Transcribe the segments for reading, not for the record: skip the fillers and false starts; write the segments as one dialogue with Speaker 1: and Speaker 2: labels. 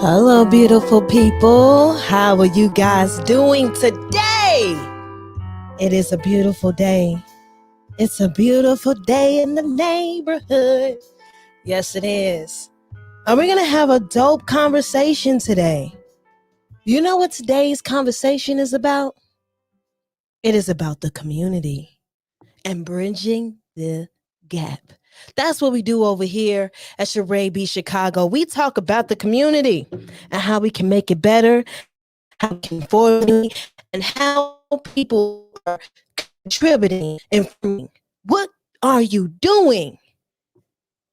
Speaker 1: Hello, beautiful people. How are you guys doing today? It is a beautiful day. It's a beautiful day in the neighborhood. Yes, it is. And we're going to have a dope conversation today. You know what today's conversation is about? It is about the community and bridging the gap. That's what we do over here at CharaeBChicago. We talk about the community and how we can make it better, how we can form it, and how people are contributing. And what are you doing?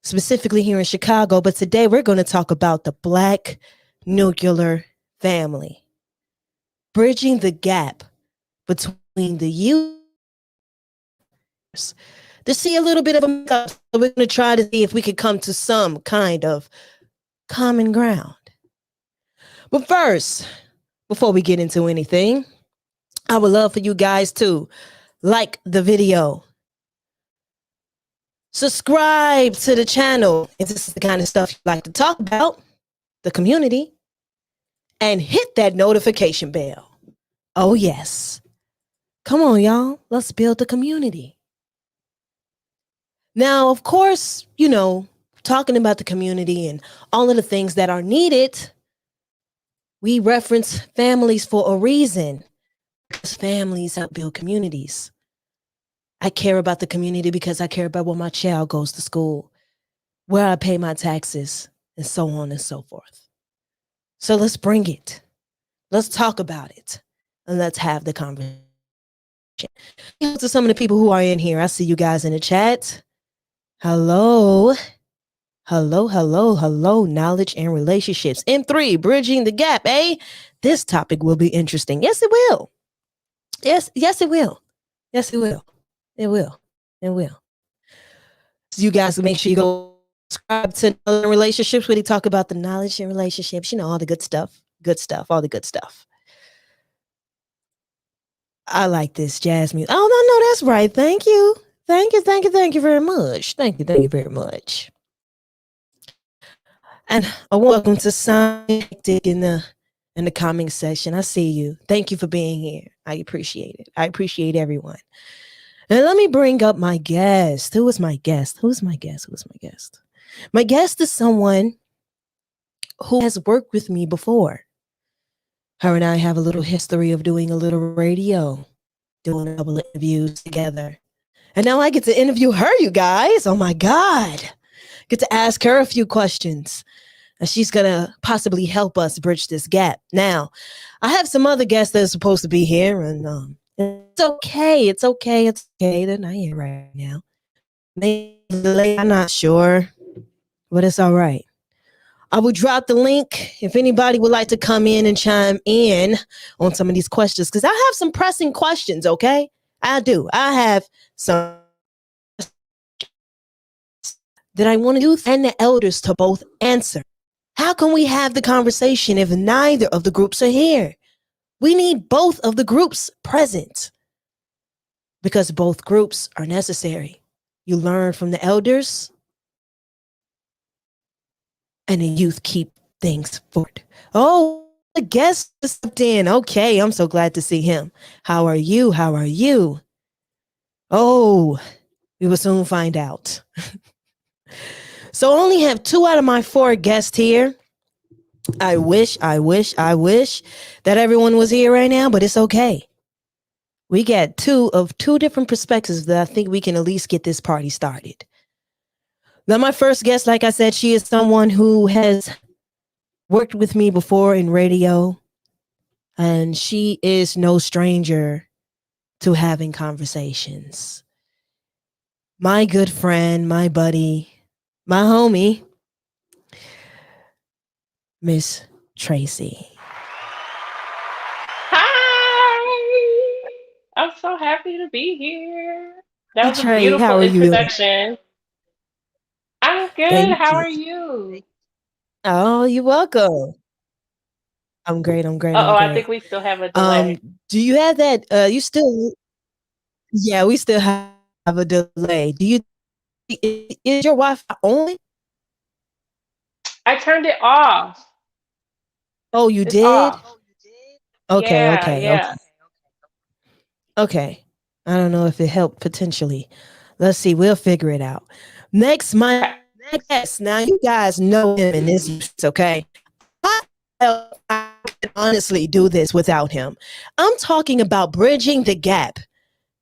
Speaker 1: Specifically here in Chicago, but today we're going to talk about the Black nuclear family. Bridging the gap between the youth to see a little bit of a makeup. So we're going to try to see if we could come to some kind of common ground. But first, before we get into anything, I would love for you guys to like the video, subscribe to the channel if this is the kind of stuff you like to talk about, the community, and hit that notification bell. Oh, yes. Come on, y'all. Let's build the community. Now, of course, talking about the community and all of the things that are needed, we reference families for a reason, because families help build communities. I care about the community because I care about where my child goes to school, where I pay my taxes, and so on and so forth. So let's bring it. Let's talk about it. And let's have the conversation. Hello to some of the people who are in here. I see you guys in the chat. Hello. Hello. Knowledge and relationships. M3, bridging the gap, eh? This topic will be interesting. Yes, it will. Yes, it will. Yes, it will. It will. It will. So you guys make sure you go subscribe to Relationships where they talk about the knowledge and relationships, all the good stuff. Good stuff, all the good stuff. I like this jazz music. Oh, no, that's right. Thank you. Thank you very much. Thank you very much. And welcome to Scientific in the comment section. I see you. Thank you for being here. I appreciate it. I appreciate everyone. And let me bring up my guest. Who is my guest? My guest is someone who has worked with me before. Her and I have a little history of doing a little radio, doing a couple of interviews together. And now I get to interview her, you guys. Oh my God. Get to ask her a few questions. And she's going to possibly help us bridge this gap. Now, I have some other guests that are supposed to be here, and it's okay. They're not here right now. I'm not sure, but it's all right. I will drop the link if anybody would like to come in and chime in on some of these questions, because I have some pressing questions, okay? I do. I have some that I want to use and the elders to both answer. How can we have the conversation if neither of the groups are here? We need both of the groups present because both groups are necessary. You learn from the elders and the youth keep things forward. Oh, the guest stepped in. Okay, I'm so glad to see him. How are you? Oh, we will soon find out. So I only have 2 out of my 4 guests here. I wish that everyone was here right now, but it's okay. We got 2 different perspectives that I think we can at least get this party started. Now, my first guest, like I said, she is someone who has worked with me before in radio, and she is no stranger to having conversations. My good friend, my buddy, my homie, Miss Traci.
Speaker 2: Hi! I'm so happy to be here. That
Speaker 1: Hey
Speaker 2: was a
Speaker 1: Trey, how
Speaker 2: beautiful
Speaker 1: are you?
Speaker 2: introduction. I'm good.
Speaker 1: Thank
Speaker 2: How
Speaker 1: you.
Speaker 2: are you?
Speaker 1: Oh, you're welcome. I'm great.
Speaker 2: Uh-oh, I think we still have a delay.
Speaker 1: Do you have that? You still? Yeah, we still have a delay. Do you? Is your Wi-Fi on?
Speaker 2: I turned it off.
Speaker 1: Oh, you
Speaker 2: It's
Speaker 1: did?
Speaker 2: off.
Speaker 1: Okay,
Speaker 2: Yeah,
Speaker 1: okay, okay,
Speaker 2: yeah.
Speaker 1: okay. I don't know if it helped potentially. Let's see. We'll figure it out. Next, my
Speaker 2: Okay.
Speaker 1: guest. Now you guys know him in this. Okay. I could honestly do this without him. I'm talking about bridging the gap.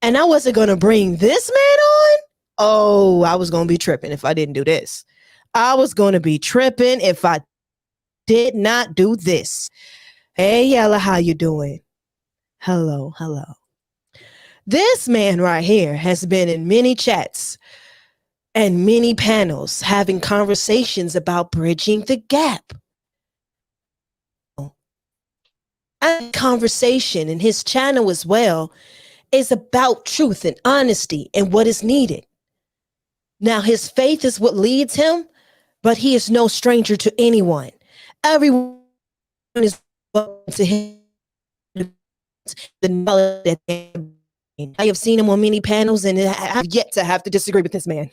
Speaker 1: And I wasn't going to bring this man on. Oh, I was going to be tripping if I didn't do this. I was going to be tripping if I did not do this. Hey, Yella, how you doing? Hello. This man right here has been in many chats and many panels having conversations about bridging the gap. And conversation in his channel as well is about truth and honesty and what is needed. Now, his faith is what leads him, but he is no stranger to anyone. Everyone is welcome to him. The knowledge that I have seen him on many panels, and I have yet to have to disagree with this man.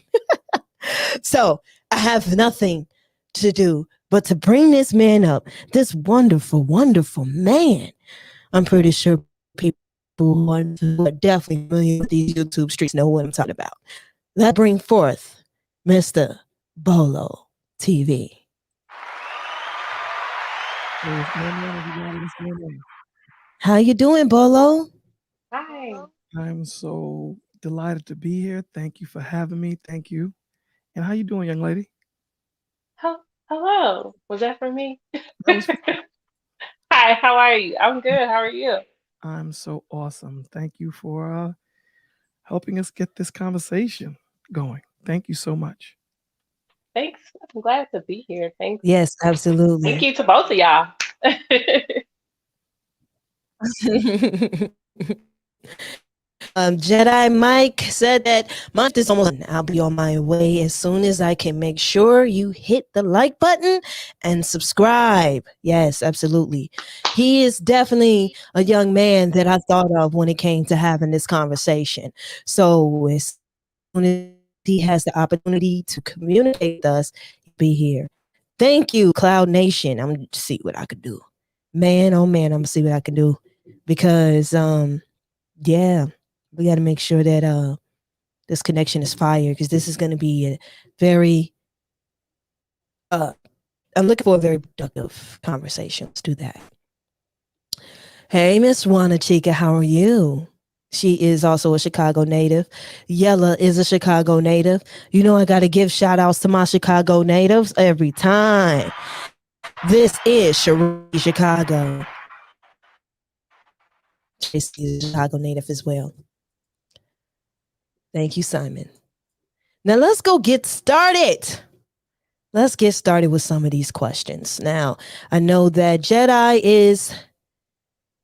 Speaker 1: So I have nothing to do but to bring this man up, this wonderful, wonderful man. I'm pretty sure people who are definitely familiar with these YouTube streets know what I'm talking about. Let's bring forth Mr. Bolo TV. How you doing, Bolo?
Speaker 2: Hi.
Speaker 3: I'm so delighted to be here. Thank you for having me. Thank you. And how you doing, young lady?
Speaker 2: Hello. Was that for me?
Speaker 3: That was
Speaker 2: Hi, how are you? I'm good. How are you?
Speaker 3: I'm so awesome. Thank you for helping us get this conversation going. Thank you so much.
Speaker 2: Thanks. I'm glad to be here. Thanks.
Speaker 1: Yes,
Speaker 2: Thank
Speaker 1: absolutely.
Speaker 2: you to both of y'all.
Speaker 1: Jedi Mike said that my shift is almost done. I'll be on my way as soon as I can. Make sure you hit the like button and subscribe. Yes, absolutely. He is definitely a young man that I thought of when it came to having this conversation. So as soon as he has the opportunity to communicate with us, he'll be here. Thank you, Cloud Nation. I'm gonna see what I could do. Man, oh man, I'm gonna see what I can do because yeah, we got to make sure that this connection is fire because this is going to be a very uh I'm looking for a very productive conversation. Let's do that. Hey, Miss Juana Chica, how are you? She is also a Chicago native. Yella is a Chicago native. You know, I got to give shout outs to my Chicago natives every time. This is Chicago. Tracy is a Chicago native as well. Thank you, Simon. Now let's go get started. Let's get started with some of these questions. Now, I know that Jedi is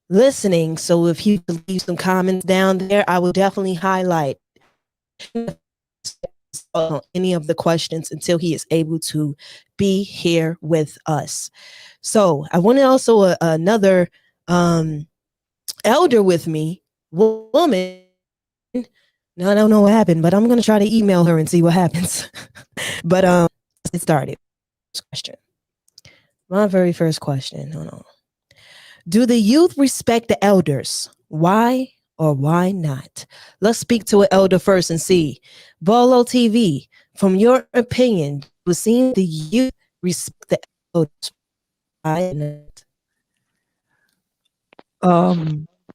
Speaker 1: listening, so if you could leave some comments down there, I will definitely highlight any of the questions until he is able to be here with us. So, I wanted also another elder with me, woman. Now, I don't know what happened, but I'm going to try to email her and see what happens. But let's get started. First question. My very first question. Hold on. Do the youth respect the elders? Why or why not? Let's speak to an elder first and see. Bolo TV, from your opinion, was seeing the youth respect the elders? Why not?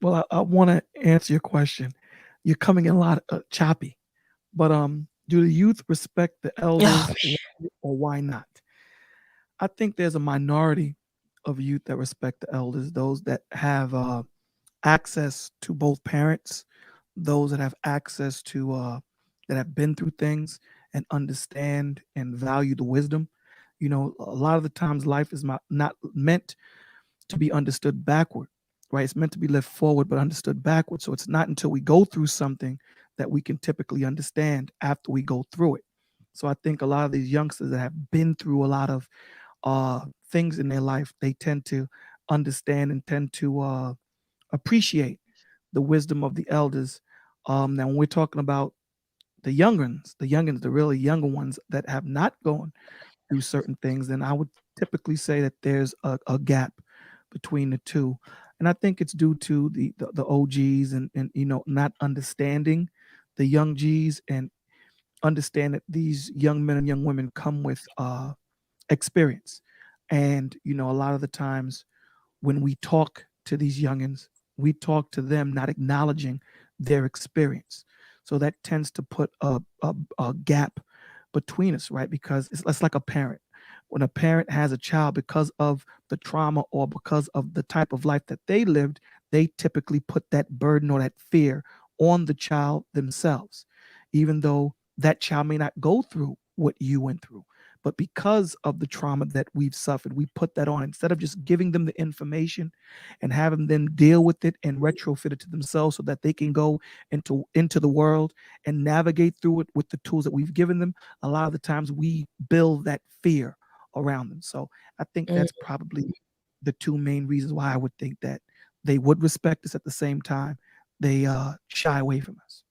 Speaker 3: Well, I want to answer your question. You're coming in a lot choppy, but do the youth respect the
Speaker 1: Oh,
Speaker 3: elders, or why not? I think there's a minority of youth that respect the elders, those that have access to both parents, those that have access to that have been through things and understand and value the wisdom. You know, a lot of the times life is not meant to be understood backward, right? It's meant to be lived forward, but understood backward. So it's not until we go through something that we can typically understand after we go through it. So I think a lot of these youngsters that have been through a lot of things in their life, they tend to understand and tend to appreciate the wisdom of the elders. Now, when we're talking about the really younger ones that have not gone through certain things, then I would typically say that there's a gap between the two. And I think it's due to the OGs and you know not understanding the young G's and understand that these young men and young women come with experience. And you know, a lot of the times when we talk to these youngins, we talk to them not acknowledging their experience. So that tends to put a gap between us, right? Because it's like a parent. When a parent has a child, because of the trauma or because of the type of life that they lived, they typically put that burden or that fear on the child themselves, even though that child may not go through what you went through. But because of the trauma that we've suffered, we put that on instead of just giving them the information and having them deal with it and retrofit it to themselves so that they can go into the world and navigate through it with the tools that we've given them. A lot of the times we build that fear around them. So I think
Speaker 1: Mm,
Speaker 3: that's probably the two main reasons why I would think that they would respect us. At the same time, they shy away from us.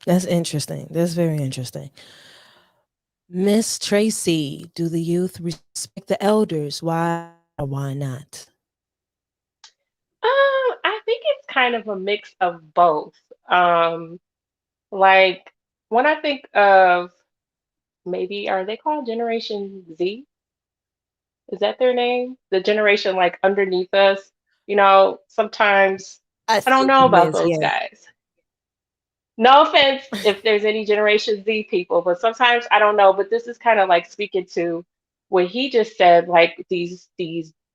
Speaker 1: that's interesting. That's very interesting. Miss Tracy, do the youth respect the elders? Why or why not?
Speaker 2: I think it's kind of a mix of both. Um, like when I think of maybe are they called Generation Z? Is that their name? The generation like underneath us. Sometimes
Speaker 1: I
Speaker 2: I don't
Speaker 1: think
Speaker 2: know
Speaker 1: it
Speaker 2: about
Speaker 1: is,
Speaker 2: those
Speaker 1: yes.
Speaker 2: guys. No offense if there's any Generation Z people, but sometimes I don't know. But this is kind of like speaking to what he just said, like these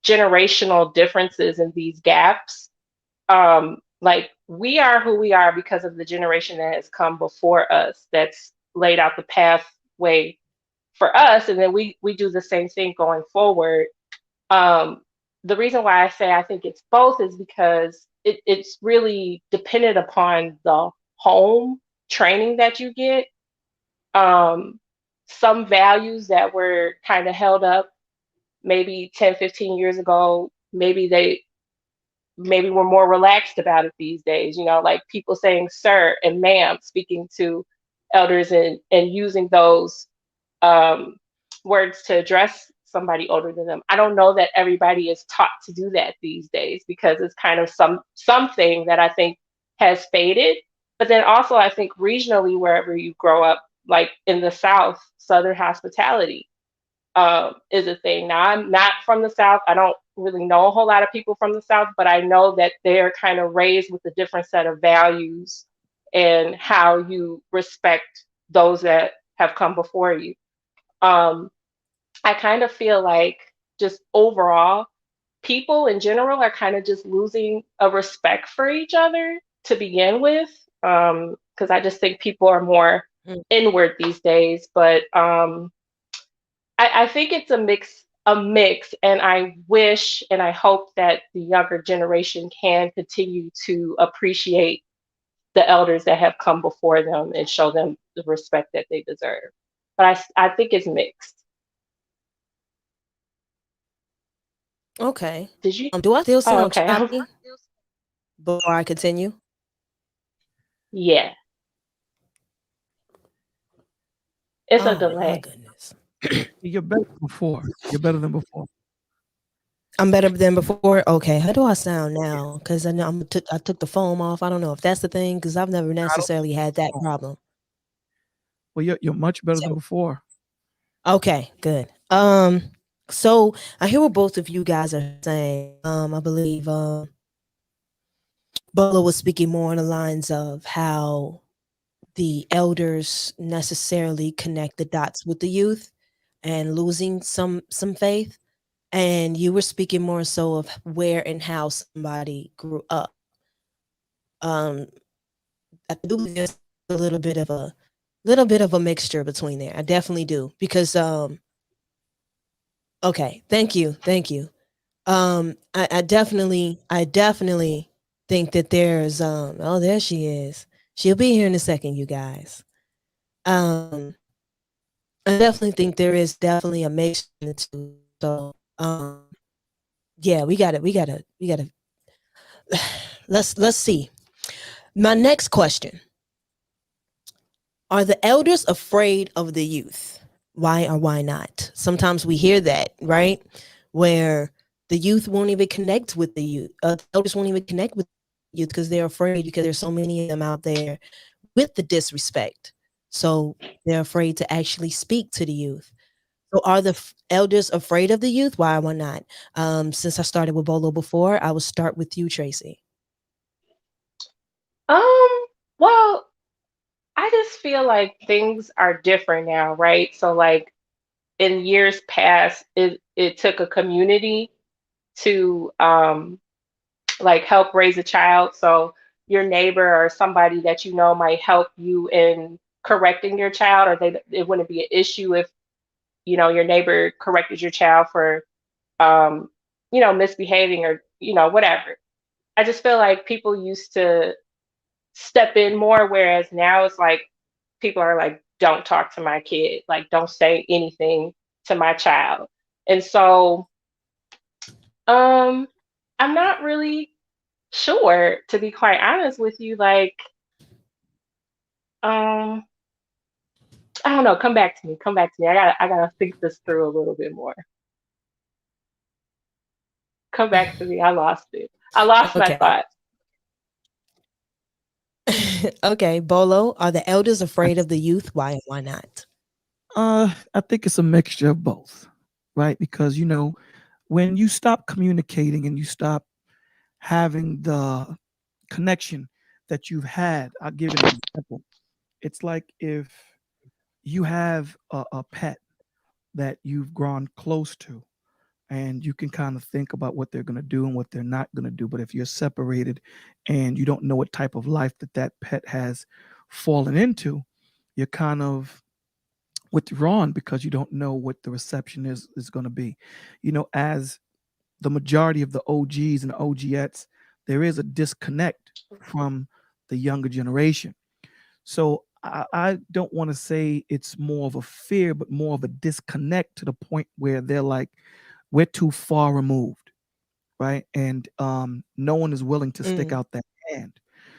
Speaker 2: generational differences and these gaps. Like we are who we are because of the generation that has come before us, that's laid out the pathway for us, and then we do the same thing going forward. Um, the reason why I say I think it's both is because it's really dependent upon the home training that you get. Um, some values that were kind of held up maybe 10, 15 years ago, maybe we're more relaxed about it these days, like people saying sir and ma'am, speaking to elders, and using those um, words to address somebody older than them. I don't know that everybody is taught to do that these days, because it's kind of something that I think has faded. But then also I think regionally, wherever you grow up, like in the South, Southern hospitality is a thing. Now, I'm not from the South. I don't really know a whole lot of people from the South, but I know that they're kind of raised with a different set of values and how you respect those that have come before you. Um, I kind of feel like just overall, people in general are kind of just losing a respect for each other to begin with. Because I just think people are more inward these days. But I think it's a mix, and I wish and I hope that the younger generation can continue to appreciate the elders that have come before them and show them the respect that they deserve. But I think it's mixed.
Speaker 1: Okay.
Speaker 2: Did you?
Speaker 1: Do I still
Speaker 2: Oh,
Speaker 1: sound
Speaker 2: okay.
Speaker 1: choppy before I continue?
Speaker 2: Yeah, it's a
Speaker 1: Oh my
Speaker 2: delay.
Speaker 1: goodness.
Speaker 3: You're better than before. You're better than before.
Speaker 1: I'm better than before. Okay, how do I sound now? Because I know I took the foam off. I don't know if that's the thing, because I've never
Speaker 3: I don't
Speaker 1: necessarily had that
Speaker 3: know.
Speaker 1: problem.
Speaker 3: Well, you're much better than
Speaker 1: So
Speaker 3: before.
Speaker 1: okay, good. So I hear what both of you guys are saying. I believe Bolo was speaking more on the lines of how the elders necessarily connect the dots with the youth and losing some faith. And you were speaking more so of where and how somebody grew up. Um, I do believe there's a little bit of a mixture between there. I definitely do, because okay, thank you. I definitely think that there's oh, there she is. She'll be here in a second, you guys. Um, I definitely think there is definitely a mix in the two. So yeah, we gotta let's see. My next question: are the elders afraid of the youth? Why or why not? Sometimes we hear that, right? Where the youth won't even connect with the youth. The elders won't even connect with youth because they're afraid, because there's so many of them out there with the disrespect. So they're afraid to actually speak to the youth. So are the elders afraid of the youth? Why or why not? Since I started with Bolo before, I will start with you, Tracy.
Speaker 2: Well, I just feel like things are different now, right? So like in years past, it took a community to like help raise a child. So your neighbor or somebody that you know might help you in correcting your child, or it wouldn't be an issue if your neighbor corrected your child for um, misbehaving, or whatever. I just feel like people used to step in more, whereas now it's like people are like, don't talk to my kid, like don't say anything to my child. And so um I'm not really sure, to be quite honest with you. Like um I don't know, come back to me. I gotta think this through a little bit more. Come back to me. I lost my
Speaker 1: Okay.
Speaker 2: thought.
Speaker 1: Okay, Bolo, are the elders afraid of the youth? Why and why not?
Speaker 3: I think it's a mixture of both, right? Because when you stop communicating and you stop having the connection that you've had, I'll give an example. It's like if you have a pet that you've grown close to, and you can kind of think about what they're going to do and what they're not going to do. But if you're separated and you don't know what type of life that pet has fallen into, you're kind of withdrawn because you don't know what the reception is going to be. As the majority of the OGs and OGettes, there is a disconnect from the younger generation. So I don't want to say it's more of a fear, but more of a disconnect to the point where they're like, we're too far removed, right? And no one is willing to stick
Speaker 1: Mm,
Speaker 3: out that hand.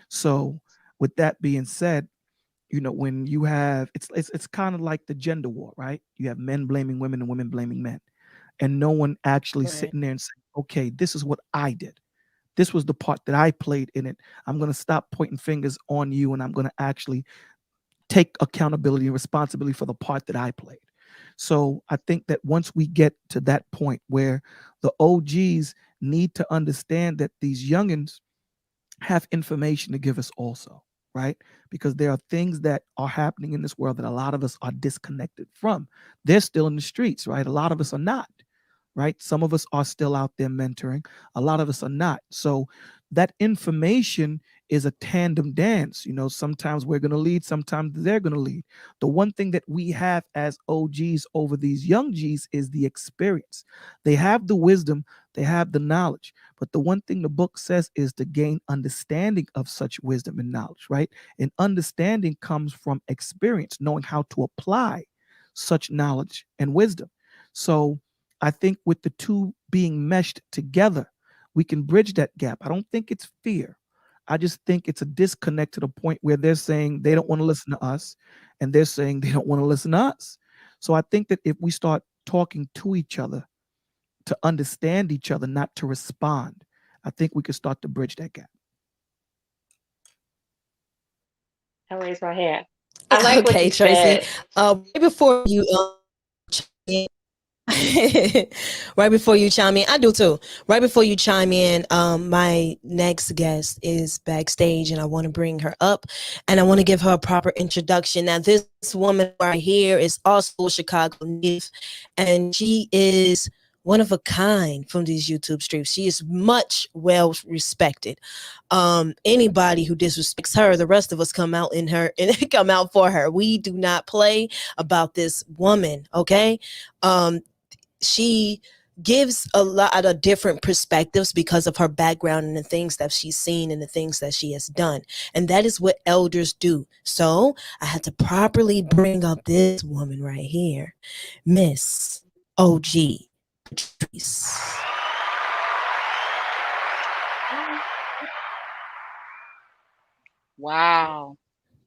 Speaker 3: So with that being said, when you have it's kind of like the gender war, right? You have men blaming women and women blaming men, and no one actually
Speaker 1: right.
Speaker 3: sitting there and saying, okay, this is what I did. This was the part that I played in it. I'm going to stop pointing fingers on you, and I'm going to actually take accountability and responsibility for the part that I played. So I think that once we get to that point where the OGs need to understand that these youngins have information to give us also, right? Because there are things that are happening in this world that a lot of us are disconnected from. They're still in the streets, right? A lot of us are not, right? Some of us are still out there mentoring, a lot of us are not. So that information is a tandem dance. Sometimes we're going to lead, sometimes they're going to lead. The one thing that we have as OGs over these young G's is the experience. They have the wisdom, they have the knowledge. But the one thing the book says is to gain understanding of such wisdom and knowledge, right? And understanding comes from experience, knowing how to apply such knowledge and wisdom. So I think with the two being meshed together, we can bridge that gap. I don't think it's fear. I just think it's a disconnect to the point where they're saying they don't want to listen to us, and they're saying they don't want to listen to us. So I think that if we start talking to each other to understand each other, not to respond, I think we could start to bridge that gap.
Speaker 2: I raise my hand. I like what
Speaker 1: Okay,
Speaker 2: you
Speaker 1: Tracy.
Speaker 2: said.
Speaker 1: Right before you chime in, right before you chime in, I do too. Right before you chime in, my next guest is backstage, and I want to bring her up, and I want to give her a proper introduction. Now, this woman right here is also a Chicago native, and she is one of a kind from these YouTube streets. She is much well respected. Anybody who disrespects her, the rest of us come out in her and come out for her. We do not play about this woman, okay? She gives a lot of different perspectives because of her background and the things that she's seen and the things that she has done. And that is what elders do. So I had to properly bring up this woman right here, Miss OG Patrice.
Speaker 4: Wow.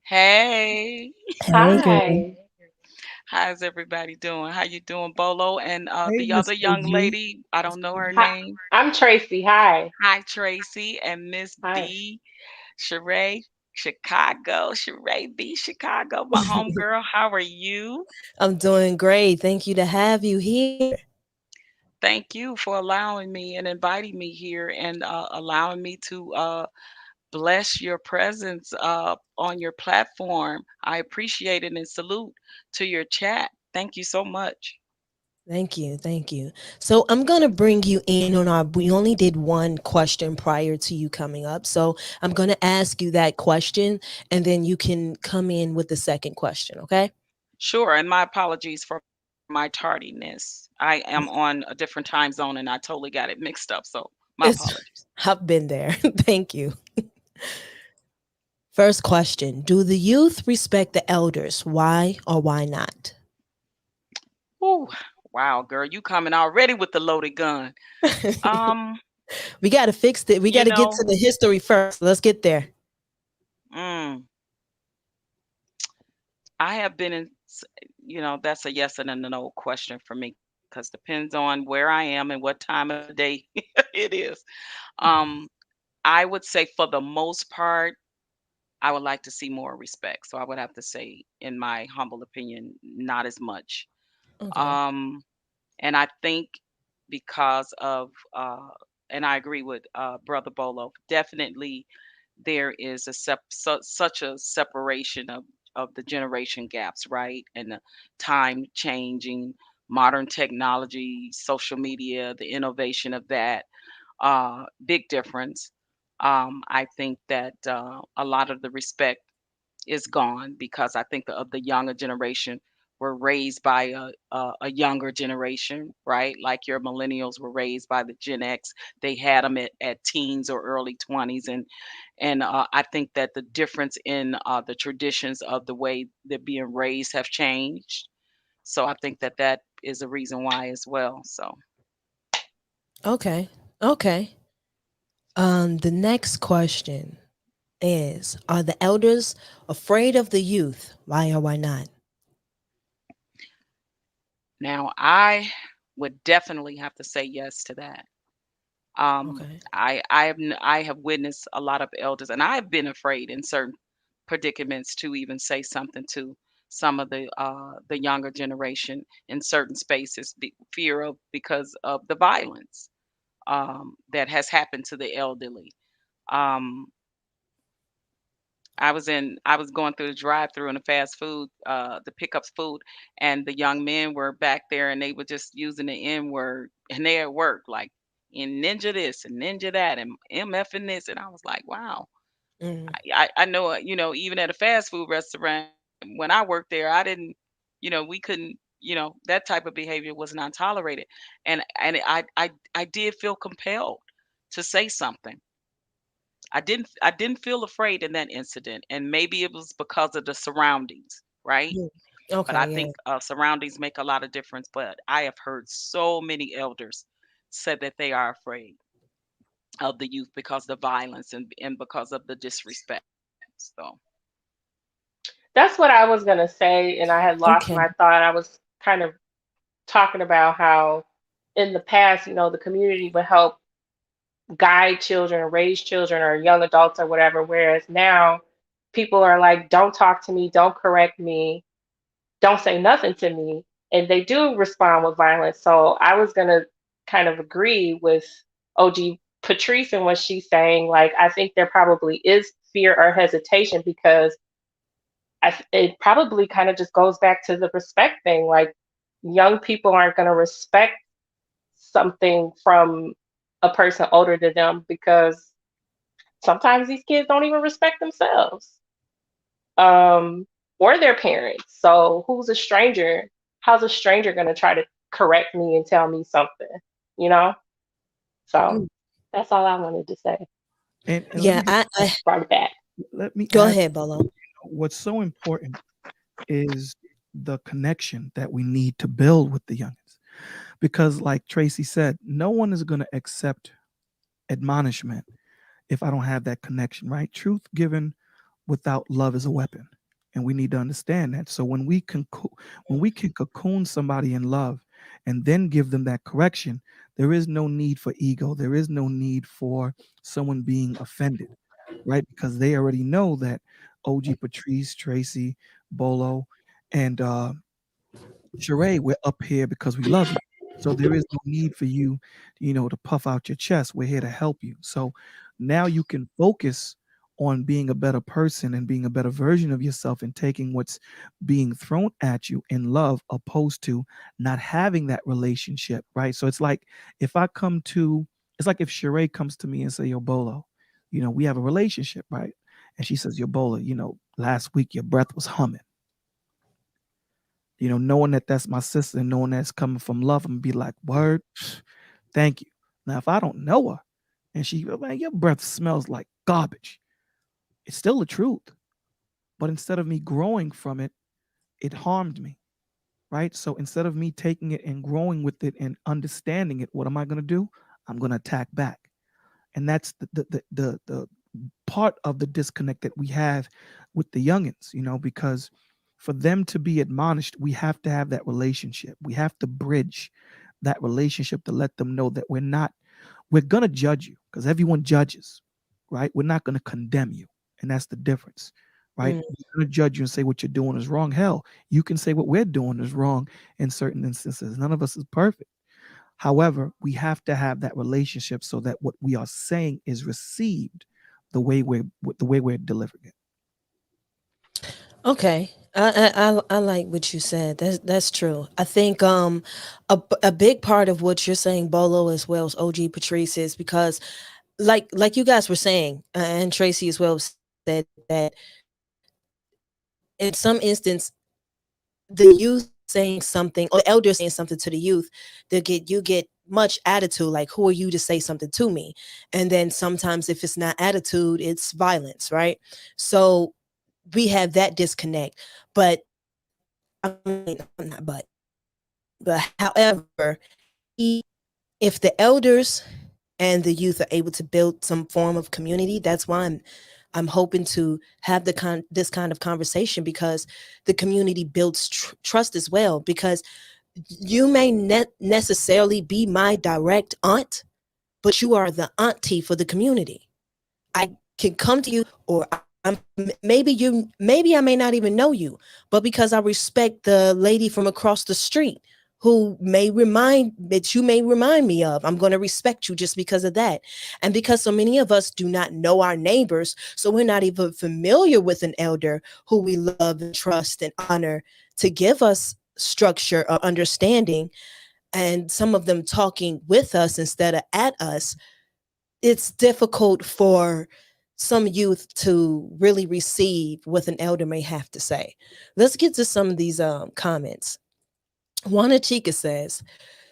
Speaker 4: Hey,
Speaker 1: Hey, girl.
Speaker 2: Hi.
Speaker 4: how's everybody doing? How you doing, Bolo? And
Speaker 3: Hey,
Speaker 4: the
Speaker 3: Miss
Speaker 4: other young
Speaker 3: OG.
Speaker 4: lady, I don't know her
Speaker 2: Hi.
Speaker 4: name.
Speaker 2: I'm Tracy. Hi.
Speaker 4: Hi, Tracy and Miss
Speaker 2: Hi.
Speaker 4: D, Sheree, Chicago, Sheree B, Chicago, my homegirl. How are you?
Speaker 1: I'm doing great. Thank you to have you here.
Speaker 4: Thank you for allowing me and inviting me here and allowing me to bless your presence on your platform. I appreciate it and salute to your chat. Thank you so much.
Speaker 1: Thank you. Thank you. So I'm going to bring you in on we only did one question prior to you coming up. So I'm going to ask you that question, and then you can come in with the second question. Okay.
Speaker 4: Sure, and my apologies for my tardiness. I am on a different time zone and I totally got it mixed up. So my
Speaker 1: It's,
Speaker 4: apologies.
Speaker 1: I've been there. Thank you. First question. Do the youth respect the elders? Why or why not?
Speaker 4: Whew. Wow, girl, you coming already with the loaded gun. Um,
Speaker 1: We got to fix it. We
Speaker 4: you
Speaker 1: got to get
Speaker 4: know,
Speaker 1: to the history first. Let's get there.
Speaker 4: mm, I have been in, that's a yes and a no question for me because depends on where I am and what time of the day it is. Um, I would say for the most part, I would like to see more respect. So I would have to say, in my humble opinion, not as much.
Speaker 1: Okay.
Speaker 4: Um, and I think because of, and I agree with Brother Bolo, definitely there is such a separation of the generation gaps, right? And the time changing. modern technology, social media, the innovation of that, big difference. I think that a lot of the respect is gone because I think of the younger generation were raised by a younger generation, right? Like your millennials were raised by the Gen X. They had them at teens or early 20s, and I think that the difference in the traditions of the way they're being raised have changed. So I think that that is a reason why as well. So
Speaker 1: Okay. Okay. The next question is, are the elders afraid of the youth? Why or why not?
Speaker 4: now I would definitely have to say yes to that. Um,
Speaker 1: Okay.
Speaker 4: I have witnessed a lot of elders, and I've been afraid in certain predicaments to even say something to some of the younger generation in certain spaces, fear of because of the violence that has happened to the elderly. Um, I was going through the drive-through in the fast food, the pickups food, and the young men were back there and they were just using the N word and they at work like in ninja this and ninja that and MF and this. And I was like, wow.
Speaker 1: Mm,
Speaker 4: I know, even at a fast food restaurant, when I worked there, I didn't, we couldn't, that type of behavior was not tolerated. And I did feel compelled to say something. I didn't feel afraid in that incident, and maybe it was because of the surroundings, right?
Speaker 1: mm.
Speaker 4: But I
Speaker 1: Okay. Yeah.
Speaker 4: think surroundings make a lot of difference. But I have heard so many elders said that they are afraid of the youth because of the violence and because of the disrespect. So
Speaker 2: That's what I was gonna say, and I had lost
Speaker 1: Okay.
Speaker 2: my thought. I was kind of talking about how in the past, the community would help guide children or raise children or young adults or whatever, whereas now people are like, don't talk to me, don't correct me, don't say nothing to me, and they do respond with violence. So I was gonna kind of agree with OG Patrice and what she's saying. Like, I think there probably is fear or hesitation because it probably kind of just goes back to the respect thing. Like, young people aren't going to respect something from a person older than them because sometimes these kids don't even respect themselves, um, or their parents. So who's a stranger? How's a stranger going to try to correct me and tell me something? You know. So
Speaker 1: Mm.
Speaker 2: that's all I wanted to say.
Speaker 3: And let
Speaker 1: Yeah.
Speaker 3: me
Speaker 1: I
Speaker 2: Brought it back.
Speaker 3: let me
Speaker 1: go
Speaker 3: add,
Speaker 1: ahead, Bolo.
Speaker 3: what's so important is the connection that we need to build with the youngins. Because like Traci said, no one is going to accept admonishment if I don't have that connection, right? Truth given without love is a weapon. And we need to understand that. So when we can cocoon somebody in love and then give them that correction, there is no need for ego. There is no need for someone being offended, right? Because they already know that OG Patrice, Traci, Bolo, and Charae, we're up here because we love you. So there is no need for you, to puff out your chest. We're here to help you. So now you can focus on being a better person and being a better version of yourself and taking what's being thrown at you in love, opposed to not having that relationship, right? So it's like if Charae comes to me and say, Yo, Bolo, we have a relationship, right? And she says, Yo, Bolo, last week your breath was humming. Knowing that that's my sister and knowing that's coming from love, I'm gonna be like, word, thank you. Now, if I don't know her and she, man, your breath smells like garbage, it's still the truth. But instead of me growing from it, it harmed me, right? So instead of me taking it and growing with it and understanding it, what am I gonna do? I'm gonna attack back. And that's the part of the disconnect that we have with the youngins, because for them to be admonished, we have to have that relationship. We have to bridge that relationship to let them know that we're going to judge you because everyone judges, right? We're not going to condemn you. And that's the difference, right?
Speaker 1: Mm.
Speaker 3: We're going to judge you and say what you're doing is wrong. Hell, you can say what we're doing is wrong in certain instances. None of us is perfect. However, we have to have that relationship so that what we are saying is received the way we're delivering it.
Speaker 1: Okay. I like what you said. That's true. I think a big part of what you're saying, Bolo, as well as OG Patrice, is because like you guys were saying, and Tracy as well said that in some instance the youth saying something or the elders saying something to the youth, you get much attitude, like who are you to say something to me? And then sometimes if it's not attitude, it's violence, right? So we have that disconnect. But but however, if the elders and the youth are able to build some form of community, that's why I'm hoping to have this kind of conversation, because the community builds trust as well. Because you may necessarily be my direct aunt, but you are the auntie for the community. I can come to you, or maybe I may not even know you, but because I respect the lady from across the street who you may remind me of, I'm going to respect you just because of that. And because so many of us do not know our neighbors, so we're not even familiar with an elder who we love and trust and honor to give us structure or understanding, and some of them talking with us instead of at us, it's difficult for some youth to really receive what an elder may have to say. Let's get to some of these comments. Juana Chica says,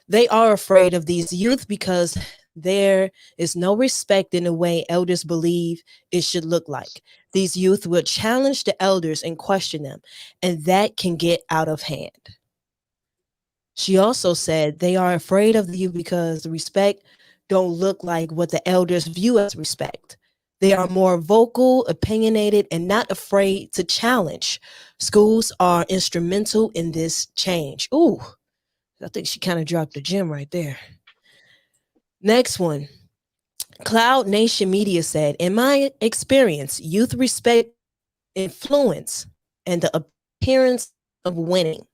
Speaker 1: they are afraid of these youth because there is no respect in the way elders believe it should look like. These youth will challenge the elders and question them, and that can get out of hand. She also said they are afraid of the youth because the respect don't look like what the elders view as respect. They are more vocal, opinionated, and not afraid to challenge. Schools are instrumental in this change. Ooh, I think she kind of dropped the gem right there. Next one. Cloud Nation Media said, in my experience, youth respect influence and the appearance of winning.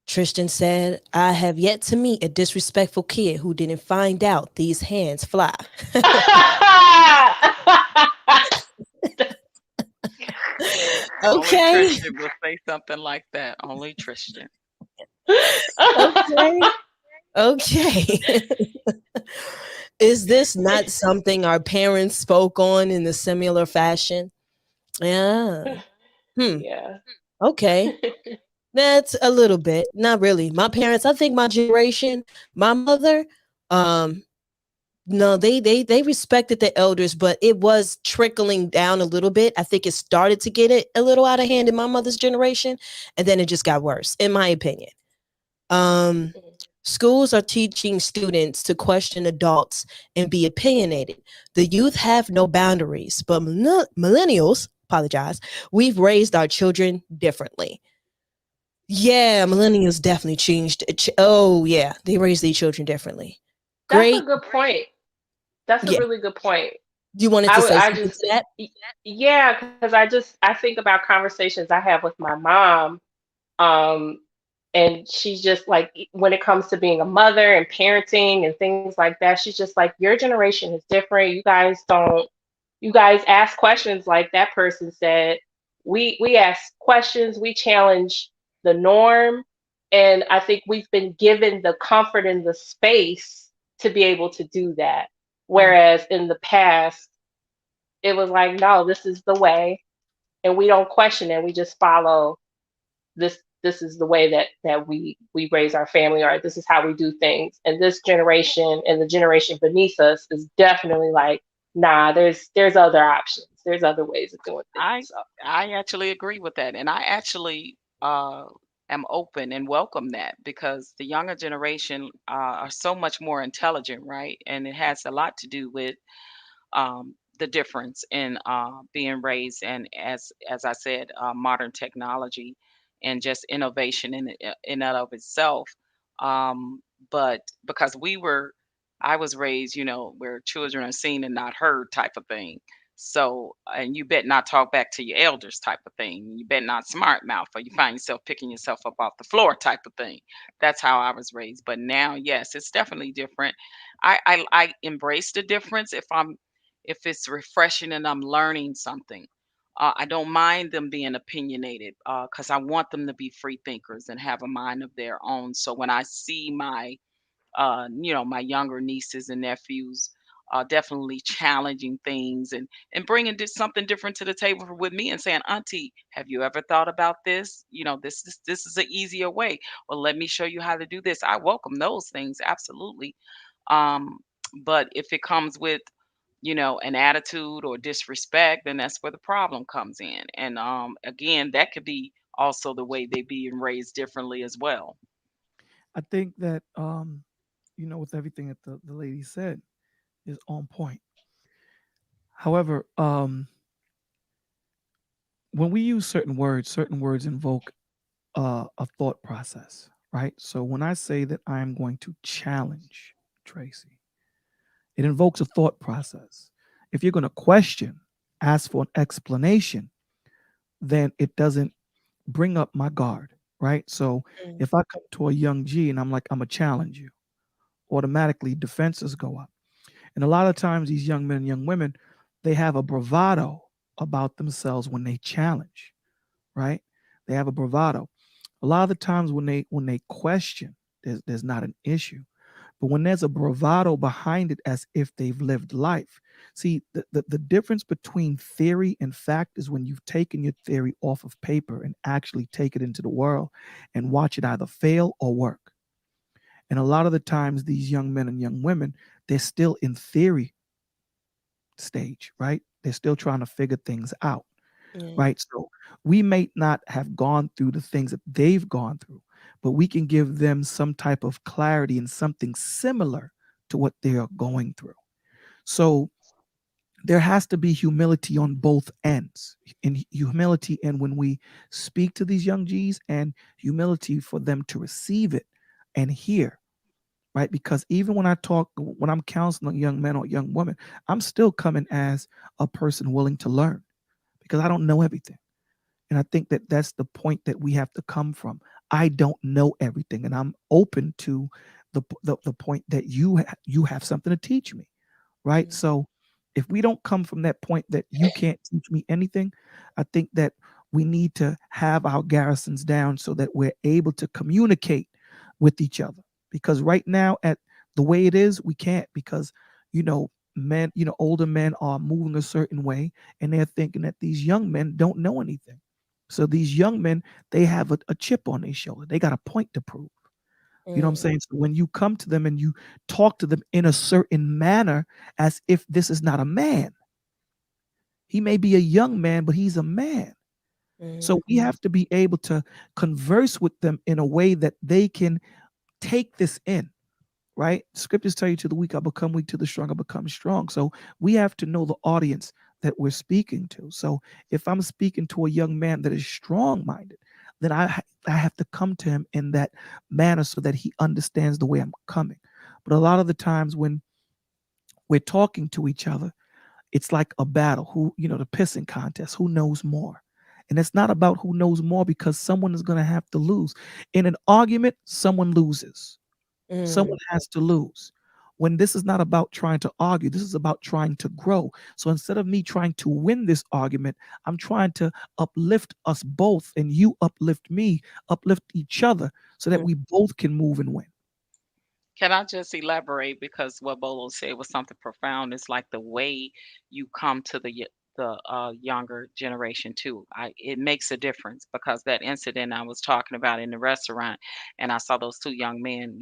Speaker 1: Tristan said, I have yet to meet a disrespectful kid who didn't find out these hands fly.
Speaker 4: Only
Speaker 1: Okay.
Speaker 4: Tristan will say something like that. Only Tristan.
Speaker 1: Okay. Okay. Is this not something our parents spoke on in a similar fashion? Yeah. Hmm.
Speaker 2: Yeah.
Speaker 1: Okay. That's a little bit. Not really. My parents, I think my generation, my mother, um, no, they respected the elders, but it was trickling down a little bit. I think it started to get it a little out of hand in my mother's generation, and then it just got worse, in my opinion. Um, Schools are teaching students to question adults and be opinionated. The youth have no boundaries, but millennials, apologize, we've raised our children differently. Yeah, millennials definitely changed. Oh, yeah, they raised their children differently.
Speaker 2: That's a
Speaker 1: Great.
Speaker 2: good point. That's a
Speaker 1: Yeah.
Speaker 2: really good point.
Speaker 1: You wanted
Speaker 2: I
Speaker 1: to
Speaker 2: would,
Speaker 1: say
Speaker 2: I
Speaker 1: something
Speaker 2: just,
Speaker 1: to that?
Speaker 2: y- yeah, because I think about conversations I have with my mom, um, and she's just like, when it comes to being a mother and parenting and things like that, she's just like, your generation is different. You guys ask questions like that person said. We ask questions, we challenge the norm, and I think we've been given the comfort and the space to be able to do that.
Speaker 1: Mm.
Speaker 2: Whereas in the past, it was like, no, this is the way, and we don't question it. We just follow this. This is the way that we raise our family, or this is how we do things. And this generation and the generation beneath us is definitely like, nah, there's other options. There's other ways of doing things.
Speaker 4: I
Speaker 2: So
Speaker 4: I actually agree with that, and I actually am open and welcome that because the younger generation are so much more intelligent, right? And it has a lot to do with the difference in being raised and as I said, modern technology and just innovation in and of itself. Um, but because I was raised, where children are seen and not heard type of thing. So, and you bet not talk back to your elders type of thing. You bet not smart mouth or you find yourself picking yourself up off the floor type of thing. That's how I was raised. But now, yes, it's definitely different. I embrace the difference if it's refreshing and I'm learning something. I don't mind them being opinionated because I want them to be free thinkers and have a mind of their own. So when I see my younger nieces and nephews definitely challenging things and bringing something different to the table with me and saying, Auntie, have you ever thought about this? This is an easier way. Well, let me show you how to do this. I welcome those things, absolutely. Um, but if it comes with an attitude or disrespect, then that's where the problem comes in. And again, that could be also the way they being raised differently as well.
Speaker 3: I think that with everything that the lady said is on point. However, when we use certain words invoke a thought process, right? So when I say that I am going to challenge Tracy, it invokes a thought process. If you're going to question, ask for an explanation, then it doesn't bring up my guard, right? So
Speaker 1: Mm.
Speaker 3: if I come to a young G and I'm like, I'm going to challenge you, automatically defenses go up. And a lot of times, these young men and young women, they have a bravado about themselves when they challenge, right? They have a bravado. A lot of the times when they question, there's not an issue. But when there's a bravado behind it as if they've lived life. See, the difference between theory and fact is when you've taken your theory off of paper and actually take it into the world and watch it either fail or work. And a lot of the times, these young men and young women, they're still in theory stage, right? They're still trying to figure things out,
Speaker 1: Yeah.
Speaker 3: right? So we may not have gone through the things that they've gone through, but we can give them some type of clarity and something similar to what they are going through. So there has to be humility on both ends, in humility and when we speak to these young G's, and humility for them to receive it and hear, right? Because even when I'm counseling young men or young women, I'm still coming as a person willing to learn because I don't know everything. And I think that that's the point that we have to come from. I don't know everything, and I'm open to the point that you have something to teach me, right?
Speaker 1: Mm.
Speaker 3: So if we don't come from that point that you can't teach me anything, I think that we need to have our garrisons down so that we're able to communicate with each other. Because right now, at the way it is, we can't because men, older men are moving a certain way and they're thinking that these young men don't know anything. So these young men, they have a chip on their shoulder. They got a point to prove. You know what I'm
Speaker 1: Mm.
Speaker 3: saying? So when you come to them and you talk to them in a certain manner, as if this is not a man, he may be a young man, but he's a man. So
Speaker 1: Mm.
Speaker 3: we have to be able to converse with them in a way that they can take this in, right? Scriptures tell you to the weak, I become weak, to the strong, I become strong. So we have to know the audience that we're speaking to. So if I'm speaking to a young man that is strong minded, then I have to come to him in that manner so that he understands the way I'm coming. But a lot of the times when we're talking to each other, it's like a battle. The pissing contest, who knows more? And it's not about who knows more because someone is going to have to lose. In an argument, someone loses.
Speaker 1: Mm.
Speaker 3: Someone has to lose. When this is not about trying to argue, this is about trying to grow. So instead of me trying to win this argument, I'm trying to uplift us both, and you uplift me, uplift each other so that
Speaker 1: Mm.
Speaker 3: we both can move and win.
Speaker 4: Can I just elaborate because what Bolo said was something profound. It's like the way you come to the younger generation too. It makes a difference because that incident I was talking about in the restaurant, and I saw those two young men,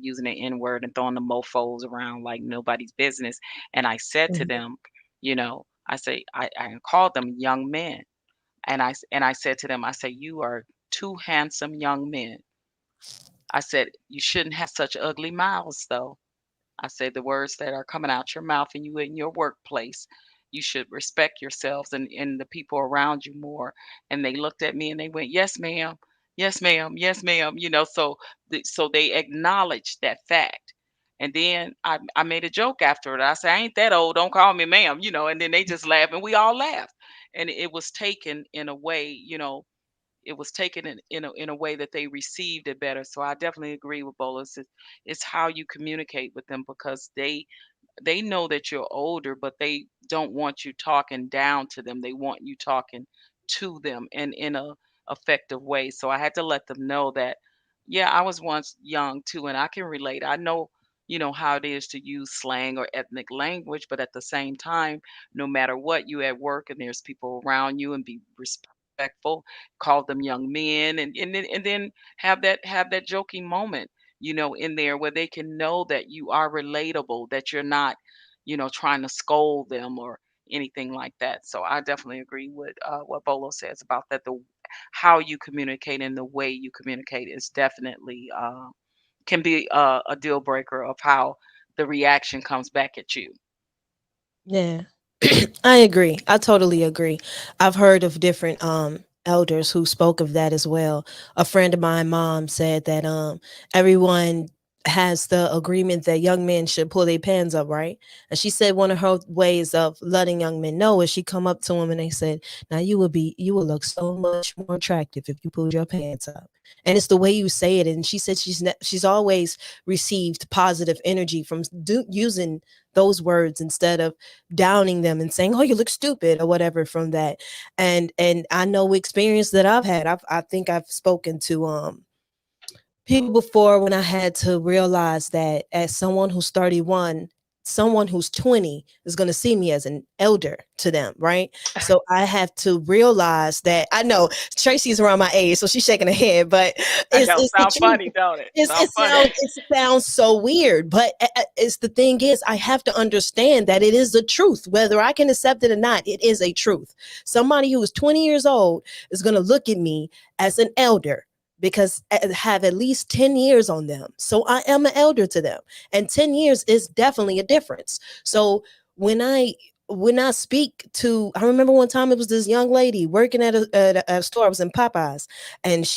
Speaker 4: using the N word and throwing the mofos around like nobody's business. And I said to
Speaker 1: Mhm.
Speaker 4: them, I called them young men, and I said to them, I say, you are two handsome young men. I said, "You shouldn't have such ugly mouths, though." I said, "The words that are coming out your mouth and you in your workplace, you should respect yourselves and the people around you more." And they looked at me and they went, "Yes, ma'am. Yes, ma'am. Yes, ma'am." So they acknowledged that fact. And then I made a joke after it. I said, "I ain't that old. Don't call me ma'am." And then they just laughed and we all laughed. And it was taken in a way, it was taken in a way that they received it better. So I definitely agree with Bolas. It's how you communicate with them because they know that you're older, but they don't want you talking down to them. They want you talking to them and in a effective way. So I had to let them know that, yeah, I was once young too, and I can relate. I know, how it is to use slang or ethnic language, but at the same time, no matter what, you at work and there's people around you, and be respectful, call them young men, and then have that joking moment, in there where they can know that you are relatable, that you're not, trying to scold them or anything like that. So I definitely agree with what Bolo says about that. The how you communicate and the way you communicate is definitely can be a deal breaker of how the reaction comes back at you.
Speaker 1: Yeah. I agree. I totally agree. I've heard of different elders who spoke of that as well. A friend of mine, mom, said that everyone has the agreement that young men should pull their pants up, right? And she said one of her ways of letting young men know is she come up to them and they said, "Now you will look so much more attractive if you pulled your pants up." And it's the way you say it. And she said she's always received positive energy from using those words instead of downing them and saying, "Oh, you look stupid" or whatever from that. And I know experience that I've had. I think I've spoken to people before when I had to realize that as someone who's 31, someone who's 20 is going to see me as an elder to them, right? So I have to realize that I know Tracy's around my age, so she's shaking her head, but
Speaker 4: I
Speaker 1: it's,
Speaker 4: know,
Speaker 1: it's the
Speaker 4: sound
Speaker 1: truth.
Speaker 4: funny, don't it?
Speaker 1: It's,
Speaker 4: Sound funny.
Speaker 1: it sounds so weird, but it's the thing is, I have to understand that it is the truth. Whether I can accept it or not, it is a truth. Somebody who is 20 years old is going to look at me as an elder because I have at least 10 years on them. So I am an elder to them. And 10 years is definitely a difference. So when I speak to, I remember one time it was this young lady working at a store. I was in Popeyes, and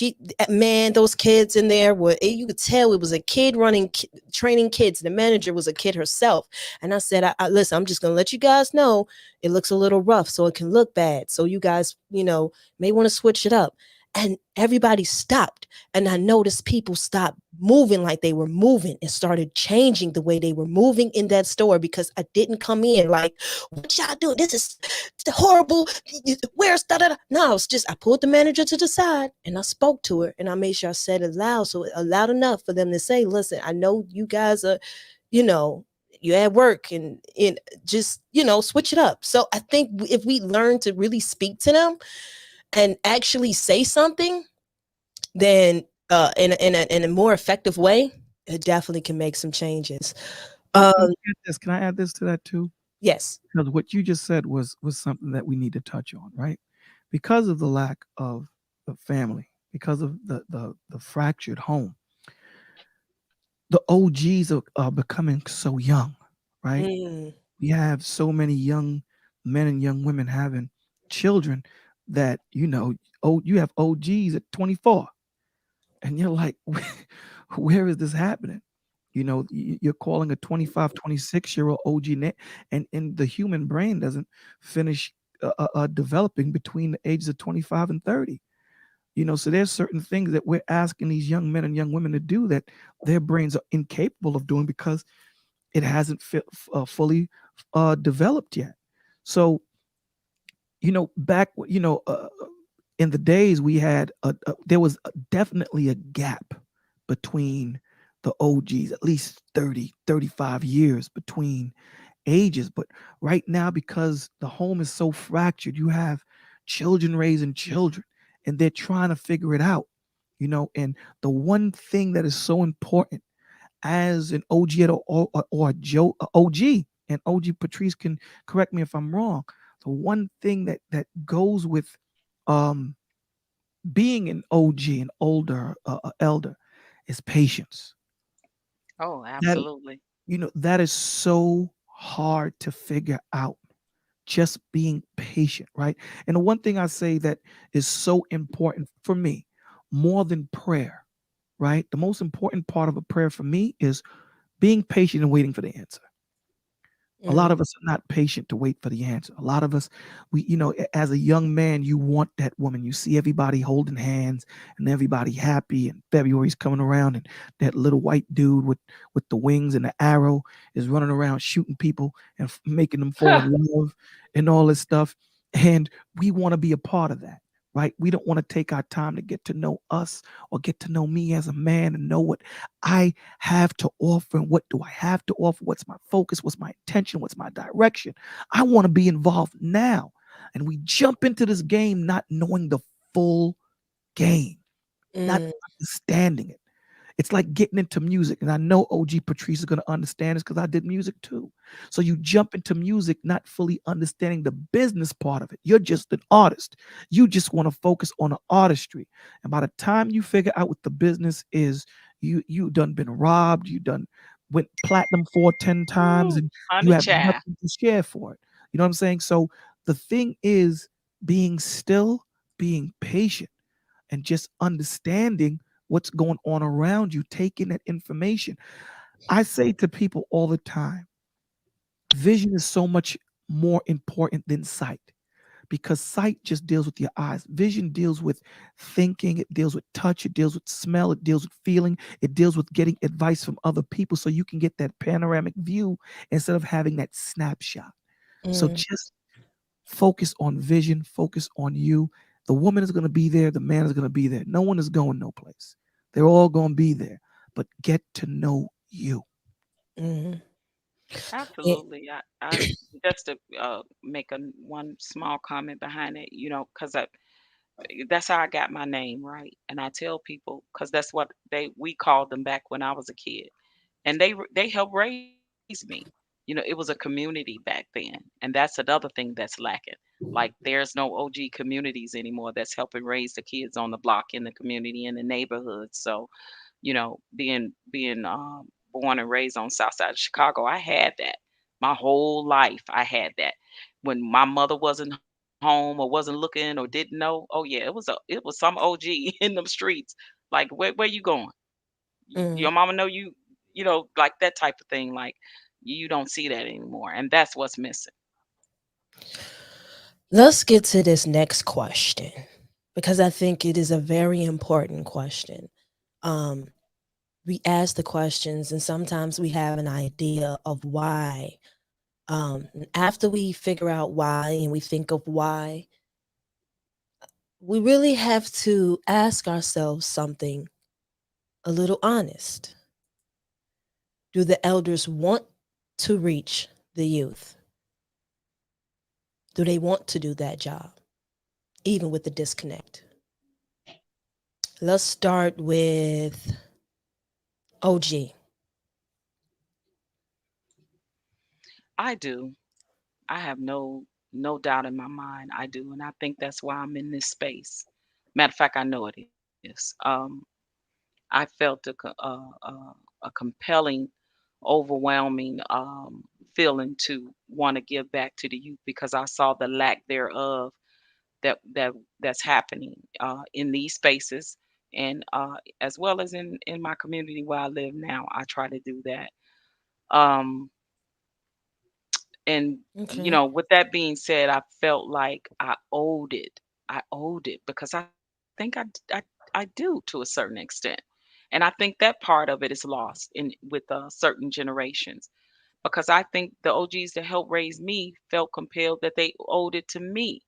Speaker 1: man, those kids in there you could tell it was a kid running, training kids. The manager was a kid herself. And I said, listen, I'm just going to let you guys know it looks a little rough, so it can look bad. So you guys, may want to switch it up. And everybody stopped. And I noticed people stopped moving like they were moving and started changing the way they were moving in that store because I didn't come in like, "What y'all doing? This is horrible. Where's da da da?" No, it's just I pulled the manager to the side and I spoke to her and I made sure I said it loud, so loud enough for them to say, "Listen, I know you guys are, you know, you're at work and just, switch it up." So I think if we learn to really speak to them and actually say something, then in a more effective way, it definitely can make some changes.
Speaker 3: Let me add this. Can I add this to that too?
Speaker 1: Yes.
Speaker 3: Because what you just said was something that we need to touch on, right? Because of the lack of the family, because of the fractured home, the OGs are becoming so young, right?
Speaker 1: Mm.
Speaker 3: We have so many young men and young women having children that you have OGs at 24, and you're like, where is this happening? You're calling a 25, 26-year-old OG, and the human brain doesn't finish developing between the ages of 25 and 30. So there's certain things that we're asking these young men and young women to do that their brains are incapable of doing because it hasn't fully developed yet. So, back, in the days we had, there was definitely a gap between the OGs, at least 30, 35 years between ages. But right now, because the home is so fractured, you have children raising children and they're trying to figure it out, and the one thing that is so important as an OG or a Joe OG, and OG Patrice can correct me if I'm wrong. The one thing that goes with being an OG, an older elder, is patience.
Speaker 4: Oh,
Speaker 3: That
Speaker 4: absolutely.
Speaker 3: that is so hard to figure out. Just being patient, right? And the one thing I say that is so important for me, more than prayer, right? The most important part of a prayer for me is being patient and waiting for the answer. A lot
Speaker 1: Mm.
Speaker 3: of us are not patient to wait for the answer. A lot of us, as a young man, you want that woman. You see everybody holding hands and everybody happy, and February's coming around, and that little white dude with the wings and the arrow is running around shooting people and making them fall in love and all this stuff. And we want to be a part of that, right? We don't want to take our time to get to know us or get to know me as a man and know what I have to offer and what do I have to offer? What's my focus? What's my intention? What's my direction? I want to be involved now. And we jump into this game not knowing the full game, not
Speaker 1: Mm.
Speaker 3: understanding it. It's like getting into music. And I know OG Patrice is going to understand this because I did music too. So you jump into music not fully understanding the business part of it. You're just an artist. You just want to focus on the artistry. And by the time you figure out what the business is, you done been robbed, you done went platinum 4, 10 times,
Speaker 4: Ooh,
Speaker 3: and you
Speaker 4: honey
Speaker 3: have
Speaker 4: child.
Speaker 3: nothing to share for it. You know what I'm saying? So the thing is being still, being patient, and just understanding what's going on around you, taking that information. I say to people all the time, vision is so much more important than sight because sight just deals with your eyes. Vision deals with thinking, it deals with touch, it deals with smell, it deals with feeling, it deals with getting advice from other people so you can get that panoramic view instead of having that snapshot. So
Speaker 1: Mm.
Speaker 3: just focus on vision, focus on you. The woman is going to be there, the man is going to be there. No one is going no place. They're all going to be there, but get to know you.
Speaker 1: Mm. Yeah.
Speaker 4: Absolutely. I just to make one small comment behind it, because that's how I got my name, right? And I tell people because that's what we called them back when I was a kid, and they helped raise me. It was a community back then, and that's another thing that's lacking. Like there's no OG communities anymore that's helping raise the kids on the block in the community in the neighborhood. So being born and raised on South Side of Chicago, I had that my whole life. I had that when my mother wasn't home or wasn't looking or didn't know. Oh yeah, it was some OG in them streets. Like where you going? Your
Speaker 1: Mm.
Speaker 4: mama know you. Like that type of thing. Like you don't see that anymore, and that's what's missing.
Speaker 1: Let's get to this next question because I think it is a very important question. Um, we ask the questions, and sometimes we have an idea of why. And after we figure out why and we think of why, we really have to ask ourselves something a little honest. Do the elders want to reach the youth? Do they want to do that job, even with the disconnect? Let's start with OG.
Speaker 4: I do. I have no doubt in my mind. I do, and I think that's why I'm in this space. Matter of fact, I know it is. I felt a compelling, overwhelming feeling to want to give back to the youth because I saw the lack thereof that's happening in these spaces and as well as in my community where I live now. I try to do that. Um, and
Speaker 1: Okay.
Speaker 4: with that being said, I felt like I owed it. I owed it because I think I do to a certain extent. And I think that part of it is lost in with certain generations because I think the OGs that helped raise me felt compelled that they owed it to me.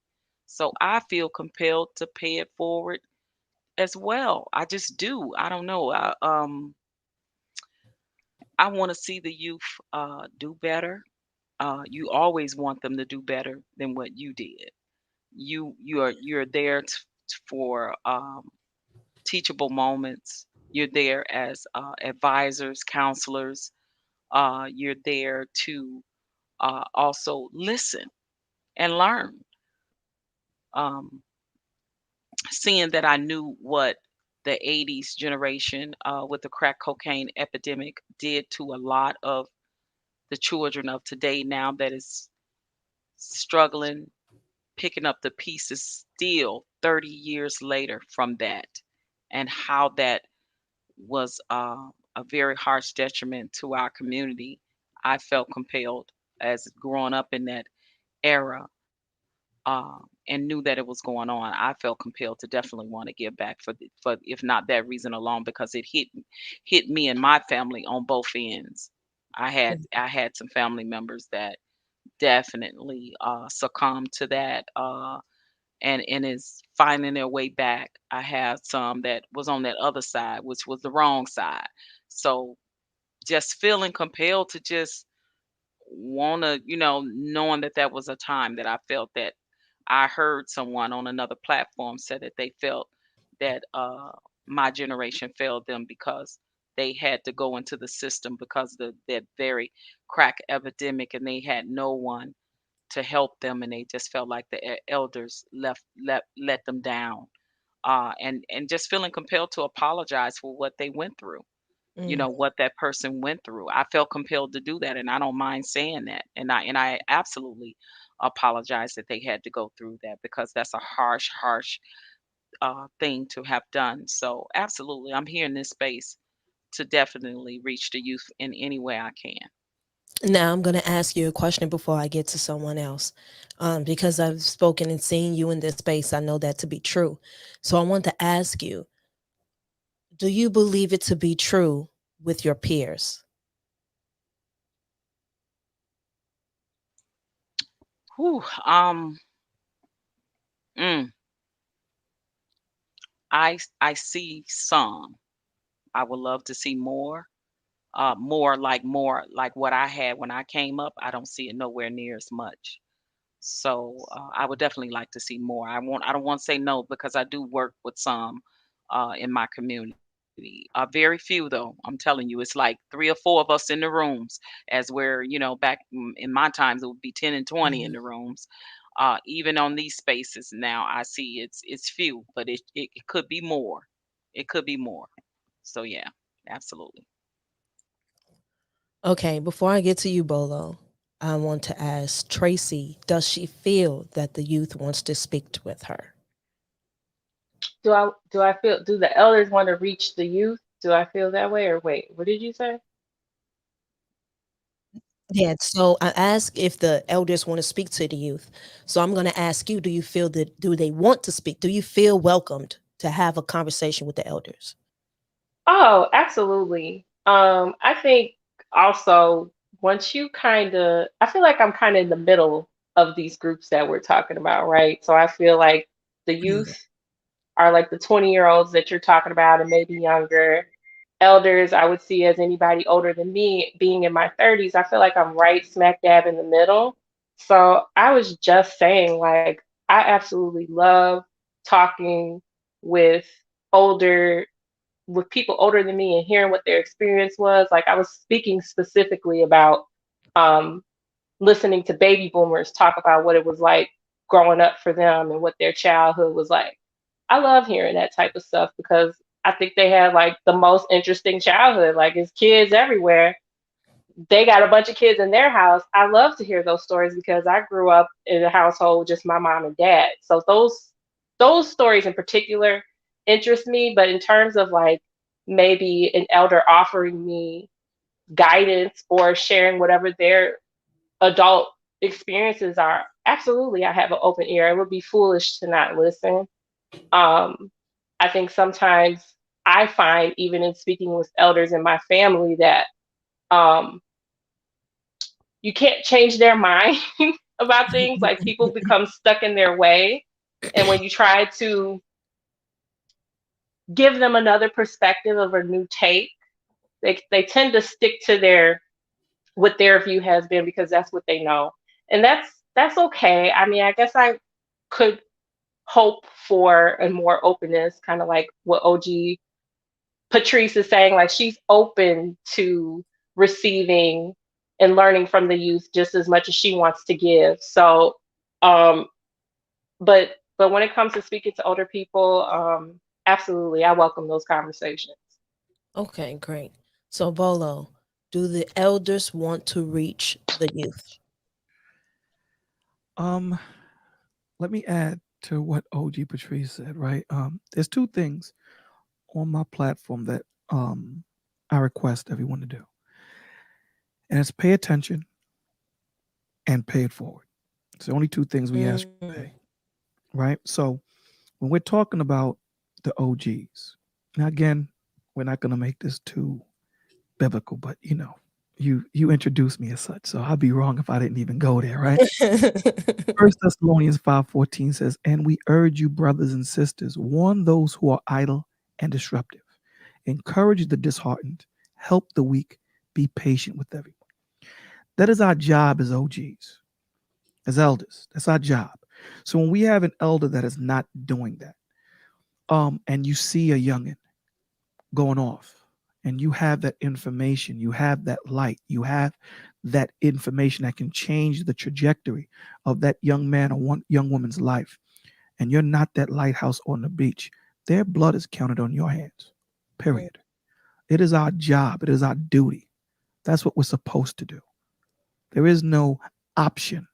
Speaker 4: So I feel compelled to pay it forward as well. I just do. I don't know. I want to see the youth do better. You always want them to do better than what you did. You're there for teachable moments. You're there as advisors, counselors. You're there to also listen and learn. Um, Seeing that I knew what the 80s generation with the crack cocaine epidemic did to a lot of the children of today now that is struggling, picking up the pieces still 30 years later from that, and how that was a very harsh detriment to our community. I felt compelled. as growing up in that era, and knew that it was going on, I felt compelled to definitely want to give back for if not that reason alone, because it hit me and my family on both ends. I had some family members that definitely succumbed to that, and is finding their way back. I had some that was on that other side, which was the wrong side. So just feeling compelled to just wanna, knowing that that was a time that I felt that I heard someone on another platform said that they felt that my generation failed them because they had to go into the system because of that very crack epidemic, and they had no one to help them, and they just felt like the elders let them down, and just feeling compelled to apologize for what they went through,
Speaker 1: Mm.
Speaker 4: what that person went through. I felt compelled to do that, and I don't mind saying that. And I absolutely apologize that they had to go through that, because that's a harsh thing to have done. So absolutely, I'm here in this space to definitely reach the youth in any way I can.
Speaker 1: Now I'm going to ask you a question before I get to someone else, because I've spoken and seen you in this space. I know that to be true. So I want to ask you, do you believe it to be true with your peers?
Speaker 4: Whew, mm, I see some. I would love to see more. More like what I had when I came up. I don't see it nowhere near as much. So I would definitely like to see more. I don't want to say no, because I do work with some in my community. Very few though. I'm telling you, it's like three or four of us in the rooms. As where back in my times, it would be 10 and 20 in
Speaker 1: Mhm.
Speaker 4: the rooms. Even on these spaces now, I see it's few, but it could be more. It could be more. So yeah, absolutely.
Speaker 1: Okay, before I get to you, Bolo, I want to ask Tracy, does she feel that the youth wants to speak with her?
Speaker 2: Do I feel, do the elders want to reach the youth? Do I feel that way, or wait, what did you say?
Speaker 1: Yeah, so I asked if the elders want to speak to the youth. So I'm going to ask you, do you feel that, do they want to speak? Do you feel welcomed to have a conversation with the elders?
Speaker 2: Oh, absolutely. I think also, once you kind of, I feel like I'm kind of in the middle of these groups that we're talking about, right? So I feel like the
Speaker 1: Mhm.
Speaker 2: youth are like the 20-year-olds that you're talking about and maybe younger. Elders, I would see as anybody older than me, being in my 30s. I feel like I'm right smack dab in the middle. So I was just saying, like, I absolutely love talking with older with people older than me and hearing what their experience was. Like, I was speaking specifically about um, listening to baby boomers talk about what it was like growing up for them and what their childhood was like. I love hearing that type of stuff because I think they had like the most interesting childhood. Like, it's kids everywhere. They got a bunch of kids in their house. I love to hear those stories because I grew up in a household with just my mom and dad. So those stories in particular interest me. But in terms of like maybe an elder offering me guidance or sharing whatever their adult experiences are, absolutely, I have an open ear. It would be foolish to not listen. Um, I think sometimes I find, even in speaking with elders in my family, that um, you can't change their mind about things. Like, people become stuck in their way. And when you try to give them another perspective of a new take, they tend to stick to their what their view has been because that's what they know. And that's okay. I mean, I guess I could hope for a more openness, kind of like what OG Patrice is saying, like, she's open to receiving and learning from the youth just as much as she wants to give. So, um, but when it comes to speaking to older people, absolutely, I welcome those conversations.
Speaker 1: Okay, great. So, Bolo, do the elders want to reach the youth?
Speaker 3: Um, Let me add to what OG Patrice said, right? There's two things on my platform that I request everyone to do. And it's pay attention and pay it forward. It's the only two things we ask you to pay, right? So when we're talking about the OGs, now again, we're not going to make this too biblical, but you introduced me as such, so I'd be wrong if I didn't even go there, right? First Thessalonians 5:14 says, "And we urge you, brothers and sisters, warn those who are idle and disruptive, encourage the disheartened, help the weak, be patient with everyone." That is our job as OGs, as elders. That's our job. So when we have an elder that is not doing that, and you see a youngin going off, and you have that information, you have that light, you have that information that can change the trajectory of that young man or one young woman's life, and you're not that lighthouse on the beach, their blood is counted on your hands. Period. It is our job. It is our duty. That's what we're supposed to do. There is no option,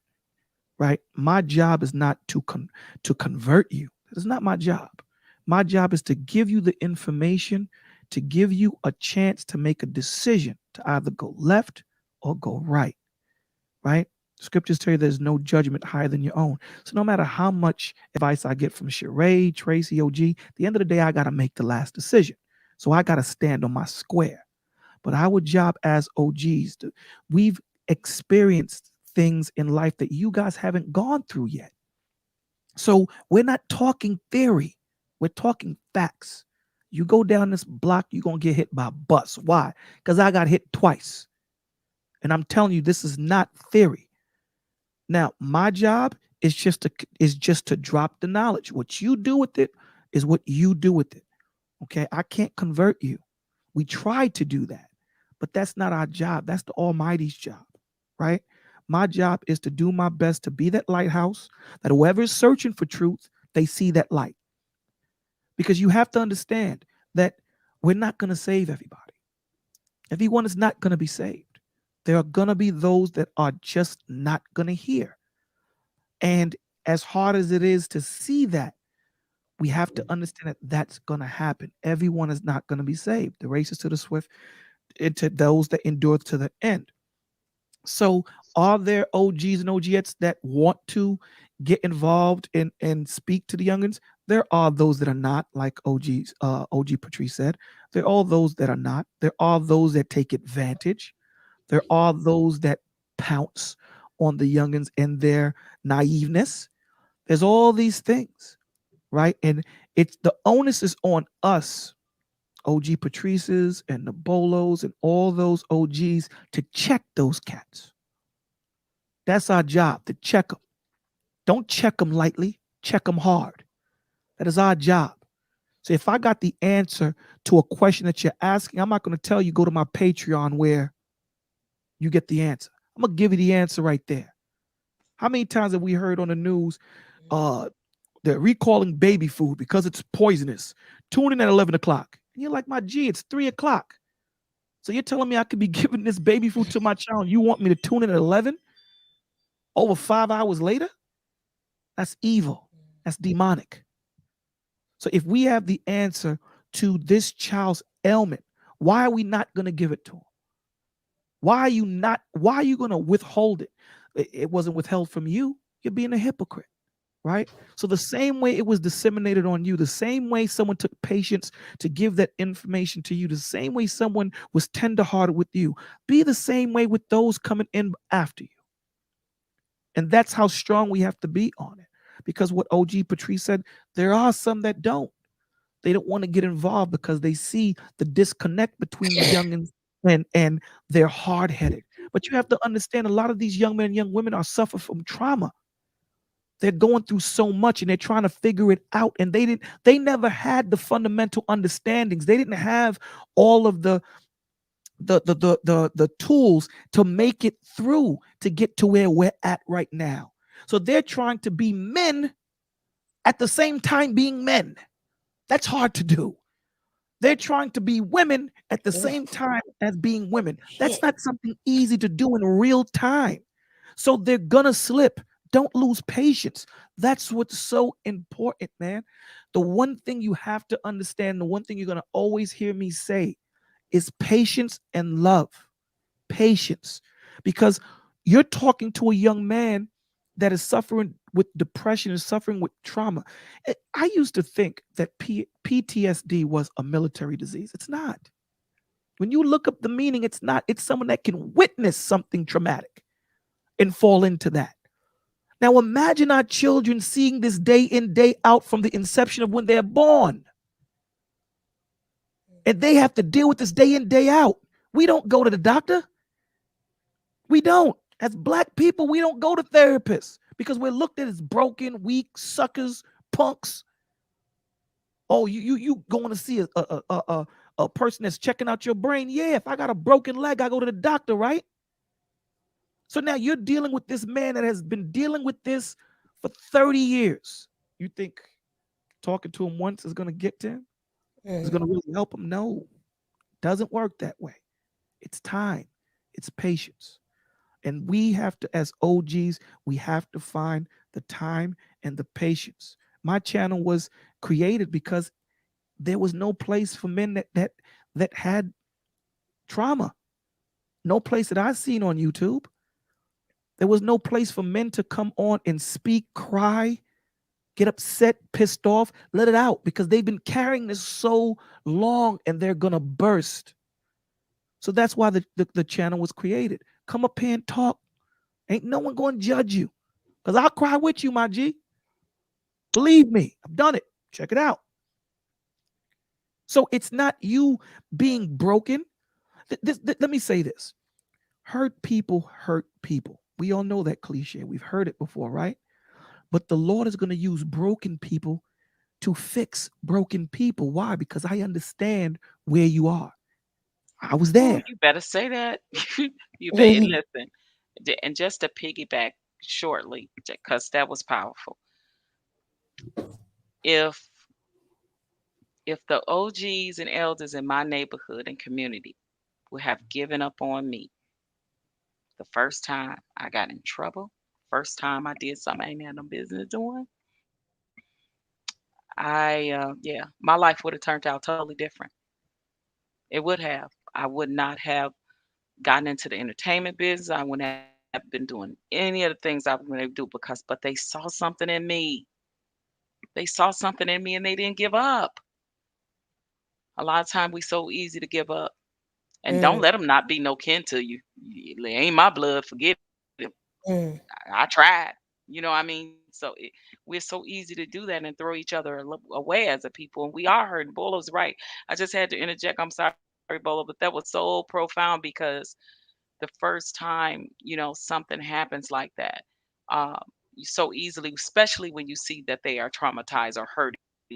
Speaker 3: right? My job is not to convert you. That is not my job. My job is to give you the information, to give you a chance to make a decision to either go left or go right, right? Scriptures tell you there's no judgment higher than your own. So no matter how much advice I get from Charae, Traci, OG, at the end of the day, I got to make the last decision. So I got to stand on my square. But our job as OGs, we've experienced things in life that you guys haven't gone through yet. So we're not talking theory. We're talking facts. You go down this block, you're going to get hit by a bus. Why? Because I got hit twice. And I'm telling you, this is not theory. Now, my job is just to drop the knowledge. What you do with it is what you do with it. Okay? I can't convert you. We try to do that, but that's not our job. That's the Almighty's job, right? My job is to do my best to be that lighthouse, that whoever is searching for truth, they see that light. Because you have to understand that we're not going to save everybody. Everyone is not going to be saved. There are going to be those that are just not going to hear. And as hard as it is to see that, we have to understand that that's going to happen. Everyone is not going to be saved. The race is to the swift, and to those that endure to the end. So are there OGs and OGettes that want to get involved and speak to the youngins? There are those that are not, like OG Patrice said. There are those that are not. There are those that take advantage. There are those that pounce on the youngins and their naiveness. There's all these things, right? And it's the onus is on us, OG Patrices and the Bolos and all those OGs, to check those cats. That's our job, to check them. Don't check them lightly, check them hard. That is our job. So if I got the answer to a question that you're asking, I'm not going to tell you go to my Patreon where you get the answer. I'm going to give you the answer right there. How many times have we heard on the news they're recalling baby food because it's poisonous? Tune in at 11 o'clock. And you're like, my G, it's 3 o'clock. So you're telling me I could be giving this baby food to my child? You want me to tune in at 11? Over 5 hours later? That's evil. That's demonic. So if we have the answer to this child's ailment, why are we not going to give it to him? Why are you going to withhold it? It wasn't withheld from you. You're being a hypocrite, right? So the same way it was disseminated on you, the same way someone took patience to give that information to you, the same way someone was tenderhearted with you, be the same way with those coming in after you. And that's how strong we have to be on it. Because what OG Patrice said, there are some that don't. They don't want to get involved because they see the disconnect between the youngins and they're hard-headed. But you have to understand, a lot of these young men and young women are suffering from trauma. They're going through so much and they're trying to figure it out. And they never had the fundamental understandings. They didn't have all of the tools to make it through to get to where we're at right now. So they're trying to be men at the same time being men. That's hard to do. They're trying to be women at the same time as being women. That's not something easy to do in real time. So they're gonna slip. Don't lose patience. That's what's so important, man. The one thing you have to understand, the one thing you're gonna always hear me say is patience and love. Patience. Because You're talking to a young man that is suffering with depression and suffering with trauma. I used to think that PTSD was a military disease. It's not. When you look up the meaning, it's not. It's someone that can witness something traumatic and fall into that. Now imagine our children seeing this day in, day out from the inception of when they're born. And they have to deal with this day in, day out. We don't go to the doctor. We don't. As Black people, we don't go to therapists because we're looked at as broken, weak, suckers, punks. Oh, you going to see a person that's checking out your brain? Yeah, if I got a broken leg, I go to the doctor, right? So now you're dealing with this man that has been dealing with this for 30 years. You think talking to him once is going to get to him? It's going to really help him? No, doesn't work that way. It's time. It's patience. And we have to, as OGs, we have to find the time and the patience. My channel was created because there was no place for men that had trauma. No place that I've seen on YouTube. There was no place for men to come on and speak, cry, get upset, pissed off, let it out, because they've been carrying this so long and they're gonna burst. So that's why the channel was created. Come up here and talk. Ain't no one gonna judge you, because I'll cry with you, my G. Believe me, I've done it. Check it out. So it's not you being broken. Let me say this. Hurt people hurt people. We all know that cliche. We've heard it before, right? But the Lord is going to use broken people to fix broken people. Why? Because I understand where you are. I was there.
Speaker 4: You better say that. You better listen. And just to piggyback shortly, because that was powerful. If the OGs and elders in my neighborhood and community would have given up on me the first time I got in trouble, first time I did something I ain't had no business doing, yeah, my life would have turned out totally different. It would have. I would not have gotten into the entertainment business. I wouldn't have been doing any of the things I was going to do but they saw something in me. They saw something in me and they didn't give up. A lot of time we so easy to give up. And don't let them not be no kin to you. It ain't my blood. Forget it. I tried. You know what I mean? So we're so easy to do that and throw each other away as a people. And we are hurting. Bolo's right. I just had to interject. I'm sorry, Bolo, but that was so profound because the first time, something happens like that, you so easily, especially when you see that they are traumatized or hurting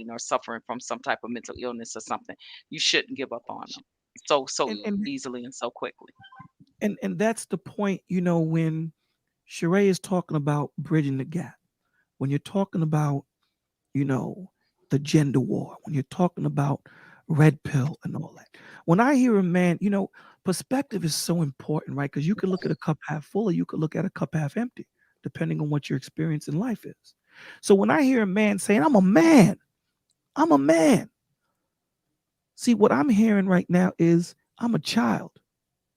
Speaker 4: or suffering from some type of mental illness or something, you shouldn't give up on them so
Speaker 3: And
Speaker 4: easily and so quickly.
Speaker 3: and that's the point, when Charae is talking about bridging the gap, when you're talking about, the gender war, when you're talking about red pill and all that. When I hear a man, perspective is so important, right? Because you could look at a cup half full or you could look at a cup half empty, depending on what your experience in life is. So when I hear a man saying, I'm a man, see, what I'm hearing right now is I'm a child.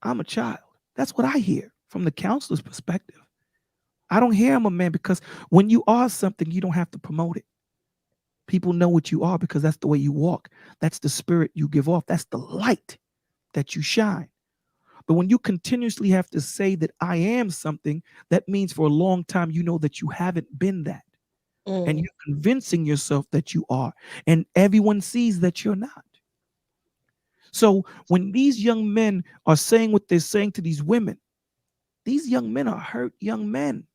Speaker 3: That's what I hear from the counselor's perspective. I don't hear I'm a man, because when you are something, you don't have to promote it. People know what you are because that's the way you walk. That's the spirit you give off. That's the light that you shine. But when you continuously have to say that I am something, that means for a long time, you know that you haven't been that. And you're convincing yourself that you are. And everyone sees that you're not. So when these young men are saying what they're saying to these women, these young men are hurt young men.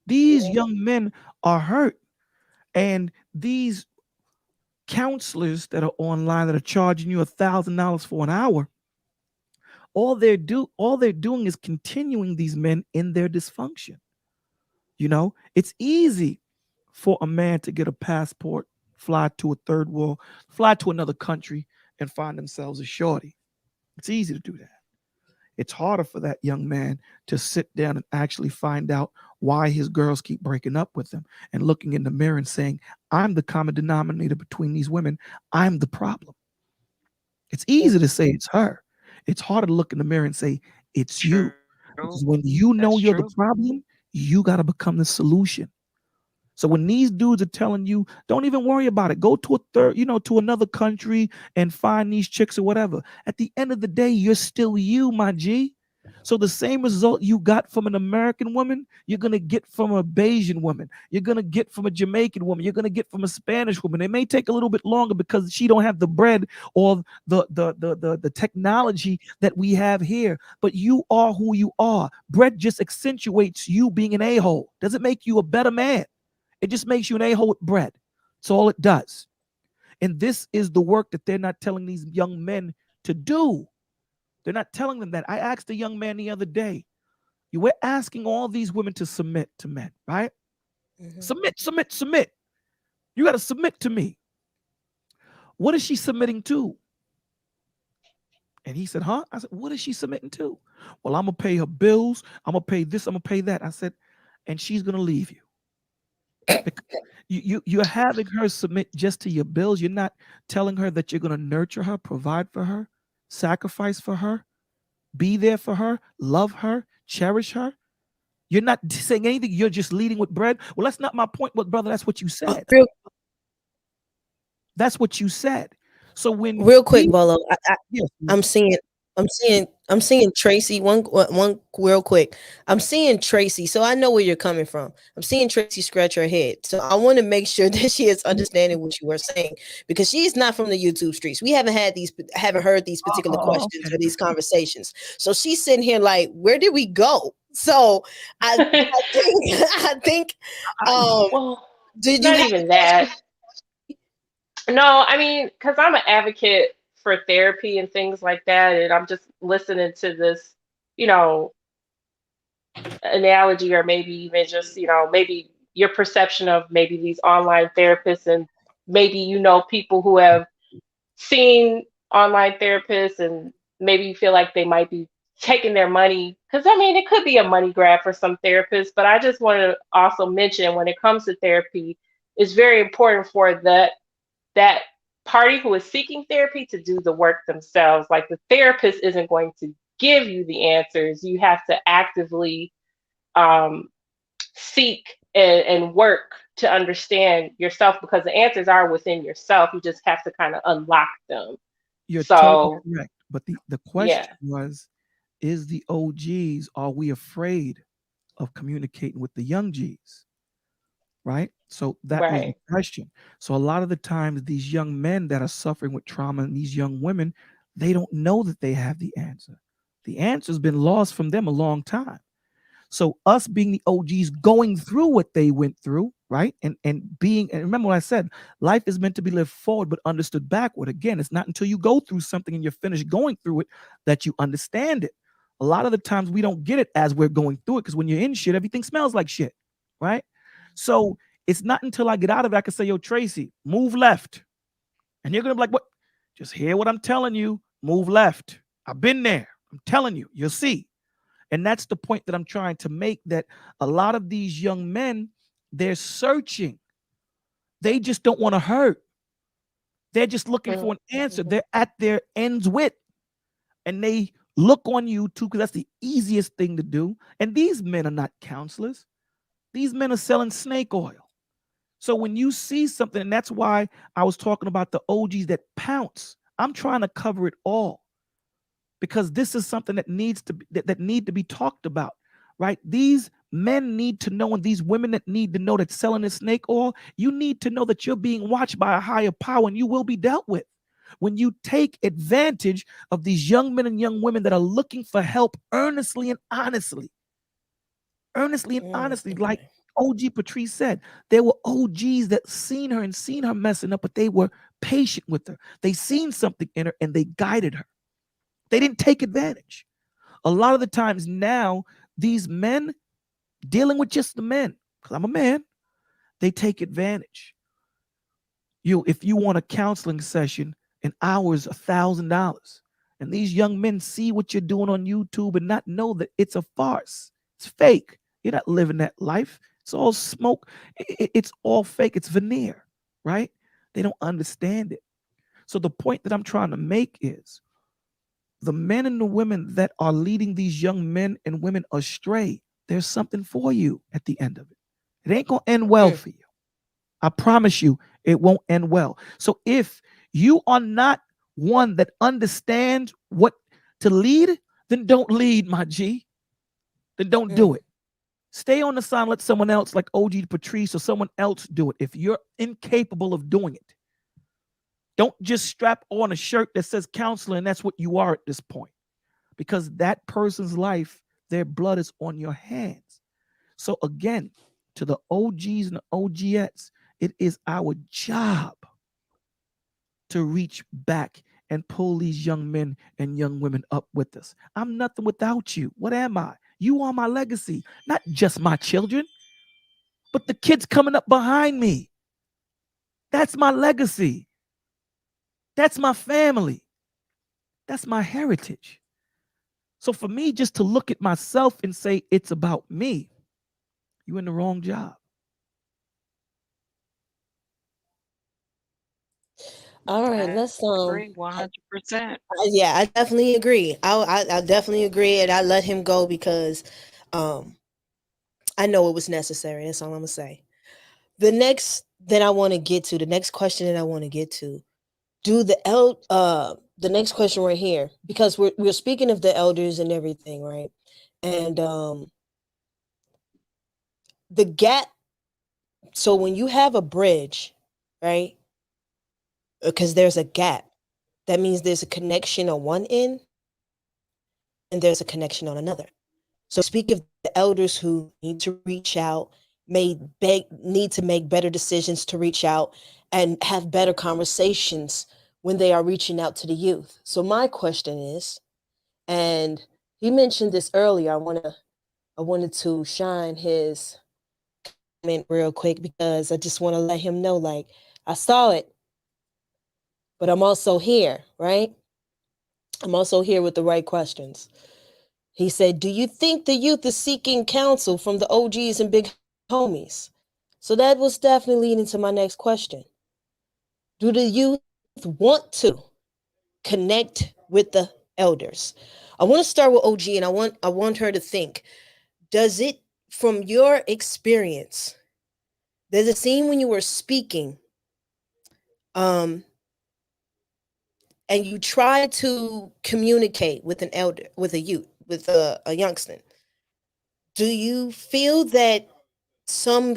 Speaker 3: These young men are hurt. And these counselors that are online that are charging you $1,000 for an hour, all they're doing is continuing these men in their dysfunction. It's easy for a man to get a passport, fly to a third world, fly to another country, and find themselves a shorty. It's easy to do that. It's harder for that young man to sit down and actually find out why his girls keep breaking up with him and looking in the mirror and saying, I'm the common denominator between these women. I'm the problem. It's easy to say it's her. It's harder to look in the mirror and say, It's you.
Speaker 4: True.
Speaker 3: Because when
Speaker 4: That's
Speaker 3: you
Speaker 4: true.
Speaker 3: know you're the problem, you got to become the solution. So when these dudes are telling you, don't even worry about it. Go to a third, to another country and find these chicks or whatever. At the end of the day, you're still you, my G. So the same result you got from an American woman, you're gonna get from a Bayesian woman. You're gonna get from a Jamaican woman. You're gonna get from a Spanish woman. It may take a little bit longer because she don't have the bread or the technology that we have here. But you are who you are. Bread just accentuates you being an a-hole. Doesn't make you a better man. It just makes you an a-hole with bread. That's all it does. And this is the work that they're not telling these young men to do. They're not telling them that. I asked a young man the other day, we're asking all these women to submit to men, right?
Speaker 1: Mhm.
Speaker 3: Submit. You got to submit to me. What is she submitting to? And he said, huh? I said, what is she submitting to? Well, I'm going to pay her bills. I'm going to pay this. I'm going to pay that. I said, and she's going to leave you. You're having her submit just to your bills. You're not telling her that you're going to nurture her, provide for her, sacrifice for her, be there for her, love her, cherish her. You're not saying anything. You're just leading with bread. Well, that's not my point, but brother, that's what you said.
Speaker 1: Real,
Speaker 3: That's what you said. So when
Speaker 1: real quick, Bolo,
Speaker 3: yes,
Speaker 1: I'm seeing Traci. One real quick. I'm seeing Traci, so I know where you're coming from. I'm seeing Traci scratch her head, so I want to make sure that she is understanding what you were saying because she's not from the YouTube streets. We haven't heard these particular questions
Speaker 3: okay.
Speaker 1: or these conversations. So she's sitting here like, where did we go? So I think
Speaker 2: Well,
Speaker 1: did you
Speaker 2: not
Speaker 1: have
Speaker 2: even
Speaker 1: a question?
Speaker 2: that. No, I mean, because I'm an advocate for therapy and things like that, and I'm just listening to this, you know, analogy, or maybe even just, maybe your perception of maybe these online therapists, and maybe people who have seen online therapists, and maybe you feel like they might be taking their money, because I mean, it could be a money grab for some therapists. But I just want to also mention, when it comes to therapy, it's very important for that party who is seeking therapy to do the work themselves. Like, the therapist isn't going to give you the answers. You have to actively um, seek and work to understand yourself, because the answers are within yourself. You just have to kind of unlock them.
Speaker 3: You're totally
Speaker 2: So,
Speaker 3: correct. But the
Speaker 2: yeah,
Speaker 3: question was, is the OGs, are we afraid of communicating with the young G's? Right? So that was the
Speaker 2: right.
Speaker 3: question. So a lot of the times these young men that are suffering with trauma and these young women, they don't know that they have the answer. The answer's been lost from them a long time. So us being the OGs going through what they went through, right? And remember what I said, life is meant to be lived forward but understood backward. Again, it's not until you go through something and you're finished going through it that you understand it. A lot of the times we don't get it as we're going through it, because when you're in shit, everything smells like shit, right? So it's not until I get out of it I can say, yo, Traci, move left. And you're gonna be like, what? Just hear what I'm telling you. Move left. I've been there. I'm telling you, you'll see. And that's the point that I'm trying to make, that a lot of these young men, they're searching. They just don't want to hurt. They're just looking for an answer.
Speaker 2: Mm-hmm.
Speaker 3: They're at their ends with, and they look on YouTube because that's the easiest thing to do. And these men are not counselors. These men are selling snake oil. So when you see something, and that's why I was talking about the OGs that pounce, I'm trying to cover it all, because this is something that needs to be, that need to be talked about, right? These men need to know, and these women that need to know, that selling this snake oil, you need to know that you're being watched by a higher power and you will be dealt with. When you take advantage of these young men and young women that are looking for help earnestly and honestly, like
Speaker 1: Okay.
Speaker 3: OG Patrice said, there were OGs that seen her and seen her messing up, but they were patient with her. They seen something in her and they guided her. They didn't take advantage. A lot of the times now, these men dealing with just the men, because I'm a man, they take advantage. If you want a counseling session, an hour is $1,000. And these young men see what you're doing on YouTube and not know that it's a farce. It's fake. You're not living that life. It's all smoke. It's all fake. It's veneer, right? They don't understand it. So the point that I'm trying to make is, the men and the women that are leading these young men and women astray, there's something for you at the end of it. It ain't going to end well
Speaker 1: Mm.
Speaker 3: for you. I promise you, it won't end well. So if you are not one that understands what to lead, then don't lead, my G. Then don't do
Speaker 1: Mm.
Speaker 3: it. Stay on the side, let someone else, like OG Patrice or someone else, do it. If you're incapable of doing it, don't just strap on a shirt that says counselor and that's what you are at this point, because that person's life, their blood is on your hands. So again, to the OGs and the OGettes, it is our job to reach back and pull these young men and young women up with us. I'm nothing without you. What am I? You are my legacy, not just my children, but the kids coming up behind me. That's my legacy. That's my family. That's my heritage. So for me, just to look at myself and say it's about me, you're in the wrong job.
Speaker 1: All right,
Speaker 4: I
Speaker 1: let's
Speaker 4: agree 100%.
Speaker 1: yeah, I definitely agree. I definitely agree, and I let him go because um I know it was necessary. That's all I'm gonna say. The next that I want to get to, the next question that I want to get to, do the next question right here, because we're speaking of the elders and everything, right? And the gap. So when you have a bridge, right? Because there's a gap, that means there's a connection on one end and there's a connection on another. So speak of the elders who need to reach out, need to make better decisions to reach out and have better conversations when they are reaching out to the youth. So my question is, and he mentioned this earlier, I wanted to shine his comment real quick because I just want to let him know, like, I saw it, but I'm also here, right? I'm also here with the right questions. He said, do you think the youth is seeking counsel from the OGs and big homies? So that was definitely leading to my next question. Do the youth want to connect with the elders? I want to start with OG and I want her to think. Does it, from your experience, there's a scene when you were speaking, um, and you try to communicate with an elder, with a youth, with a youngster. Do you feel that some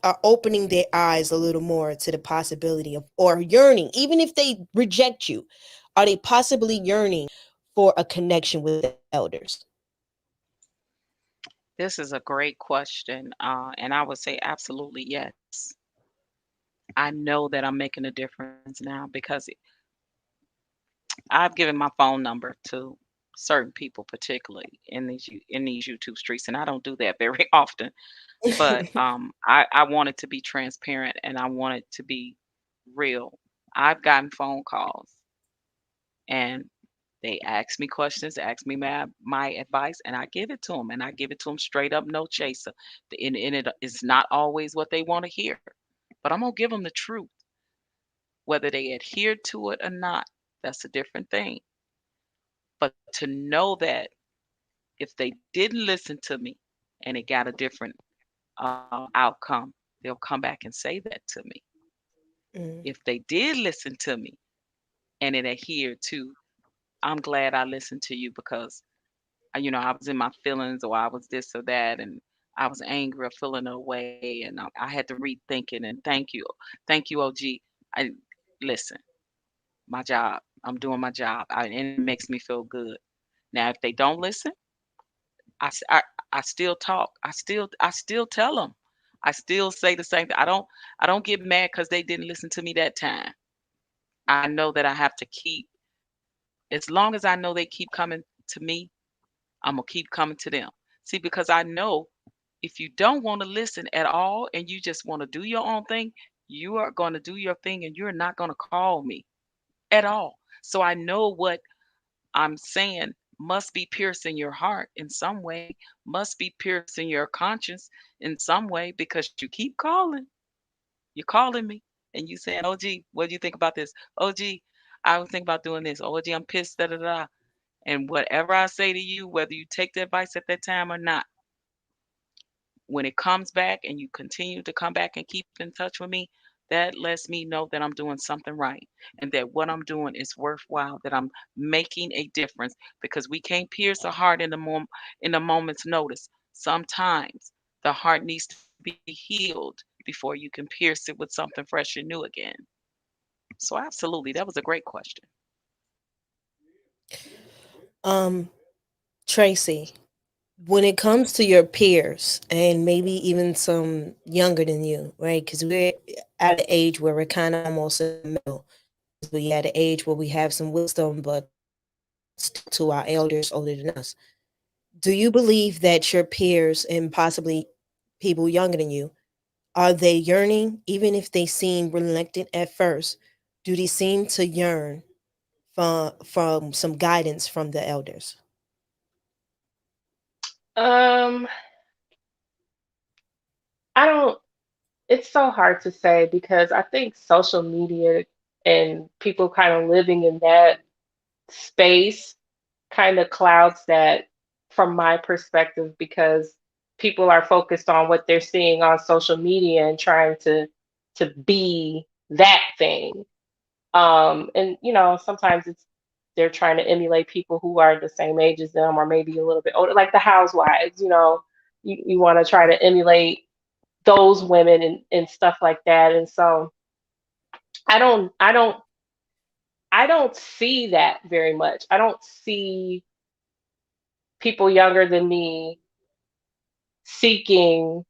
Speaker 1: are opening their eyes a little more to the possibility of, or yearning, even if they reject you, are they possibly yearning for a connection with the elders?
Speaker 4: This is a great question. And I would say absolutely yes. I know that I'm making a difference now because I've given my phone number to certain people, particularly in in these YouTube streets, and I don't do that very often. But I wanted to be transparent and I wanted to be real. I've gotten phone calls and they ask me questions, ask me my advice, and I give it to them, and I give it to them straight up, no chaser. And it is not always what they want to hear, but I'm gonna give them the truth, whether they adhere to it or not. That's a different thing. But to know that if they didn't listen to me and it got a different outcome, they'll come back and say that to me.
Speaker 1: Mm,
Speaker 4: If they did listen to me and it adhered to, I'm glad I listened to you because I was in my feelings or I was this or that and I was angry or feeling away and I had to rethink it and thank you, OG. I listen, my job. I'm doing my job, and it makes me feel good. Now, if they don't listen, I, s- I still talk. I still tell them. I still say the same thing. I don't get mad because they didn't listen to me that time. I know that I have to keep, as long as I know they keep coming to me, I'm gonna keep coming to them. See, because I know if you don't want to listen at all and you just want to do your own thing, you are going to do your thing and you're not going to call me at all. So I know what I'm saying must be piercing your heart in some way, must be piercing your conscience in some way because you keep calling. You're calling me and you saying, "OG, what do you think about this? OG, I was thinking about doing this. OG, I'm pissed. Da da da." And whatever I say to you, whether you take the advice at that time or not, when it comes back and you continue to come back and keep in touch with me, that lets me know that I'm doing something right and that what I'm doing is worthwhile, that I'm making a difference because we can't pierce a heart in a moment's notice. Sometimes the heart needs to be healed before you can pierce it with something fresh and new again. So absolutely, that was a great question.
Speaker 1: Um, Tracy, when it comes to your peers and maybe even some younger than you, right? Because we're at an age where we're kind of almost in the middle. We at an age where we have some wisdom, but still to our elders older than us. Do you believe that your peers and possibly people younger than you are they yearning, even if they seem reluctant at first? Do they seem to yearn from some guidance from the elders?
Speaker 2: Um, I don't. It's so hard to say because I think social media and people kind of living in that space kind of clouds that from my perspective because people are focused on what they're seeing on social media and trying to be that thing. And sometimes it's they're trying to emulate people who are the same age as them or maybe a little bit older, like the housewives, you want to try to emulate those women and stuff like that. And so I don't I don't I don't see that very much. I don't see people younger than me seeking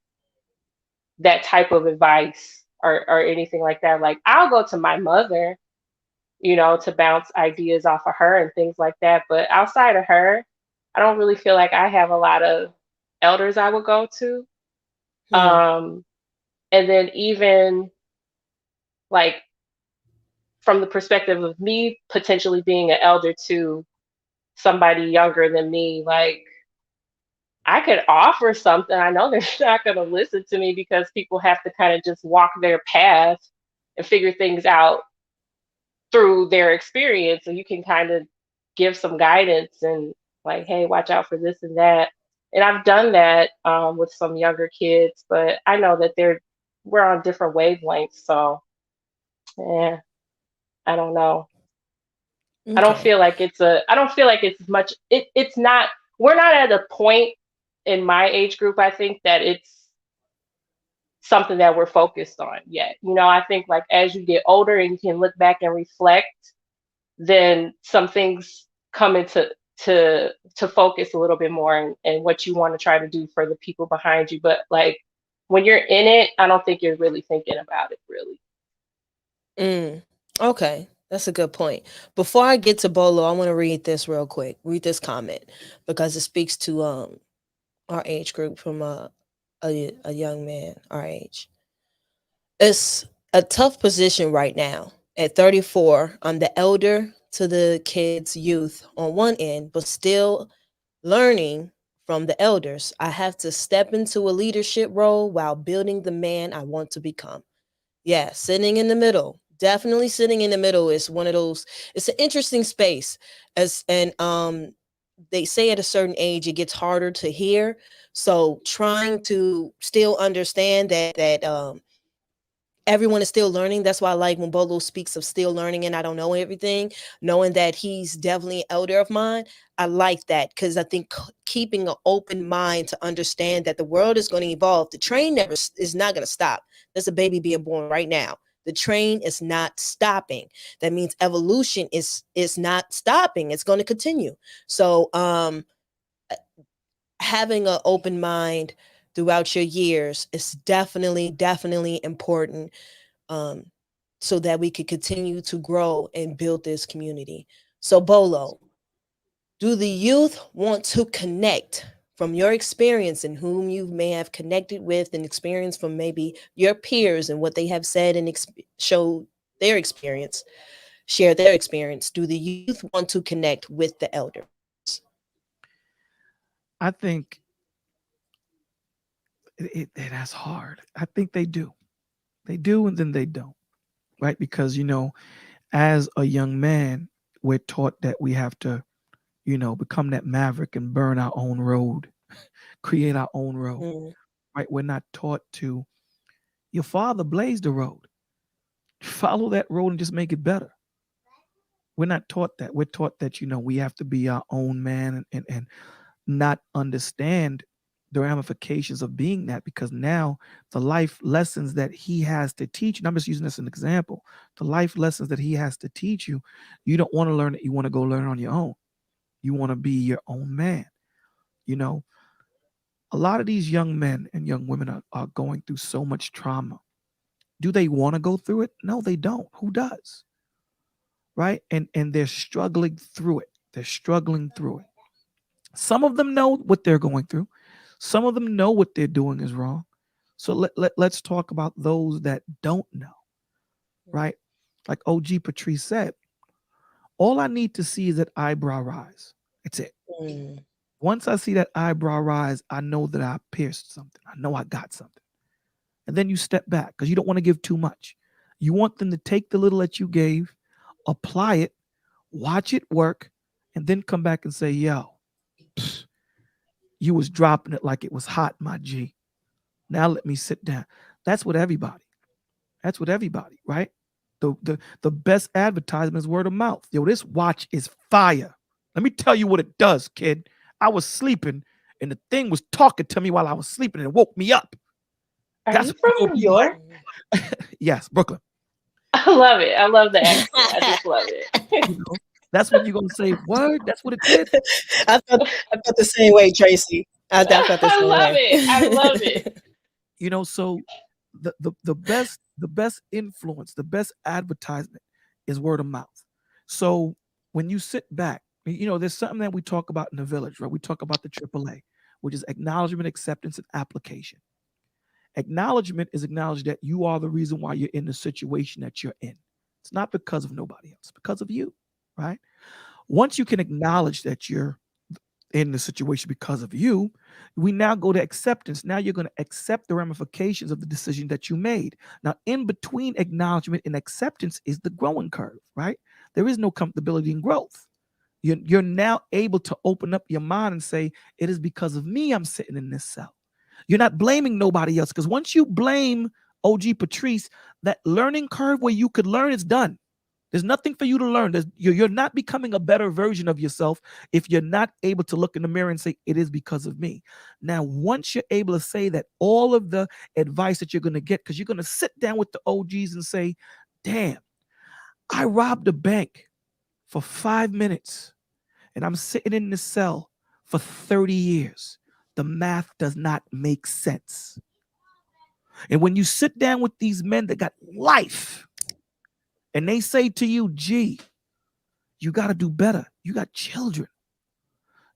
Speaker 2: that type of advice or anything like that. Like I'll go to my mother, to bounce ideas off of her and things like that. But outside of her, I don't really feel like I have a lot of elders I would go to.
Speaker 1: Hmm.
Speaker 2: Um, and then even like from the perspective of me potentially being an elder to somebody younger than me, like I could offer something. I know they're not going to listen to me because people have to kind of just walk their path and figure things out through their experience. So you can kind of give some guidance and like, hey, watch out for this and that. And I've done that with some younger kids, but I know that we're on different wavelengths. So yeah, I don't know.
Speaker 1: Okay.
Speaker 2: I don't feel like it's much. It's not. We're not at a point in my age group. I think that it's something that we're focused on yet. I think like as you get older and you can look back and reflect, then some things come into to focus a little bit more and what you want to try to do for the people behind you. But like when you're in it, I don't think you're really thinking about it really.
Speaker 1: Mm. Okay. That's a good point. Before I get to Bolo, I want to read this real quick. Read this comment because it speaks to our age group from a young man our age. It's a tough position right now. At 34, I'm the elder to the kids' youth on one end, but still learning from the elders. I have to step into a leadership role while building the man I want to become. Yeah, sitting in the middle. Definitely sitting in the middle is one of those. It's an interesting space, as and they say at a certain age it gets harder to hear. So trying to still understand that everyone is still learning. That's why I like when Bolo speaks of still learning and I don't know everything, knowing that he's definitely an elder of mine. I like that because I think keeping an open mind to understand that the world is going to evolve. The train never is not going to stop. There's a baby being born right now. The train is not stopping. That means evolution is not stopping. It's going to continue. So having an open mind throughout your years is definitely important, um, so that we could continue to grow and build this community. So, Bolo, do the youth want to connect from your experience and whom you may have connected with and experience from maybe your peers and what they have said and show their experience, share their experience? Do the youth want to connect with the elders?
Speaker 3: I think that's hard. I think they do. They do, and then they don't, right? Because as a young man, we're taught that we have to become that maverick and burn our own road, create our own road,
Speaker 1: Mm.
Speaker 3: right? We're not taught to. Your father blazed the road. Follow that road and just make it better. We're not taught that. We're taught that, we have to be our own man and not understand the ramifications of being that, because now the life lessons that he has to teach, and I'm just using this as an example, the life lessons that he has to teach you, you don't want to learn it. You want to go learn on your own. You want to be your own man. You know, a lot of these young men and young women are going through so much trauma. Do they want to go through it? No, they don't. Who does? Right? And they're struggling through it. They're struggling through it. Some of them know what they're going through. Some of them know what they're doing is wrong. So let's talk about those that don't know, right? Like OG Patrice said, all I need to see is that eyebrow rise. That's it.
Speaker 1: Mm.
Speaker 3: Once I see that eyebrow rise, I know that I pierced something. I know I got something. And then you step back because you don't want to give too much. You want them to take the little that you gave, apply it, watch it work, and then come back and say, yo, you was dropping it like it was hot, my G. Now let me sit down. That's what everybody. That's what everybody, right? The best advertisement is word of mouth. Yo, this watch is fire. Let me tell you what it does, kid. I was sleeping and the thing was talking to me while I was sleeping and it woke me up.
Speaker 2: Are
Speaker 3: That's
Speaker 2: you from New York?
Speaker 3: Yes, Brooklyn.
Speaker 2: I love it. I love the accent. I just love it.
Speaker 3: That's when you're gonna say word. That's what it did.
Speaker 1: I felt the same way, Tracy. I felt the
Speaker 2: I
Speaker 1: same
Speaker 2: love
Speaker 1: way.
Speaker 2: it. I love it.
Speaker 3: So the best influence, the best advertisement is word of mouth. So when you sit back, there's something that we talk about in the village, right? We talk about the AAA, which is acknowledgement, acceptance, and application. Acknowledgement is acknowledge that you are the reason why you're in the situation that you're in. It's not because of nobody else, it's because of you, right? Once you can acknowledge that you're in the situation because of you, we now go to acceptance. Now you're going to accept the ramifications of the decision that you made. Now, in between acknowledgement and acceptance is the growing curve, right? There is no comfortability in growth. You're now able to open up your mind and say, it is because of me I'm sitting in this cell. You're not blaming nobody else, because once you blame OG Patrice, that learning curve where you could learn is done. There's nothing for you to learn. You're not becoming a better version of yourself if you're not able to look in the mirror and say, it is because of me. Now, once you're able to say that, all of the advice that you're going to get, because you're going to sit down with the OGs and say, damn, I robbed a bank for 5 minutes and I'm sitting in the cell for 30 years. The math does not make sense. And when you sit down with these men that got life, and they say to you, G, you got to do better. You got children.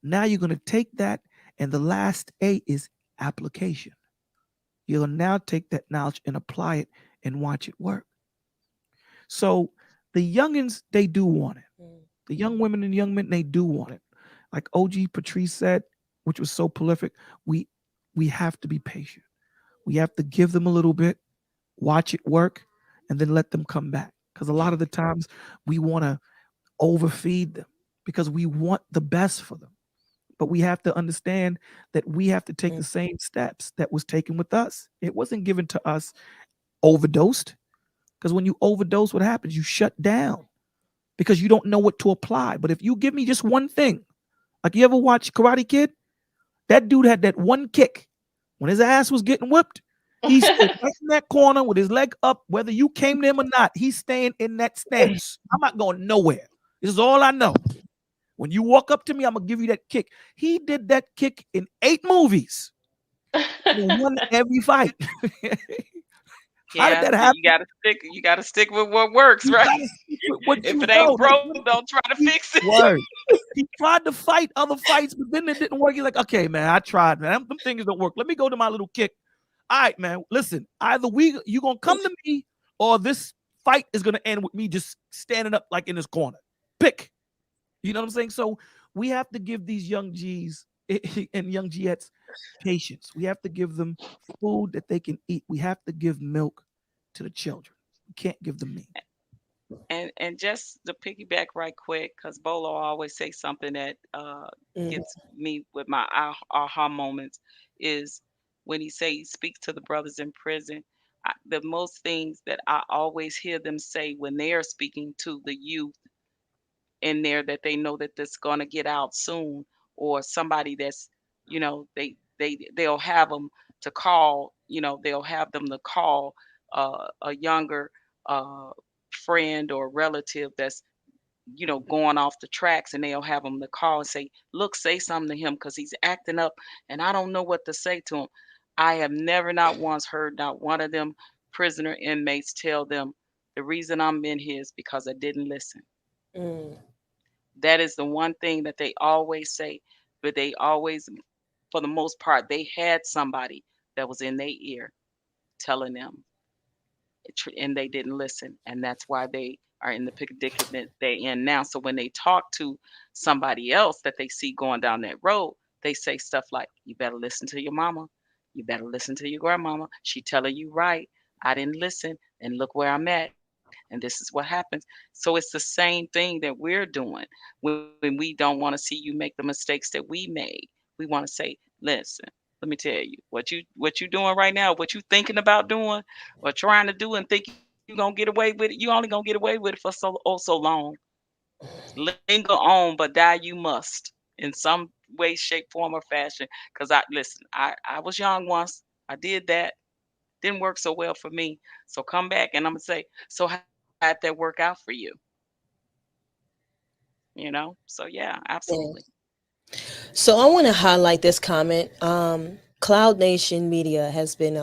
Speaker 3: Now you're going to take that, and the last A is application. You'll now take that knowledge and apply it and watch it work. So the youngins, they do want it. The young women and young men, they do want it. Like OG Patrice said, which was so prolific, we have to be patient. We have to give them a little bit, watch it work, and then let them come back. Because a lot of the times we want to overfeed them because we want the best for them. But we have to understand that we have to take the same steps that was taken with us. It wasn't given to us overdosed. Because when you overdose, what happens? You shut down because you don't know what to apply. But if you give me just one thing, like you ever watch Karate Kid? That dude had that one kick. When his ass was getting whipped, he stood right in that corner with his leg up, whether you came to him or not. He's staying in that stance. I'm not going nowhere. This is all I know. When you walk up to me, I'm going to give you that kick. He did that kick in 8 movies. He won every fight. How did that happen?
Speaker 4: You gotta stick with what works, right? If it ain't broke, don't try to fix it.
Speaker 3: Word. He tried to fight other fights, but then it didn't work. He's like, okay, man, I tried, man. Them things don't work. Let me go to my little kick. All right, man. Listen, either you gonna come to me, or this fight is gonna end with me just standing up like in this corner. Pick. You know what I'm saying? So we have to give these young G's and young Giettes patience. We have to give them food that they can eat. We have to give milk to the children. We can't give them meat.
Speaker 4: And just to piggyback right quick, because Bolo always say something that
Speaker 1: Mhm.
Speaker 4: gets me with my aha moments is when he say he speaks to the brothers in prison. The most things that I always hear them say when they are speaking to the youth in there that they know that that's going to get out soon, or somebody that's, they'll have them to call, they'll have them to call a younger uh, friend or relative that's, going off the tracks, and they'll have them to call and say, look, say something to him because he's acting up and I don't know what to say to him. I have never, not once, heard not one of them prisoner inmates tell them the reason I'm in here is because I didn't listen.
Speaker 1: Mm.
Speaker 4: That is the one thing that they always say, but they always, for the most part, they had somebody that was in their ear telling them, and they didn't listen, and that's why they are in the predicament they're in now. So when they talk to somebody else that they see going down that road, they say stuff like, "You better listen to your mama. You better listen to your grandmama. She telling you right. I didn't listen, and look where I'm at, and this is what happens." So it's the same thing that we're doing when we don't want to see you make the mistakes that we made. We want to say, "Listen, let me tell you what you doing right now, what you thinking about doing or trying to do and think you're gonna get away with it. You only gonna get away with it for so long. Linger on, but die you must in some way, shape, form, or fashion. Cause I was young once. I did that. Didn't work so well for me. So come back and I'm gonna say, so how'd that work out for you? So yeah, absolutely.
Speaker 1: Yeah. So I want to highlight this comment. Cloud Nation Media has been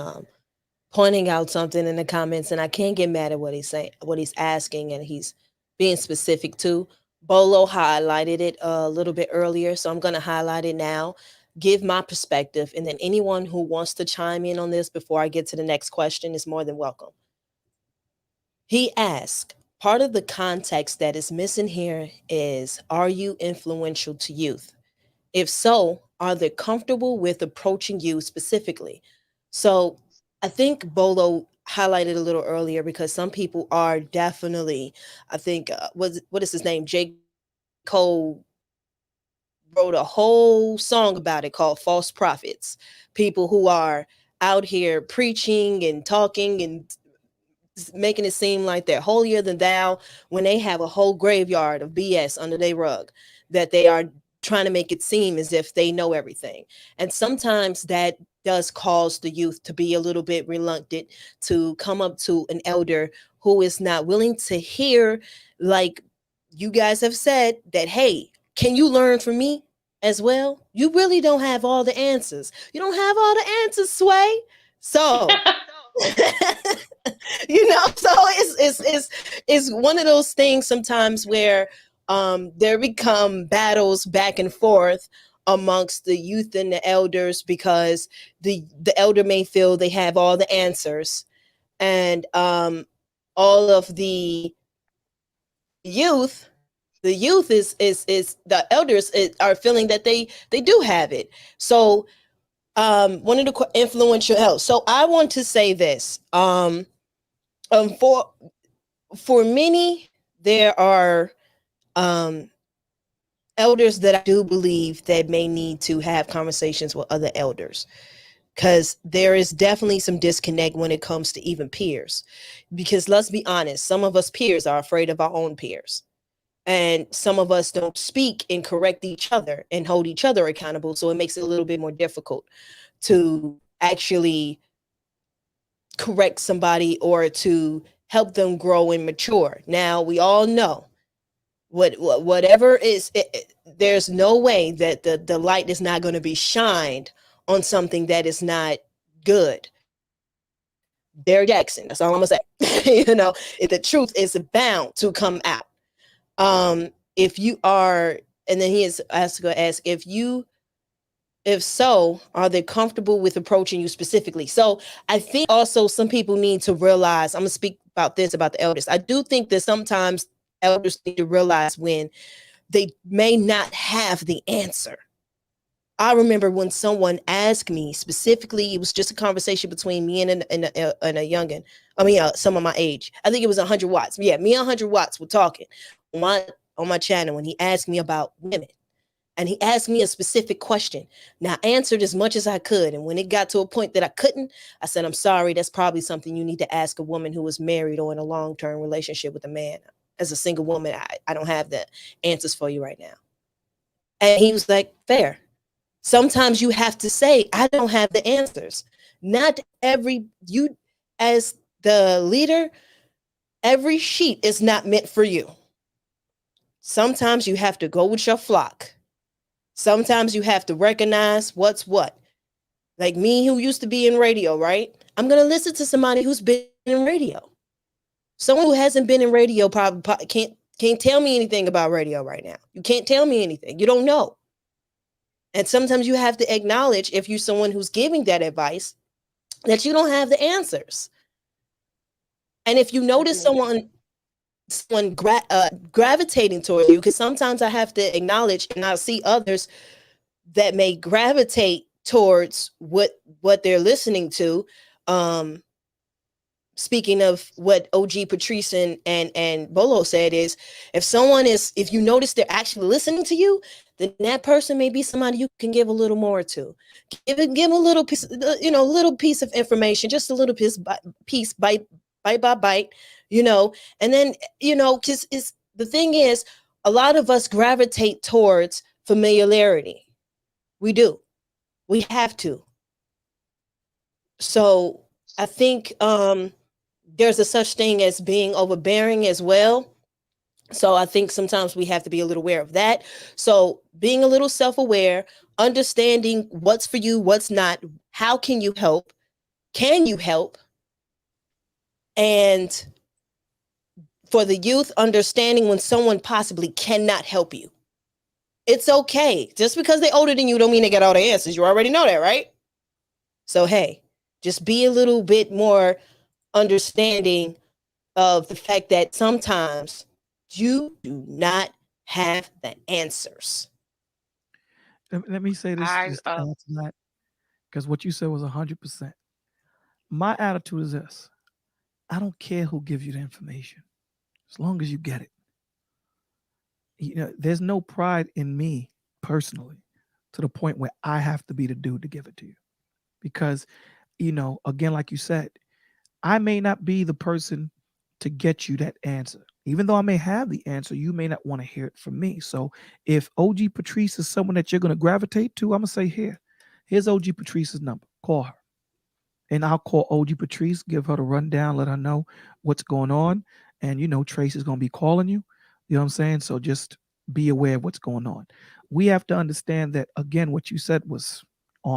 Speaker 1: pointing out something in the comments, and I can't get mad at what he's saying, what he's asking, and he's being specific too. Bolo highlighted it a little bit earlier, so I'm going to highlight it now, give my perspective, and then anyone who wants to chime in on this before I get to the next question is more than welcome. He asked, part of the context that is missing here is, are you influential to youth? If so, are they comfortable with approaching you specifically? So I think Bolo highlighted a little earlier because some people are definitely, I think, what is his name? J. Cole wrote a whole song about it called False Prophets. People who are out here preaching and talking and making it seem like they're holier than thou when they have a whole graveyard of BS under their rug that they are trying to make it seem as if they know everything. And sometimes that does cause the youth to be a little bit reluctant to come up to an elder who is not willing to hear, like you guys have said, that, hey, can you learn from me as well? You really don't have all the answers. You don't have all the answers, Sway. So so it's one of those things sometimes where there become battles back and forth amongst the youth and the elders because the elder may feel they have all the answers, and all of youth the youth is the elders are feeling that they do have it. So one of the influential health. So I want to say this. For many, there are um, elders that I do believe that may need to have conversations with other elders, because there is definitely some disconnect when it comes to even peers. Because let's be honest, some of us peers are afraid of our own peers. And some of us don't speak and correct each other and hold each other accountable. So it makes it a little bit more difficult to actually correct somebody or to help them grow and mature. Now, we all know whatever is there's no way that the light is not going to be shined on something that is not good. Derek Jackson, that's all I'm gonna say. If the truth is bound to come out. If you are, and then he is asked to ask if so, are they comfortable with approaching you specifically? So I think also some people need to realize, I'm gonna speak about this about the elders. I do think that sometimes elders need to realize when they may not have the answer. I remember when someone asked me specifically, it was just a conversation between me and a youngin. I mean, some of my age. I think it was 100 watts. Yeah, me and 100 watts were talking on my channel when he asked me about women. And he asked me a specific question. Now, I answered as much as I could. And when it got to a point that I couldn't, I said, I'm sorry, that's probably something you need to ask a woman who is married or in a long term relationship with a man. As a single woman, I don't have the answers for you right now. And he was like, fair. Sometimes you have to say, I don't have the answers. Not every, you as the leader, every sheep is not meant for you. Sometimes you have to go with your flock. Sometimes you have to recognize what's what. Like me, who used to be in radio, right? I'm going to listen to somebody who's been in radio. Someone who hasn't been in radio probably can't tell me anything about radio right now. You can't tell me anything. You don't know. And sometimes you have to acknowledge, if you're someone who's giving that advice, that you don't have the answers. And if you notice someone gravitating toward you, because sometimes I have to acknowledge, and I'll see others that may gravitate towards what they're listening to. Speaking of what OG Patrice and Bolo said, is if you notice they're actually listening to you, then that person may be somebody you can give a little more to. Give a little piece, little piece of information, just a little piece bite by bite, and then, because the thing is, a lot of us gravitate towards familiarity. We do. We have to. So I think there's a such thing as being overbearing as well. So I think sometimes we have to be a little aware of that. So being a little self-aware, understanding what's for you, what's not, how can you help? Can you help? And for the youth, understanding when someone possibly cannot help you. It's okay. Just because they're older than you don't mean they got all the answers. You already know that, right? So, hey, just be a little bit more understanding of the fact that sometimes you do not have the answers.
Speaker 3: Let me say this just to add to that, because what you said was 100%. My attitude is this: I don't care who gives you the information, as long as you get it. There's no pride in me personally to the point where I have to be the dude to give it to you, because again, like you said, I may not be the person to get you that answer. Even though I may have the answer, you may not want to hear it from me. So if OG Patrice is someone that you're going to gravitate to, I'm going to say, here's OG Patrice's number. Call her. And I'll call OG Patrice, give her the rundown, let her know what's going on. And, Trace is going to be calling you. You know what I'm saying? So just be aware of what's going on. We have to understand that, again, what you said was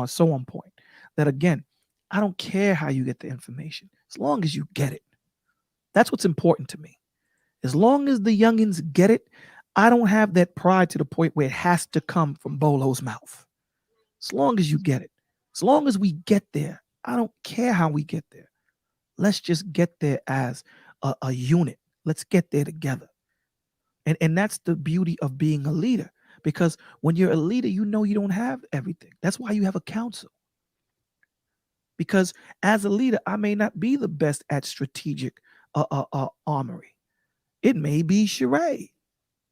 Speaker 3: so on point. That, again, I don't care how you get the information, as long as you get it. That's what's important to me. As long as the youngins get it, I don't have that pride to the point where it has to come from Bolo's mouth. As long as you get it. As long as we get there, I don't care how we get there. Let's just get there as a unit. Let's get there together. And that's the beauty of being a leader. Because when you're a leader, you don't have everything. That's why you have a council. Because as a leader, I may not be the best at strategic armory. It may be Charae.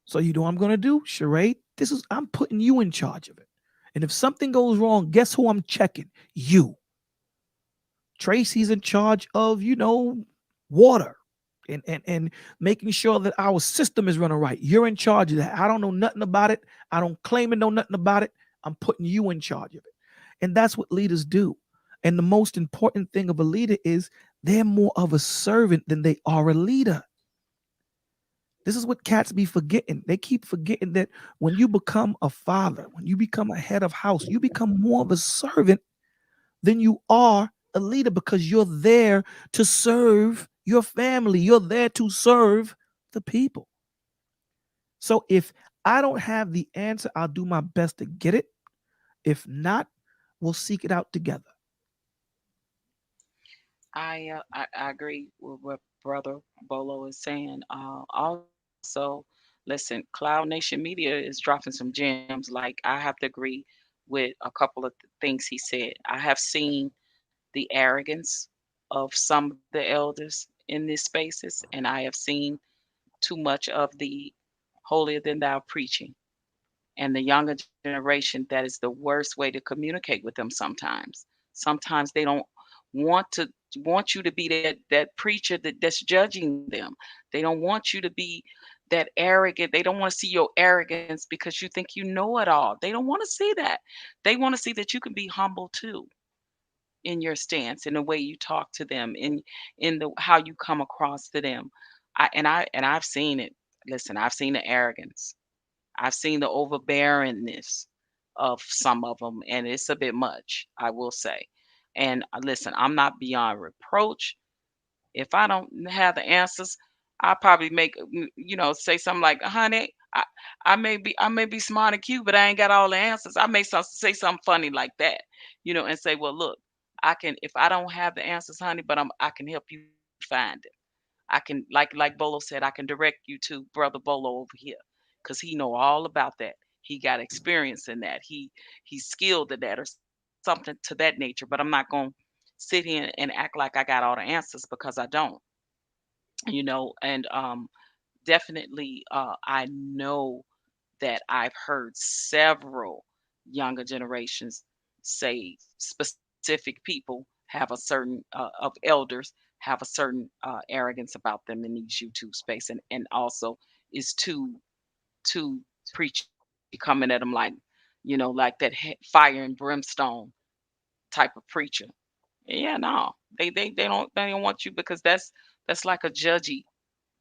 Speaker 3: So you know what I'm going to do? Charae, I'm putting you in charge of it. And if something goes wrong, guess who I'm checking? You. Tracy's in charge of, water and making sure that our system is running right. You're in charge of that. I don't know nothing about it. I don't claim to know nothing about it. I'm putting you in charge of it. And that's what leaders do. And the most important thing of a leader is they're more of a servant than they are a leader. This is what cats be forgetting. They keep forgetting that when you become a father, when you become a head of house, you become more of a servant than you are a leader, because you're there to serve your family. You're there to serve the people. So if I don't have the answer, I'll do my best to get it. If not, we'll seek it out together.
Speaker 4: I agree with what Brother Bolo is saying. Also, listen, Cloud Nation Media is dropping some gems. Like, I have to agree. with a couple of things he said. I have seen the arrogance of some of the elders in these spaces, and I have seen too much of the holier than thou preaching. And the younger generation, that is the worst way to communicate with them sometimes. Sometimes they don't want to want you to be that preacher that's judging them. They don't want you to be that arrogant. They don't want to see your arrogance because you think you know it all. They don't want to see that. They want to see that you can be humble too in your stance, in the way you talk to them, in the how you come across to them. I've seen it. Listen, I've seen the arrogance. I've seen the overbearingness of some of them, and it's a bit much, I will say. And listen, I'm not beyond reproach. If I don't have the answers, I probably say something like, "Honey, I may be smart and cute, but I ain't got all the answers." I may say something funny like that, and say, "Well, look, I can if I don't have the answers, honey, but I can help you find it. I can like Bolo said, I can direct you to brother Bolo over here, cause he know all about that. He got experience in that. He's skilled at that or something to that nature. But I'm not gonna sit here and act like I got all the answers because I don't. And definitely, I know that I've heard several younger generations say specific people have a certain of elders have a certain arrogance about them in these YouTube space, and also is too preachy, coming at them like that fire and brimstone type of preacher. Yeah, no, they don't want you because that's like a judgy.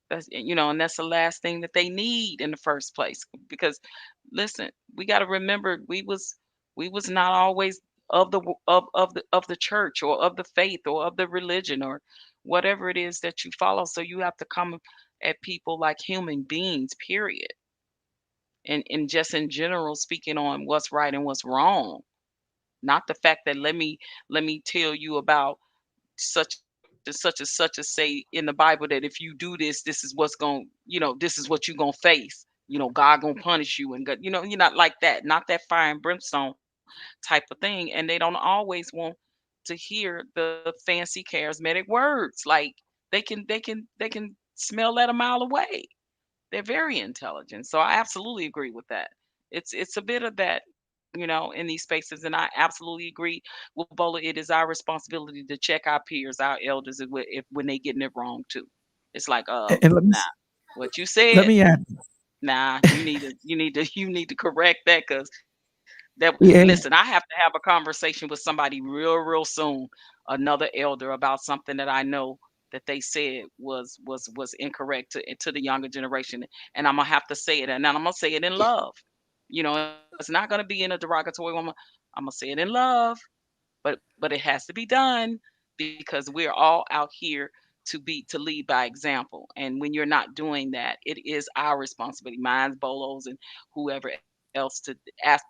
Speaker 4: And that's the last thing that they need in the first place. Because listen, we got to remember we was not always of the church or of the faith or of the religion or whatever it is that you follow. So you have to come at people like human beings, period. And just in general speaking on what's right and what's wrong. Not the fact that let me tell you about such and such as say in the Bible that if you do this, this is what's this is what you're gonna face. God gonna punish you, and God, you're not like that, not that fire and brimstone type of thing. And they don't always want to hear the fancy charismatic words. Like they can smell that a mile away. They're very intelligent. So I absolutely agree with that. It's a bit of that, in these spaces, and I absolutely agree with Bola. It is our responsibility to check our peers, our elders, if when they getting it wrong too. It's like,
Speaker 3: And let me
Speaker 4: nah, what you
Speaker 3: let
Speaker 4: said,
Speaker 3: me add.
Speaker 4: nah, you need to correct that because that.
Speaker 3: Yeah,
Speaker 4: Listen, I have to have a conversation with somebody real soon, another elder about something that I know that they said was incorrect to the younger generation, and I'm gonna have to say it, and then I'm gonna say it in love. It's not gonna be in a derogatory way. I'm gonna say it in love, but it has to be done because we're all out here to lead by example. And when you're not doing that, it is our responsibility, mine's, Bolos, and whoever else, to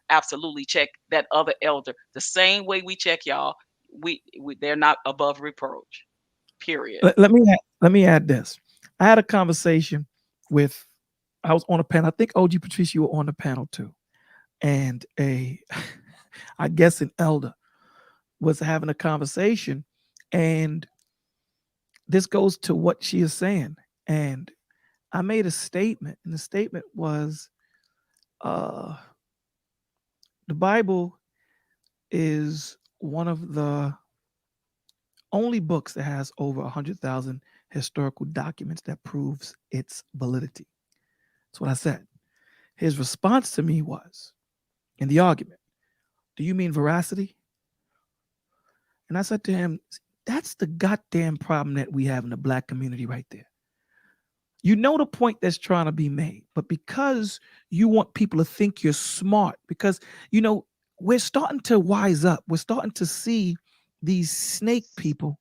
Speaker 4: absolutely check that other elder the same way we check y'all. They're not above reproach. Period.
Speaker 3: let me add this. I had a conversation with. I was on a panel. I think OG Patrice, you were on the panel too, and I guess an elder was having a conversation, and this goes to what she is saying. And I made a statement, and the statement was, uh, the Bible is one of the only books that has over 100,000 historical documents that proves its validity. That's what I said. His response to me was, in the argument, do you mean veracity? And I said to him, that's the goddamn problem that we have in the black community right there. You know the point that's trying to be made, but because you want people to think you're smart, because we're starting to wise up. We're starting to see these snake people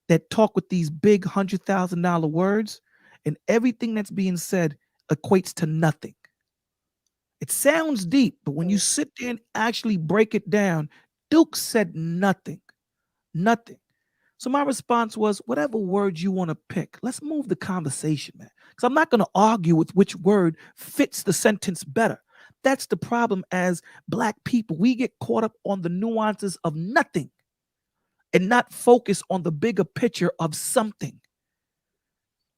Speaker 3: that talk with these big $100,000 words, and everything that's being said equates to nothing. It sounds deep, but when you sit there and actually break it down, Duke said nothing. Nothing. So my response was, whatever word you want to pick, let's move the conversation, man. Because I'm not going to argue with which word fits the sentence better. That's the problem as Black people. We get caught up on the nuances of nothing and not focus on the bigger picture of something.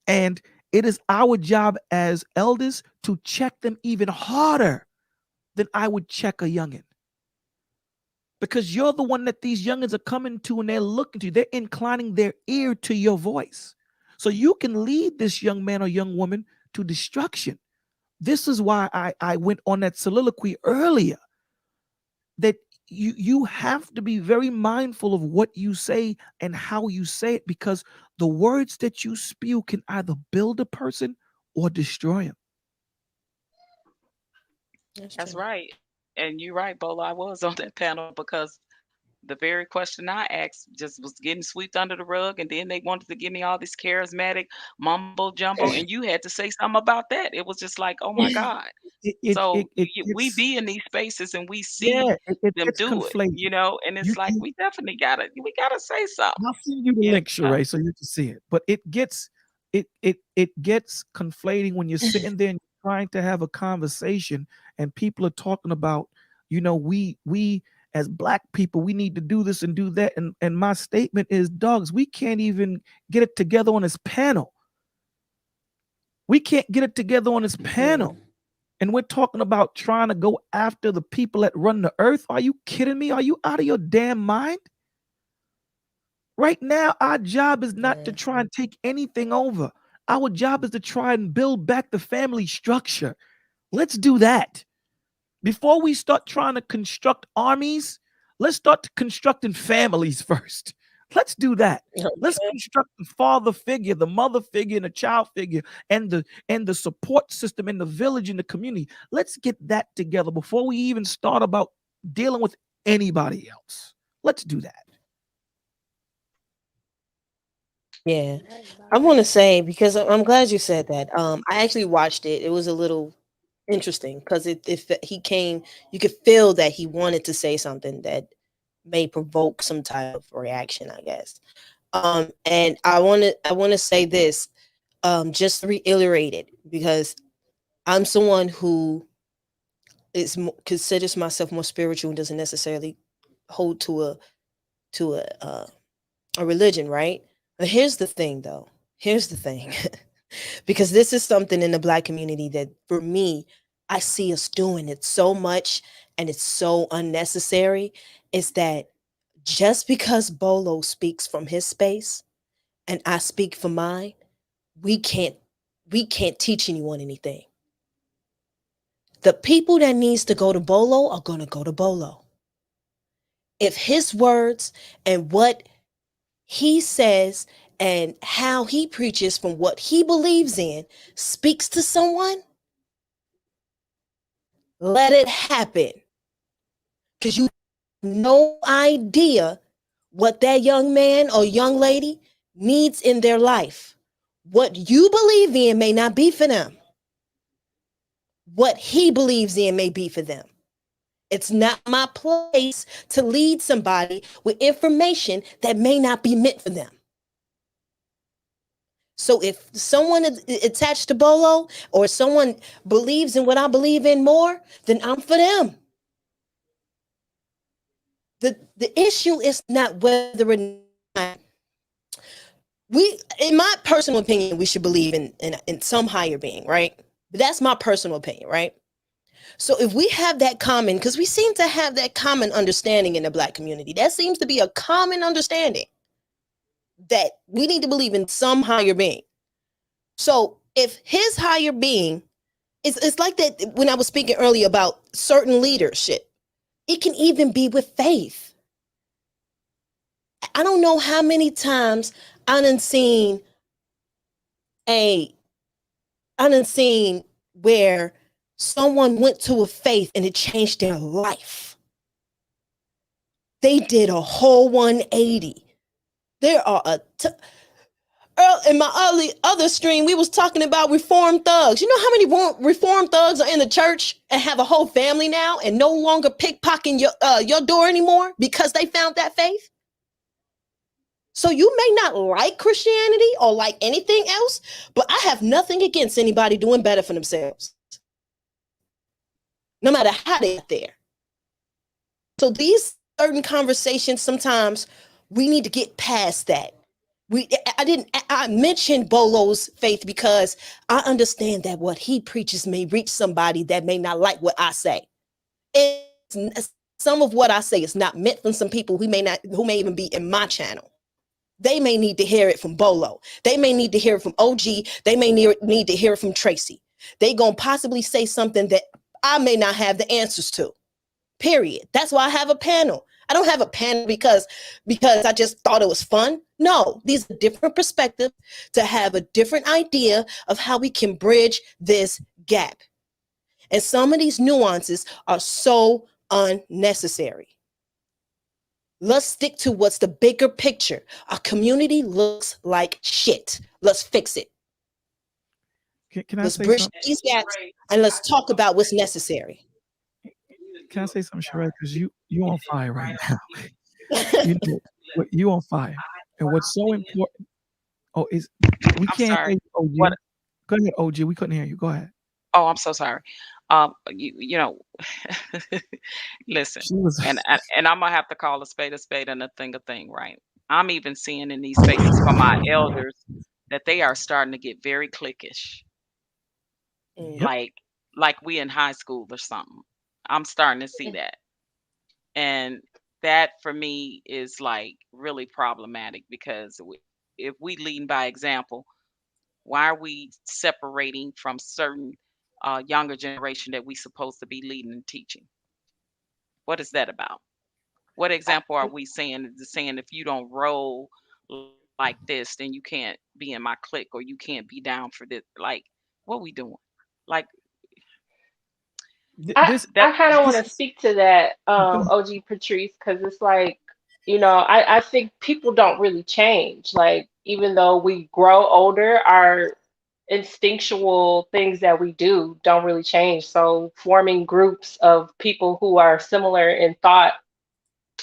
Speaker 3: And it is our job as elders to check them even harder than I would check a youngin. Because you're the one that these youngins are coming to and they're looking to. They're inclining their ear to your voice. So you can lead this young man or young woman to destruction. This is why I went on that soliloquy earlier, that you have to be very mindful of what you say and how you say it, because the words that you spew can either build a person or destroy him.
Speaker 4: That's right. And you're right, Bolo. I was on that panel because the very question I asked just was getting swept under the rug, and then they wanted to give me all this charismatic mumbo jumbo, and you had to say something about that. It was just like, oh my God. So we
Speaker 3: Gets,
Speaker 4: be in these spaces and we see
Speaker 3: yeah, it
Speaker 4: them
Speaker 3: gets
Speaker 4: do it,
Speaker 3: conflated.
Speaker 4: and it's like we definitely gotta say something.
Speaker 3: I'll send you the link, Charae, so you can see it. But it gets conflating when you're sitting there and trying to have a conversation and people are talking about, we as Black people, we need to do this and do that. And my statement is, dogs, we can't even get it together on this panel. We can't get it together on this panel. And we're talking about trying to go after the people that run the earth. Are you kidding me? Are you out of your damn mind? Right now, our job is not to try and take anything over. Our job is to try and build back the family structure. Let's do that. Before we start trying to construct armies, let's start constructing families first. Let's do that. Okay. Let's construct the father figure, the mother figure, and the child figure, and the support system in the village and the community. Let's get that together before we even start about dealing with anybody else. Let's do that.
Speaker 1: Yeah, I want to say, because I'm glad you said that. I actually watched it. It was a little interesting because if he came, you could feel that he wanted to say something that may provoke some type of reaction, I guess. And I want to say this, just to reiterate it, because I'm someone who considers myself more spiritual and doesn't necessarily hold to a religion, right? But here's the thing, though. Here's the thing. Because this is something in the Black community that, for me, I see us doing it so much and it's so unnecessary, is that just because Bolo speaks from his space and I speak from mine, we can't teach anyone anything. The people that needs to go to Bolo are going to go to Bolo. If his words and what he says and how he preaches from what he believes in speaks to someone, let it happen. Because you have no idea what that young man or young lady needs in their life. What you believe in may not be for them. What he believes in may be for them. It's not my place to lead somebody with information that may not be meant for them. So if someone is attached to Bolo or someone believes in what I believe in more, then I'm for them. The issue is not whether or not in my personal opinion, we should believe in some higher being, right? But that's my personal opinion, right? So if we have that common, because we seem to have that common understanding in the Black community, that seems to be a common understanding that we need to believe in some higher being. So if his higher being it's like that when I was speaking earlier about certain leadership, it can even be with faith. I don't know how many times I done seen where someone went to a faith and it changed their life. They did a whole 180. There are in my other stream, we was talking about reformed thugs. You know how many reformed thugs are in the church and have a whole family now and no longer pickpocketing your door anymore because they found that faith? So you may not like Christianity or like anything else, but I have nothing against anybody doing better for themselves. no matter how they get there. So these certain conversations, sometimes we need to get past that. I mentioned Bolo's faith because I understand that what he preaches may reach somebody that may not like what I say. Some of what I say is not meant from some people who may even be in my channel. They may need to hear it from Bolo. They may need to hear it from OG. They may need to hear it from Traci. They gonna possibly say something that I may not have the answers to. Period. That's why I have a panel. I don't have a panel because I just thought it was fun. No, these are different perspectives to have a different idea of how we can bridge this gap. And some of these nuances are so unnecessary. Let's stick to what's the bigger picture. Our community looks like shit. Let's fix it.
Speaker 3: Can I
Speaker 1: let's
Speaker 3: say
Speaker 1: bridge
Speaker 3: something?
Speaker 1: these gaps and let's talk about what's necessary.
Speaker 3: Can I say something, Charae? Because you on fire right now. You know, you on fire. And what's so important? Oh, is we
Speaker 4: I'm
Speaker 3: can't hear
Speaker 4: sorry.
Speaker 3: you, OG.
Speaker 4: What?
Speaker 3: Go ahead, OG. We couldn't hear you. Go ahead.
Speaker 4: Oh, I'm so sorry. You know, listen,
Speaker 3: She was.
Speaker 4: and I'm gonna have to call a spade and a thing, right? I'm even seeing in these spaces from my elders that they are starting to get very cliquish,
Speaker 3: Yep.
Speaker 4: like we in high school or something. I'm starting to see that, and that for me is like really problematic because if we lead by example, why are we separating from certain younger generation that we supposed to be leading and teaching? What is that about? What example are we saying? Is it saying if you don't roll like this, then you can't be in my clique or you can't be down for this? Like, what we doing? Like
Speaker 2: I
Speaker 3: This
Speaker 4: that?
Speaker 2: I kind of want
Speaker 3: this
Speaker 2: to speak to that,
Speaker 3: go ahead.
Speaker 2: OG Patrice, because it's like, I think people don't really change. Like, even though we grow older, our instinctual things that we do don't really change. So forming groups of people who are similar in thought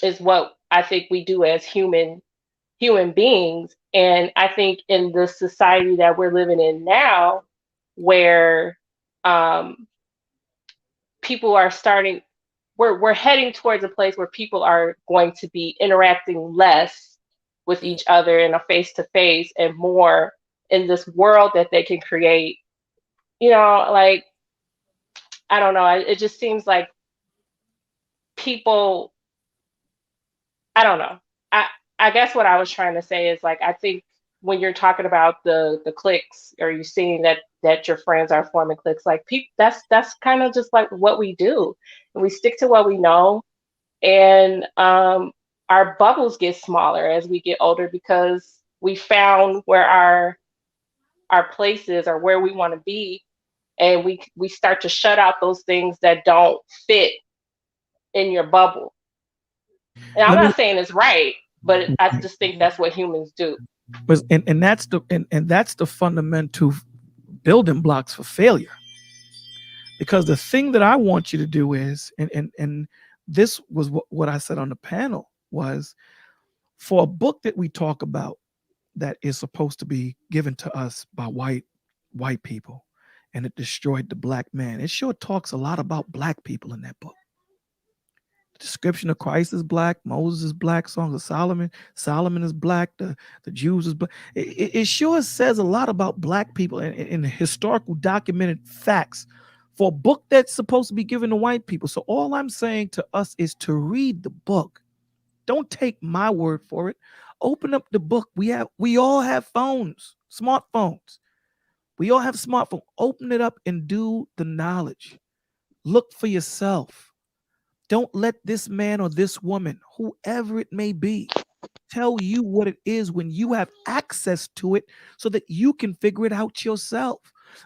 Speaker 2: is what I think we do as human beings. And I think in the society that we're living in now, where um, people are starting we're heading towards a place where people are going to be interacting less with each other in a face to face and more in this world that they can create. Like, I don't know, it just seems like people, I don't know. I I guess what I was trying to say is, like, I think when you're talking about the cliques, or you seeing that your friends are forming cliques, like, people, that's kind of just like what we do, and we stick to what we know. And our bubbles get smaller as we get older because we found where our places or where we want to be, and we start to shut out those things that don't fit in your bubble. And I'm
Speaker 3: Let me
Speaker 2: not saying it's right, but I just think that's what humans do.
Speaker 3: and that's the fundamental building blocks for failure. Because the thing that I want you to do is, and this was what I said on the panel, was for a book that we talk about that is supposed to be given to us by white people, and it destroyed the black man. It sure talks a lot about black people in that book. The description of Christ is black, Moses is black, Songs of Solomon is black, the Jews is black. It sure says a lot about black people in historical documented facts for a book that's supposed to be given to white people. So all I'm saying to us is to read the book. Don't take my word for it. Open up the book. We all have phones, smartphones. We all have smartphones. Open it up and do the knowledge. Look for yourself. Don't let this man or this woman, whoever it may be, tell you what it is when you have access to it so that you can figure it out yourself.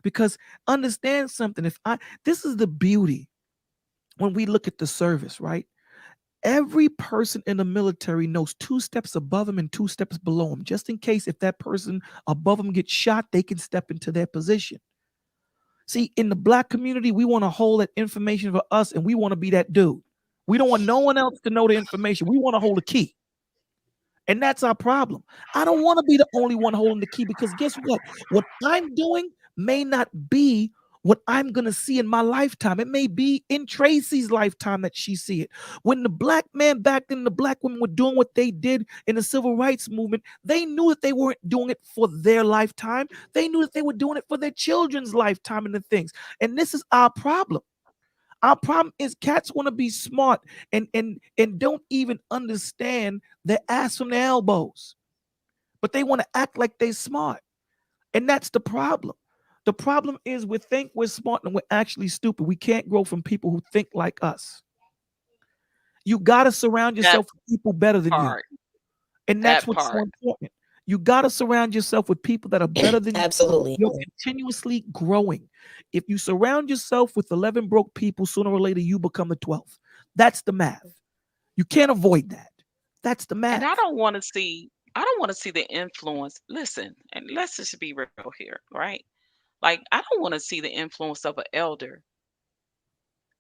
Speaker 3: Because understand something, this is the beauty when we look at the service, right? Every person in the military knows 2 steps above him and 2 steps below him, just in case if that person above him gets shot, they can step into their position. See, in the black community, we want to hold that information for us, and we want to be that dude. We don't want no one else to know the information. We want to hold the key. And that's our problem. I don't want to be the only one holding the key, because guess what? What I'm doing may not be what I'm going to see in my lifetime. It may be in Traci's lifetime that she see it. When the black man back then, the black women were doing what they did in the civil rights movement, they knew that they weren't doing it for their lifetime. They knew that they were doing it for their children's lifetime and the things. And this is our problem. Our problem is cats want to be smart and don't even understand their ass from their elbows. But they want to act like they smart. And that's the problem. The problem is we think we're smart and we're actually stupid. We can't grow from people who think like us. You got to surround yourself with people better than you. And that's what's so important. You got to surround yourself with people that are better than you.
Speaker 1: Absolutely.
Speaker 3: You're continuously growing. If you surround yourself with 11 broke people, sooner or later you become the 12th. That's the math. You can't avoid that. That's the math.
Speaker 4: And I don't want to see the influence. Listen, and let's just be real here, right? Like, I don't want to see the influence of an elder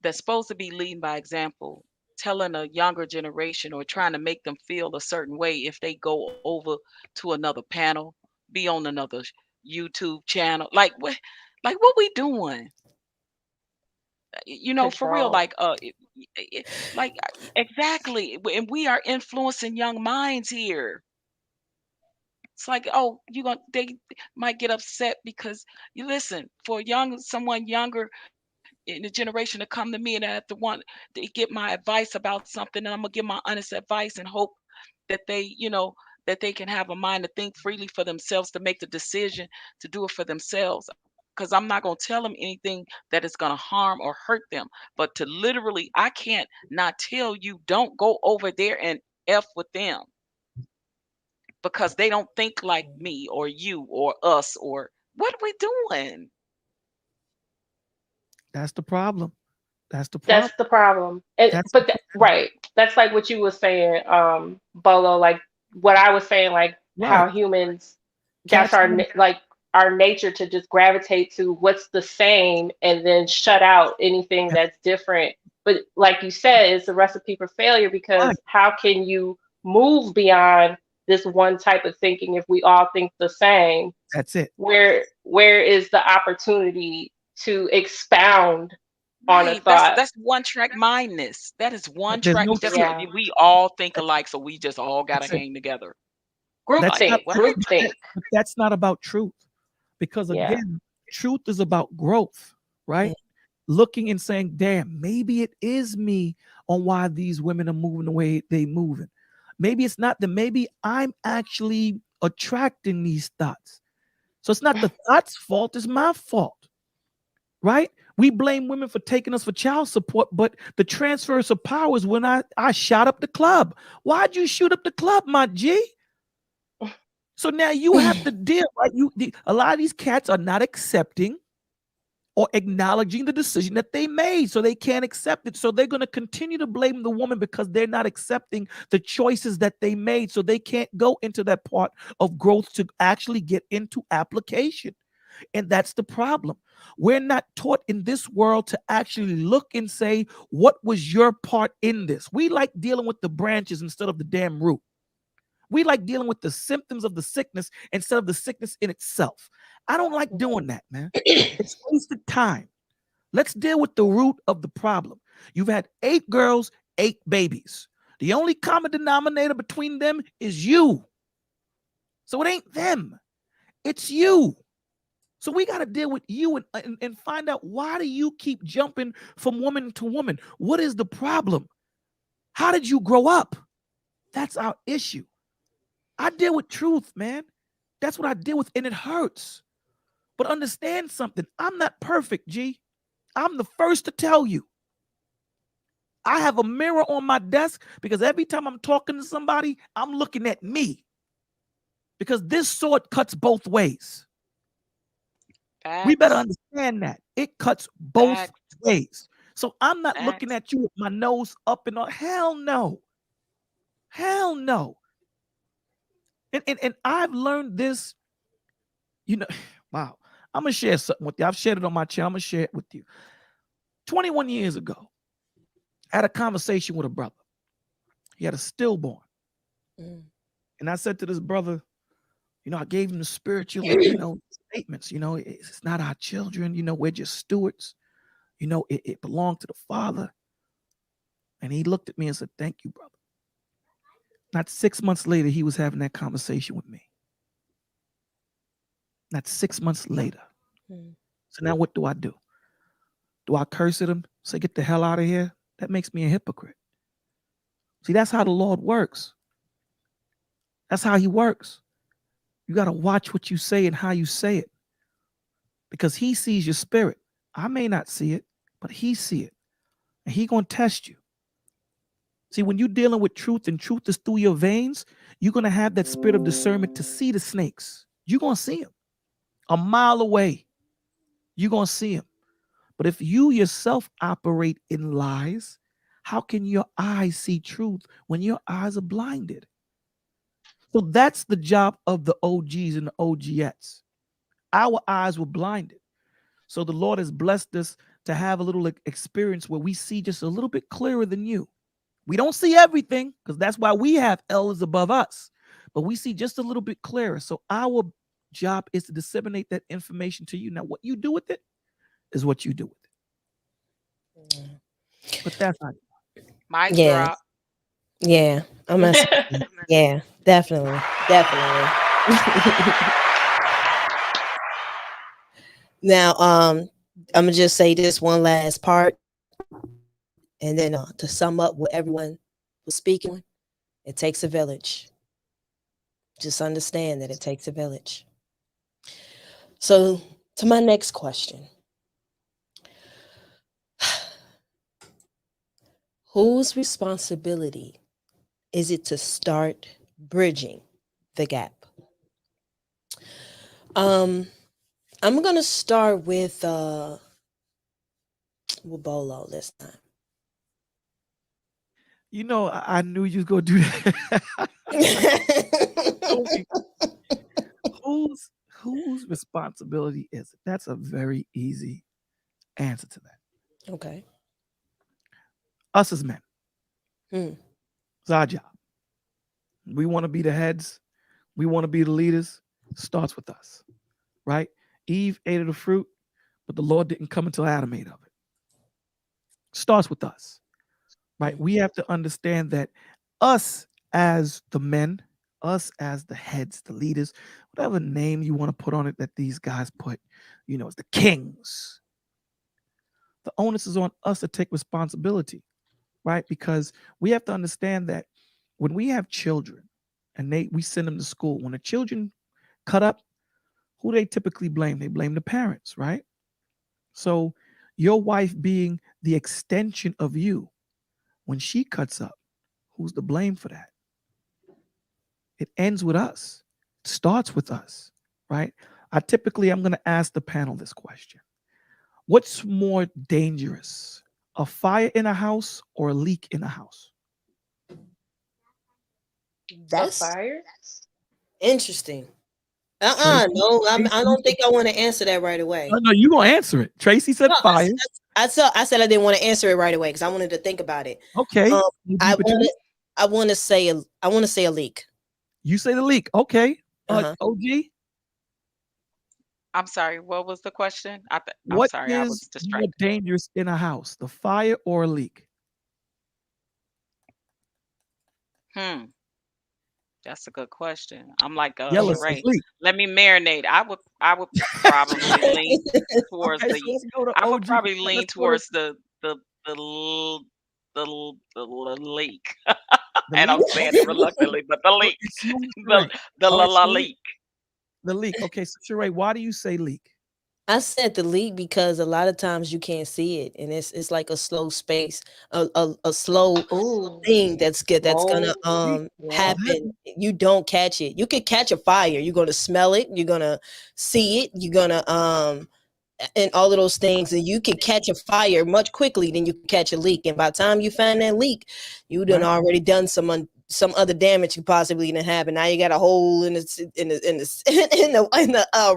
Speaker 4: that's supposed to be leading by example, telling a younger generation or trying to make them feel a certain way if they go over to another panel, be on another YouTube channel. Like what we doing? You know, for real,
Speaker 2: Control.
Speaker 4: like exactly. And we are influencing young minds here. It's like, oh, they might get upset because you listen for someone younger in the generation to come to me and I have to want to get my advice about something, and I'm gonna give my honest advice and hope that that they can have a mind to think freely for themselves, to make the decision to do it for themselves. Because I'm not gonna tell them anything that is gonna harm or hurt them. But to literally, I can't not tell you don't go over there and F with them because they don't think like me or you or us or what are we doing?
Speaker 3: That's the problem. That's the problem.
Speaker 2: That's the problem. And
Speaker 3: That's
Speaker 2: but right. That's like what you were saying, Bolo, like what I was saying, like
Speaker 3: right.
Speaker 2: how humans, that's
Speaker 3: Cats.
Speaker 2: like our nature to just gravitate to what's the same and then shut out anything that's different. But like you said, it's a recipe for failure
Speaker 3: Right.
Speaker 2: because how can you move beyond this one type of thinking if we all think the same?
Speaker 3: That's it.
Speaker 2: Where is the opportunity to expound on a
Speaker 4: Right. That's
Speaker 2: thought?
Speaker 4: one track mindness. That is one
Speaker 3: There's
Speaker 4: track.
Speaker 3: no
Speaker 4: Just
Speaker 3: truth.
Speaker 2: Yeah.
Speaker 4: we all think alike, so we just all gotta
Speaker 3: That's it.
Speaker 4: hang together.
Speaker 3: That's
Speaker 4: Like
Speaker 3: not.
Speaker 2: Groupthink,
Speaker 4: what are we
Speaker 2: groupthink.
Speaker 3: But that's not about truth, because
Speaker 2: Yeah.
Speaker 3: again, truth is about growth, right?
Speaker 1: Yeah.
Speaker 3: Looking and saying, "Damn, maybe it is me on why these women are moving the way they moving. Maybe it's not that. Maybe I'm actually attracting these thoughts. So it's not the thought's fault; it's my fault, right? We blame women for taking us for child support, but the transfers of power is when I shot up the club. Why'd you shoot up the club, my G? So now you have to deal, right? A lot of these cats are not accepting or acknowledging the decision that they made, so they can't accept it. So they're going to continue to blame the woman because they're not accepting the choices that they made. So they can't go into that part of growth to actually get into application. And that's the problem. We're not taught in this world to actually look and say, what was your part in this? We like dealing with the branches instead of the damn root. We like dealing with the symptoms of the sickness instead of the sickness in itself. I don't like doing that, man. It's wasted time. Let's deal with the root of the problem. You've had 8 girls, 8 babies. The only common denominator between them is you. So it ain't them. It's you. So we got to deal with you and find out, why do you keep jumping from woman to woman? What is the problem? How did you grow up? That's our issue. I deal with truth, man. That's what I deal with, and it hurts. But understand something. I'm not perfect, G. I'm the first to tell you. I have a mirror on my desk because every time I'm talking to somebody, I'm looking at me. Because this sword cuts both ways. We better understand that. It cuts both ways. So I'm not looking at you with my nose up and all. Hell no. Hell no. And I've learned this, wow. I'm going to share something with you. I've shared it on my channel. I'm going to share it with you. 21 years ago, I had a conversation with a brother. He had a stillborn. And I said to this brother, I gave him the spiritual, statements. It's not our children. We're just stewards. It belonged to the Father. And he looked at me and said, thank you, brother. Not 6 months later, he was having that conversation with me. Not 6 months later. So now what do? Do I curse at him? Say, get the hell out of here? That makes me a hypocrite. See, that's how the Lord works. That's how he works. You got to watch what you say and how you say it. Because he sees your spirit. I may not see it, but he see it. And he going to test you. See, when you're dealing with truth and truth is through your veins, you're going to have that spirit of discernment to see the snakes. You're going to see them a mile away. You're going to see them. But if you yourself operate in lies, how can your eyes see truth when your eyes are blinded? So that's the job of the OGs and the OGettes. Our eyes were blinded. So the Lord has blessed us to have a little experience where we see just a little bit clearer than you. We don't see everything because that's why we have elders above us, but we see just a little bit clearer. So our job is to disseminate that information to you. Now, what you do with it is what you do with it. But that's not
Speaker 4: Mic drop.
Speaker 1: Yeah. I'm not. Yeah, definitely. Now, I'm gonna just say this one last part, and then to sum up what everyone was speaking, it takes a village. Just understand that it takes a village. So, to my next question. Whose responsibility is it to start bridging the gap? I'm gonna start with Bolo this time.
Speaker 3: I knew you was gonna do that. Whose responsibility is it? That's a very easy answer to that.
Speaker 1: Okay.
Speaker 3: Us as men. It's our job. We want to be the heads. We want to be the leaders. It starts with us, right? Eve ate of the fruit, but the Lord didn't come until Adam ate of it. It starts with us, right? We have to understand that us as the men, us as the heads, the leaders, whatever name you want to put on it that these guys put, it's the kings. The onus is on us to take responsibility, right? Because we have to understand that when we have children and we send them to school, when the children cut up, who they typically blame? They blame the parents, right? So your wife being the extension of you, when she cuts up, who's to blame for that? It ends with us. It starts with us, right? I'm going to ask the panel this question. What's more dangerous, a fire in a house or a leak in a house?
Speaker 2: That's fire.
Speaker 1: Interesting. No, I don't think I want to answer that right away.
Speaker 3: No, you're going to answer it. Tracy said fire.
Speaker 1: I said I didn't want to answer it right away because I wanted to think about it.
Speaker 3: Okay.
Speaker 1: I want to say a leak.
Speaker 3: You say the leak. Okay. OG?
Speaker 4: I'm sorry. What was the question? I'm sorry. I was distracted.
Speaker 3: What is more dangerous in a house, the fire or a leak?
Speaker 4: That's a good question. I'm like
Speaker 3: Charae.
Speaker 4: Let me marinate. I would probably lean towards the leak. And I'm saying it reluctantly, but the leak. The leak.
Speaker 3: The leak. Okay, so Charae, why do you say leak?
Speaker 1: I said the leak because a lot of times you can't see it, and it's like a slow space, a slow thing that's gonna happen. You don't catch it. You could catch a fire. You're gonna smell it. You're gonna see it. You're gonna and all of those things, and you can catch a fire much quickly than you can catch a leak. And by the time you find that leak, you done already done some other damage you possibly didn't have, and now you got a hole in the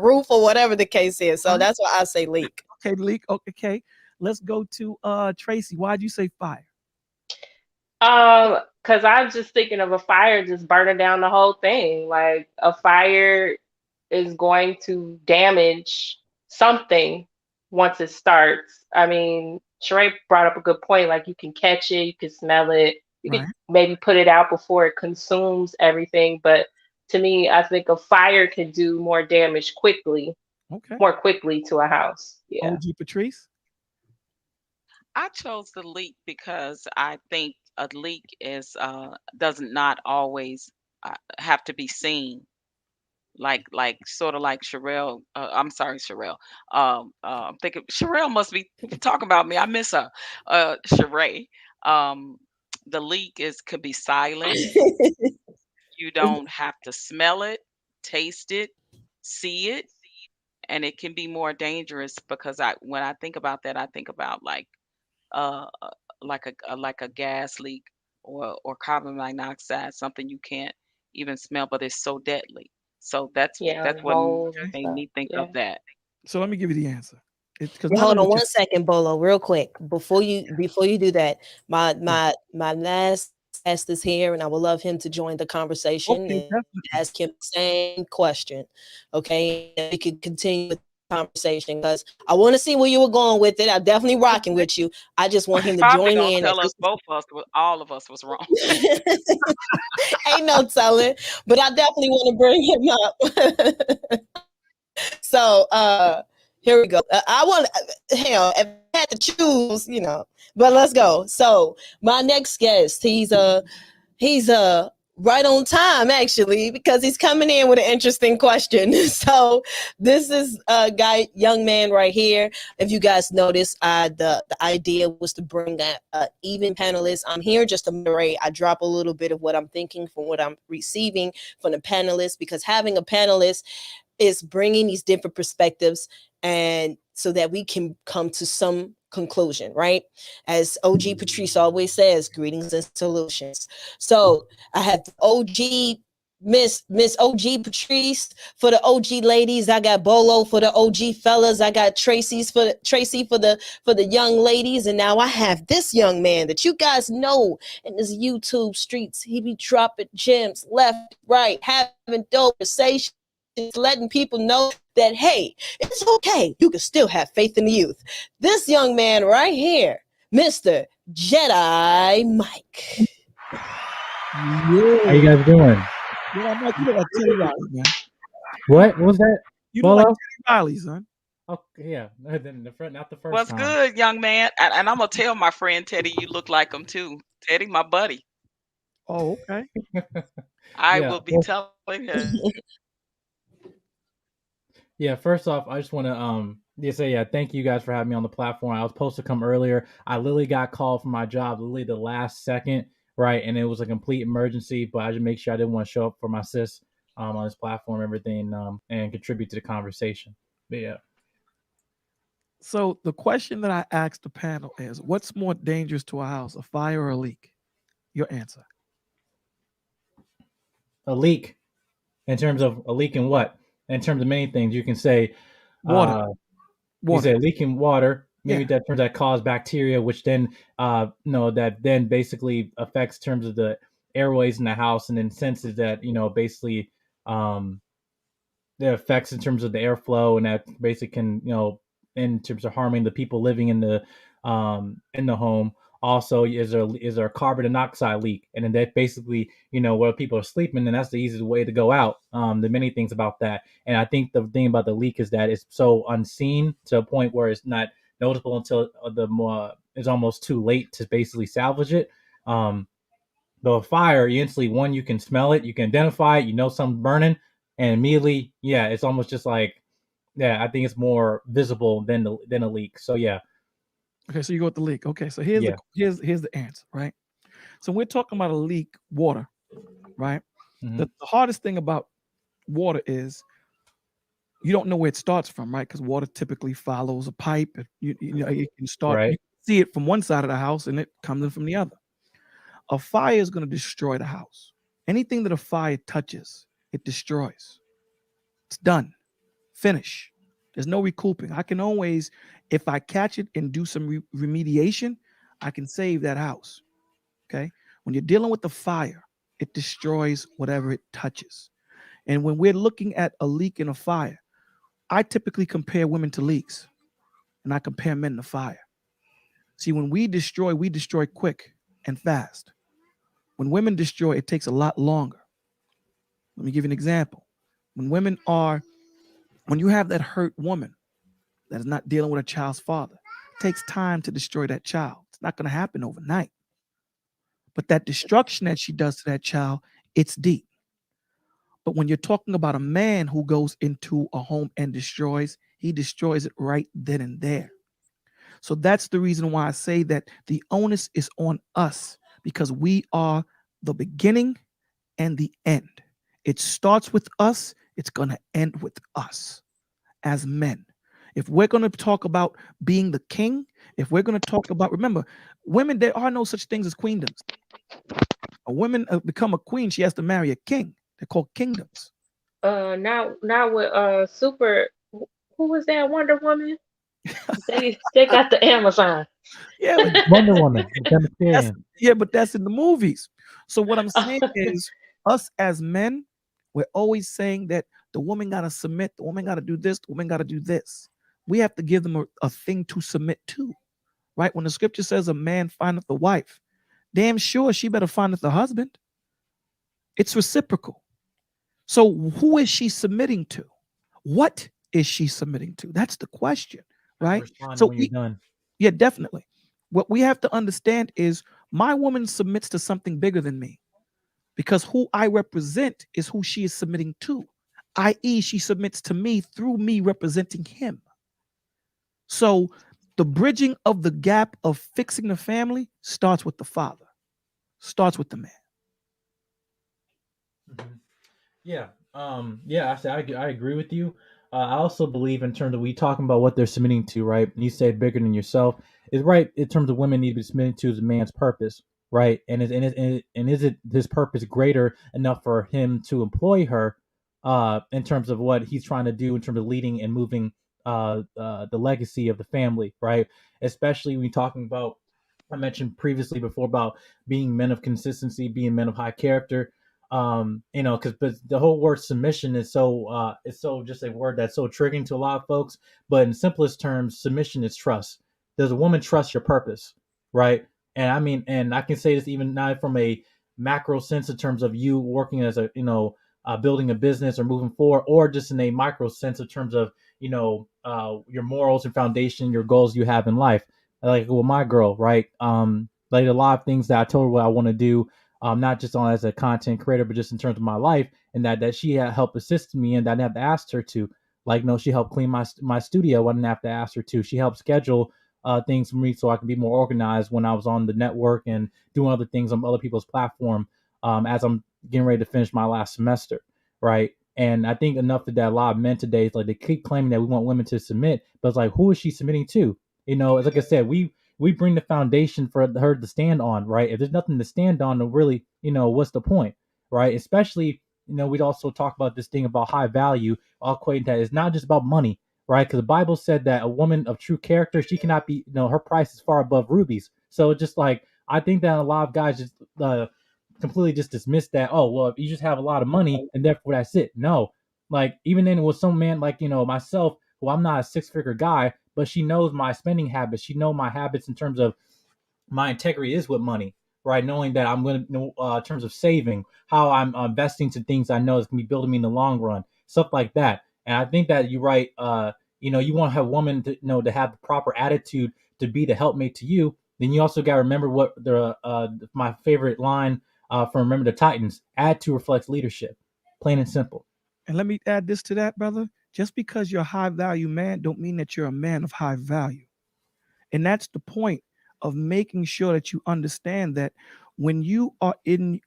Speaker 1: roof or whatever the case is. So that's why I say leak.
Speaker 3: Okay, leak. Okay, let's go to Tracy. Why'd you say fire?
Speaker 2: Because I'm just thinking of a fire just burning down the whole thing. Like a fire, is going to damage something once it starts. I mean, Charae brought up a good point. Like you can catch it, you can smell it, you could
Speaker 3: Right.
Speaker 2: maybe put it out before it consumes everything. But to me, I think a fire can do more damage
Speaker 3: Okay.
Speaker 2: more quickly to a house. Yeah.
Speaker 3: OG Patrice.
Speaker 4: I chose the leak because I think a leak is doesn't not always have to be seen. Like sort of like Sherelle. I'm sorry, Sherelle. I'm thinking Sherelle must be talking about me. I miss her. Sheree. Um, the leak is could be silent. You don't have to smell it, taste it, see it, and it can be more dangerous because I when I think about that, I think about uh, uh, like a gas leak or carbon monoxide, something you can't even smell, but it's so deadly. So
Speaker 2: Yeah,
Speaker 4: that's what
Speaker 2: mold and
Speaker 4: made
Speaker 2: stuff.
Speaker 4: me think of
Speaker 2: Yeah.
Speaker 4: that.
Speaker 3: So let me give you the answer. It's because
Speaker 1: Well,
Speaker 3: none
Speaker 1: hold
Speaker 3: of
Speaker 1: on
Speaker 3: what
Speaker 1: one second, Bolo, real quick. Before you do that, my
Speaker 3: you're.
Speaker 1: my my last guest is here, and I would love him to join the conversation
Speaker 3: Okay,
Speaker 1: and
Speaker 3: definitely.
Speaker 1: ask him the same question. Okay, and we could continue with the conversation because I want to see where you were going with it. I'm definitely rocking
Speaker 4: Okay.
Speaker 1: with you. I just want
Speaker 4: He's
Speaker 1: him to
Speaker 4: probably
Speaker 1: join
Speaker 4: gonna
Speaker 1: in.
Speaker 4: tell us both of us, all of us was wrong.
Speaker 1: Ain't no telling, but I definitely want to bring him up. So here we go. I want hell if I had to choose, but let's go. So my next guest, he's right on time actually because he's coming in with an interesting question. So this is a young man right here. If you guys notice, the idea was to bring a even panelist. I'm here just to moderate. I drop a little bit of what I'm thinking from what I'm receiving from the panelists because having a panelist is bringing these different perspectives and so that we can come to some conclusion, right? As OG Patrice always says, greetings and solutions. So I have OG Miss OG Patrice for the OG ladies. I got Bolo for the OG fellas. I got Traci for the young ladies. And now I have this young man that you guys know in this YouTube streets. He be dropping gems left, right, having dope conversations, letting people know that, hey, it's okay. You can still have faith in the youth. This young man right here, Mr. Jedi Mike.
Speaker 5: How you guys doing?
Speaker 3: Yeah, Mike, you look like Teddy Riley, man.
Speaker 5: What was that?
Speaker 3: You look like
Speaker 5: Bolo?
Speaker 3: Teddy Riley, son.
Speaker 5: Oh, yeah. Then the front, not the first
Speaker 4: What's
Speaker 5: time.
Speaker 4: good, young man? And I'm gonna tell my friend Teddy you look like him too. Teddy, my buddy.
Speaker 3: Oh, okay.
Speaker 4: I
Speaker 5: Yeah.
Speaker 4: will be telling him.
Speaker 5: Yeah. First off, I just want to just say thank you guys for having me on the platform. I was supposed to come earlier. I literally got called from my job literally the last second, right? And it was a complete emergency, but I just make sure I didn't want to show up for my sis on this platform, everything, and contribute to the conversation. But yeah.
Speaker 3: So the question that I asked the panel is, what's more dangerous to a house, a fire or a leak? Your answer.
Speaker 5: A leak. In terms of a leak in what? In terms of many things, you can say
Speaker 3: Water.
Speaker 5: uh, you
Speaker 3: Water.
Speaker 5: say leaking water, maybe
Speaker 3: Yeah.
Speaker 5: that turns that cause bacteria, which then that then basically affects terms of the airways in the house, and then senses that basically um the effects in terms of the airflow, and that basically can in terms of harming the people living in the home. Also, is there a carbon dioxide leak, and then that basically where people are sleeping, and that's the easiest way to go out. The many things about that, and I think the thing about the leak is that it's so unseen to a point where it's not noticeable until the more it's almost too late to basically salvage it. The fire, you instantly, one, you can smell it, you can identify it, something's burning, and immediately, yeah, it's almost just like, yeah, I think it's more visible than a leak. So yeah,
Speaker 3: Okay, so you go with the leak. Okay, so here's
Speaker 5: yeah,
Speaker 3: the answer, right? So we're talking about a leak, water, right?
Speaker 5: hmm
Speaker 3: The hardest thing about water is you don't know where it starts from, right? Because water typically follows a pipe. You can start, you
Speaker 5: right,
Speaker 3: can see it from one side of the house and it comes in from the other. A fire is going to destroy the house. Anything that a fire touches, it destroys. It's done. Finish. There's no recouping. I can always, if I catch it and do some remediation, I can save that house. Okay. When you're dealing with the fire, it destroys whatever it touches. And when we're looking at a leak in a fire, I typically compare women to leaks, and I compare men to fire. See, when we destroy quick and fast. When women destroy, it takes a lot longer. Let me give you an example. When you have that hurt woman that is not dealing with a child's father, it takes time to destroy that child. It's not going to happen overnight. But that destruction that she does to that child, it's deep. But when you're talking about a man who goes into a home and destroys, he destroys it right then and there. So that's the reason why I say that the onus is on us, because we are the beginning and the end. It starts with us. It's going to end with us as men. If we're going to talk about being the king, if we're going to talk about, remember, women, there are no such things as queendoms. A woman become a queen, she has to marry a king. They're called kingdoms.
Speaker 2: Now with who was that Wonder Woman? They got the Amazon.
Speaker 3: Yeah, but
Speaker 5: Wonder Woman,
Speaker 3: that's,
Speaker 5: Vegetarian.
Speaker 3: yeah, but that's in the movies. So what I'm saying is, us as men, we're always saying that the woman got to submit, the woman got to do this, the woman got to do this. We have to give them a thing to submit to, right? When the scripture says a man findeth a wife, damn sure she better findeth a husband. It's reciprocal. So who is she submitting to? What is she submitting to? That's the question, right?
Speaker 5: Respond
Speaker 3: So
Speaker 5: when you're done.
Speaker 3: yeah, definitely. What we have to understand is my woman submits to something bigger than me, because who I represent is who she is submitting to, i.e., she submits to me through me representing him. So the bridging of the gap of fixing the family starts with the father, starts with the man.
Speaker 5: Mm-hmm. Yeah. Yeah. I agree with you. I also believe in terms of we talking about what they're submitting to, right? And you say bigger than yourself is right in terms of women need to be submitting to is a man's purpose, right? And is it his purpose greater enough for him to employ her, in terms of what he's trying to do in terms of leading and moving, the legacy of the family, right? Especially when you're talking about, I mentioned previously before about being men of consistency, being men of high character, because but the whole word submission is so it's so just a word that's so triggering to a lot of folks. But in simplest terms, submission is trust. Does a woman trust your purpose, right? And I mean, and I can say this even not from a macro sense in terms of you working as a building a business or moving forward, or just in a micro sense in terms of your morals and foundation, your goals you have in life. Like with my girl, right? Like a lot of things that I told her what I want to do, not just on as a content creator, but just in terms of my life, and that she had helped assist me, and I didn't have to ask her to. Like, no, she helped clean my studio. I didn't have to ask her to. She helped schedule things for me so I can be more organized when I was on the network and doing other things on other people's platform, as I'm getting ready to finish my last semester, right? And I think enough of that a lot of men today is like they keep claiming that we want women to submit, but it's like, who is she submitting to? Like I said, we bring the foundation for her to stand on, right? If there's nothing to stand on, then really, what's the point, right? Especially, we'd also talk about this thing about high value. I'll equate that it's not just about money, right? Because the Bible said that a woman of true character, she cannot be, her price is far above rubies. So just like, I think that a lot of guys just completely just dismiss that. Oh, well, if you just have a lot of money and therefore that's it. No, like even then with some man like myself, who I'm not a six-figure guy, but she knows my spending habits. She knows my habits in terms of my integrity is with money, right? Knowing that I'm going to know in terms of saving, how I'm investing to things I know is going to be building me in the long run, stuff like that. And I think that you're right. You want to have a woman to to have the proper attitude to be the helpmate to you. Then you also got to remember what the my favorite line from Remember the Titans: attitude reflects leadership, plain and simple.
Speaker 3: And let me add this to that, brother. Just because you're a high value man don't mean that you're a man of high value. And that's the point of making sure that you understand that when you are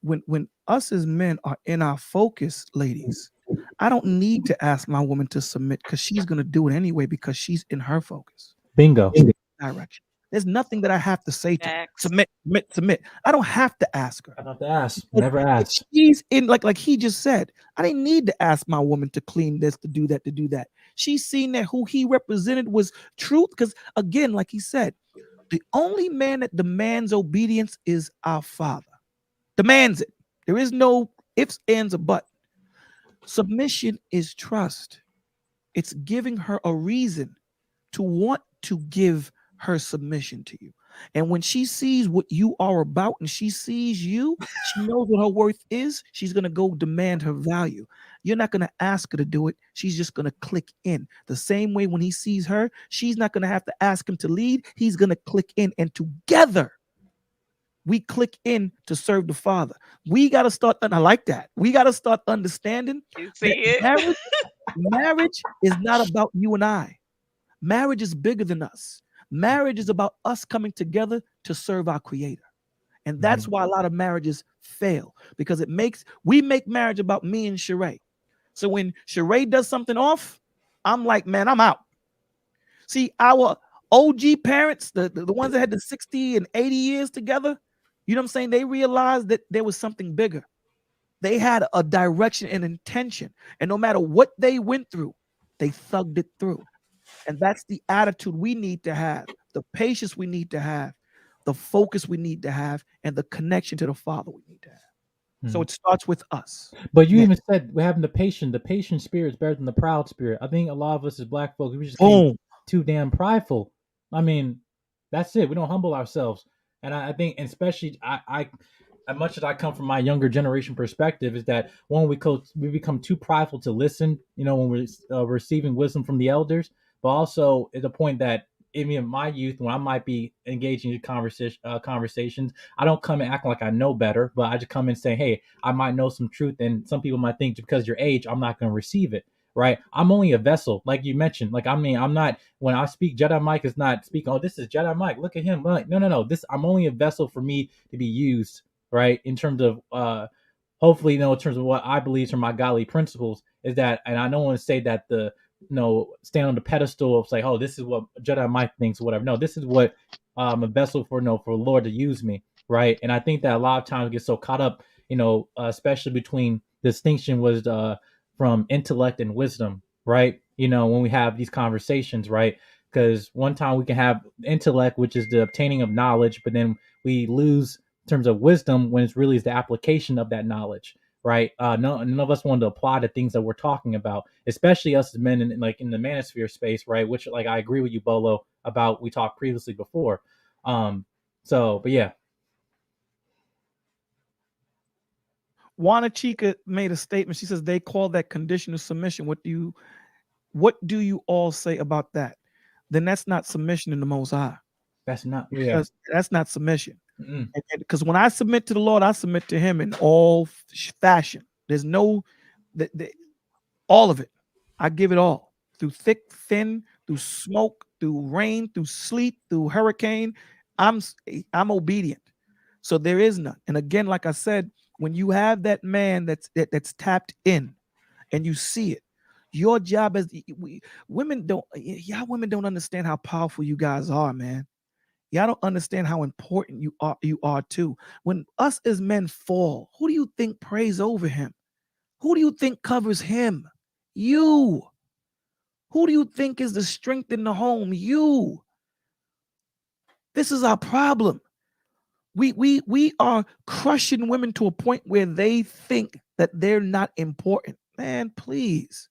Speaker 3: when us as men are in our focus, ladies, I don't need to ask my woman to submit because she's going to do it anyway because she's in her focus.
Speaker 5: Bingo.
Speaker 3: Direction. There's nothing that I have to say to her.
Speaker 4: Facts.
Speaker 3: Submit. I don't have to ask her.
Speaker 5: I don't have to ask. Never ask.
Speaker 3: If she's in like he just said, I didn't need to ask my woman to clean this, to do that, to do that. She's seen that who he represented was truth. Because again, like he said, the only man that demands obedience is our Father. Demands it. There is no ifs, ands, or but. Submission is trust. It's giving her a reason to want to give her submission to you. And when she sees what you are about and she sees you, she knows what her worth is. She's going to go demand her value. You're not going to ask her to do it. She's just going to click in. The same way when he sees her, she's not going to have to ask him to lead. He's going to click in, and together we click in to serve the Father. We got to start, and I like that. We got to start understanding
Speaker 4: You
Speaker 3: that
Speaker 4: see it?
Speaker 3: marriage is not about you and I. Marriage is bigger than us. Marriage is about us coming together to serve our Creator. And that's why a lot of marriages fail, because we make marriage about me and Charae. So when Charae does something off, I'm like, man, I'm out. See, our OG parents, the ones that had the 60 and 80 years together, you know what I'm saying? They realized that there was something bigger. They had a direction and intention. And no matter what they went through, they thugged it through. And that's the attitude we need to have, the patience we need to have, the focus we need to have, and the connection to the Father we need to have. So it starts with us.
Speaker 5: But you even said we're having the patient spirit is better than the proud spirit. I think a lot of us as black folks, we just get too damn prideful. I mean, that's it. We don't humble ourselves. And I think, and especially I as much as I come from my younger generation perspective, is that when we become too prideful to listen, when we're receiving wisdom from the elders, but also at the point that even in my youth, when I might be engaging in conversations, I don't come and act like I know better, but I just come and say, hey, I might know some truth. And some people might think because your age, I'm not going to receive it. Right. I'm only a vessel, like you mentioned. Like, I mean, I'm not, when I speak, Jedi Mike is not speaking, oh, this is Jedi Mike, look at him. Like, no. I'm only a vessel for me to be used, right? In terms of, hopefully, in terms of what I believe are my godly principles is that, and I don't want to say that stand on the pedestal of say, oh, this is what Jedi Mike thinks or whatever. No, this is what a vessel for the Lord to use me, right? And I think that a lot of times we get so caught up, especially between distinction was from intellect and wisdom, right? When we have these conversations, right? Because one time we can have intellect, which is the obtaining of knowledge, but then we lose in terms of wisdom when it's really the application of that knowledge, right? None of us want to apply the things that we're talking about, especially us as men in the manosphere space, right? Which, like, I agree with you, Bolo, about we talked previously before. But yeah.
Speaker 3: Chica made a statement. She says they call that conditional submission. What do you all say about that? Then that's not submission in the Most High.
Speaker 5: That's not,
Speaker 3: that's not submission. Because when I submit to the Lord, I submit to Him in all fashion. There's no, all of it. I give it all, through thick, thin, through smoke, through rain, through sleet, through hurricane. I'm obedient. So there is none. And again, like I said, when you have that man that's tapped in, and you see it, your job as women don't understand how powerful you guys are, man. Y'all don't understand how important you are too. When us as men fall, who do you think prays over him? Who do you think covers him? You. Who do you think is the strength in the home? You. This is our problem. We are crushing women to a point where they think that they're not important. Man, please.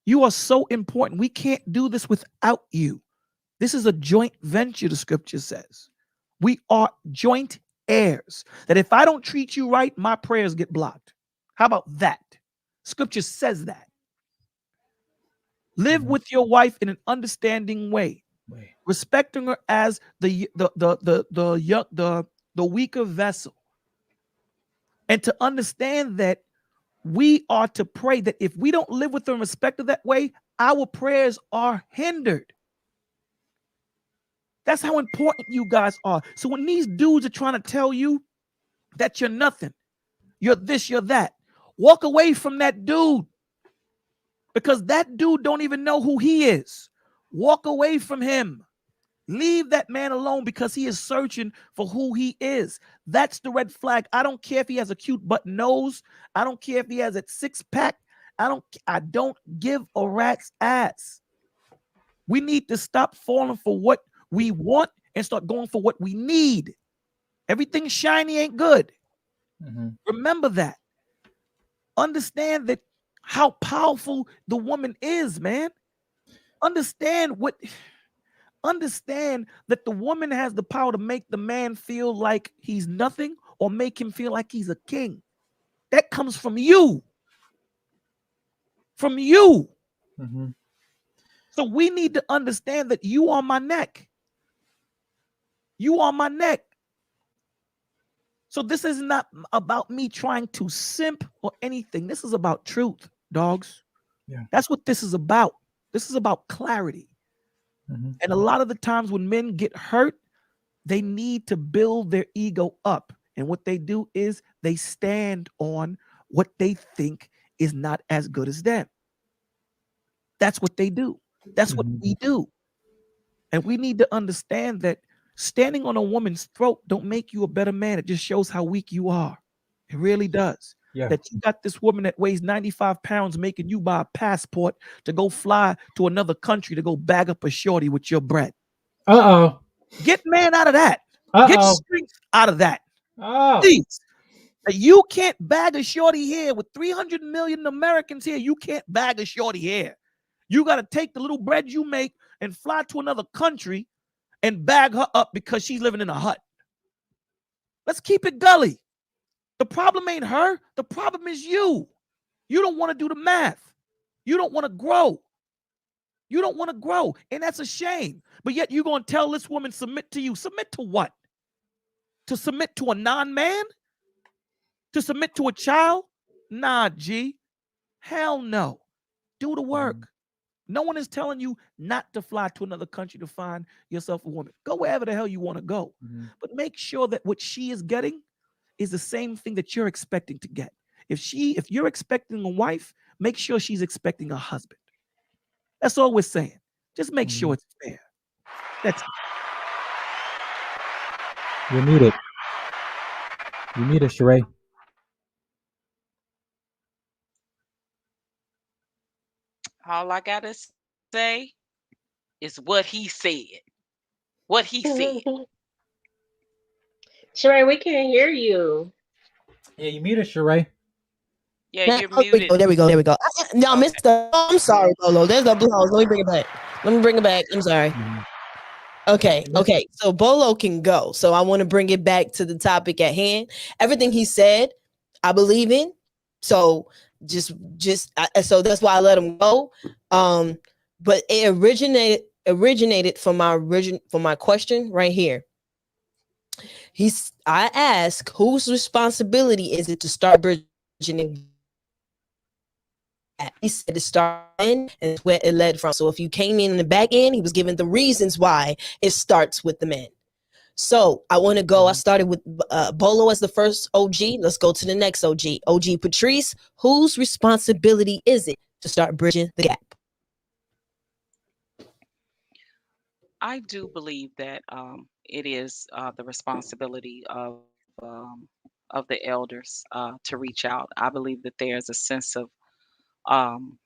Speaker 3: You are so important. We can't do this without you. This is a joint venture, the scripture says. We are joint heirs. That if I don't treat you right, my prayers get blocked. How about that? Scripture says that. Live with your wife in an understanding way, respecting her as the weaker vessel, and to understand that we are to pray that if we don't live with her and respect her that way, our prayers are hindered. That's how important you guys are. So when these dudes are trying to tell you that you're nothing, you're this, you're that, walk away from that dude, because that dude don't even know who he is. Walk away from him. Leave that man alone, because he is searching for who he is. That's the red flag. I don't care if he has a cute button nose. I don't care if he has a six-pack. I don't give a rat's ass. We need to stop falling for what we want and start going for what we need. Everything shiny ain't good. Remember that. Understand that how powerful the woman is, man. Understand that the woman has the power to make the man feel like he's nothing or make him feel like he's a king. That comes from you. From you.
Speaker 5: Mm-hmm.
Speaker 3: So we need to understand that you are my neck. You are my neck. So this is not about me trying to simp or anything. This is about truth, dogs.
Speaker 5: Yeah.
Speaker 3: That's what this is about. This is about clarity.
Speaker 5: Mm-hmm.
Speaker 3: And a lot of the times when men get hurt, they need to build their ego up. And what they do is they stand on what they think is not as good as them. That's what they do. That's what we do. And we need to understand that standing on a woman's throat don't make you a better man. It just shows how weak you are. It really does.
Speaker 5: Yeah.
Speaker 3: That you got this woman that weighs 95 pounds making you buy a passport to go fly to another country to go bag up a shorty with your bread.
Speaker 5: Uh-oh.
Speaker 3: Get man out of that. Get
Speaker 5: Uh-oh.
Speaker 3: strength out of that.
Speaker 5: Oh.
Speaker 3: Please. You can't bag a shorty here with 300 million Americans here. You can't bag a shorty here. You got to take the little bread you make and fly to another country and bag her up because she's living in a hut. Let's keep it gully. The problem ain't her. The problem is you. You don't want to do the math. You don't want to grow. You don't want to grow. And that's a shame. But yet you're going to tell this woman submit to you. Submit to what? To submit to a non-man? To submit to a child? Nah, G. Hell no. Do the work. No one is telling you not to fly to another country to find yourself a woman. Go wherever the hell you want to go. But make sure that what she is getting is the same thing that you're expecting to get. If you're expecting a wife, make sure she's expecting a husband. That's all we're saying. Just make sure it's fair. That's it.
Speaker 5: You're muted. You muted, Charae.
Speaker 4: All I gotta say is what he said. What he said.
Speaker 2: Charae, we can't hear you.
Speaker 5: Yeah, you muted, Charae.
Speaker 4: Yeah,
Speaker 1: Now,
Speaker 4: you're muted.
Speaker 1: there we go. There we go. No,
Speaker 4: Okay.
Speaker 1: Mr. I'm sorry, Bolo. There's no applause. Let me bring it back. I'm sorry. Okay. So Bolo can go. So I want to bring it back to the topic at hand. Everything he said, I believe in. So so that's why I let him go. But it originated from my question right here. I ask, whose responsibility is it to start bridging? He said to start in, and it's where it led from. So if you came in the back end, he was given the reasons why it starts with the men. So I want to go. I started with Bolo as the first OG. Let's go to the next OG. OG Patrice, whose responsibility is it to start bridging the gap?
Speaker 4: I do believe that it is the responsibility of the elders to reach out. I believe that there's a sense of um,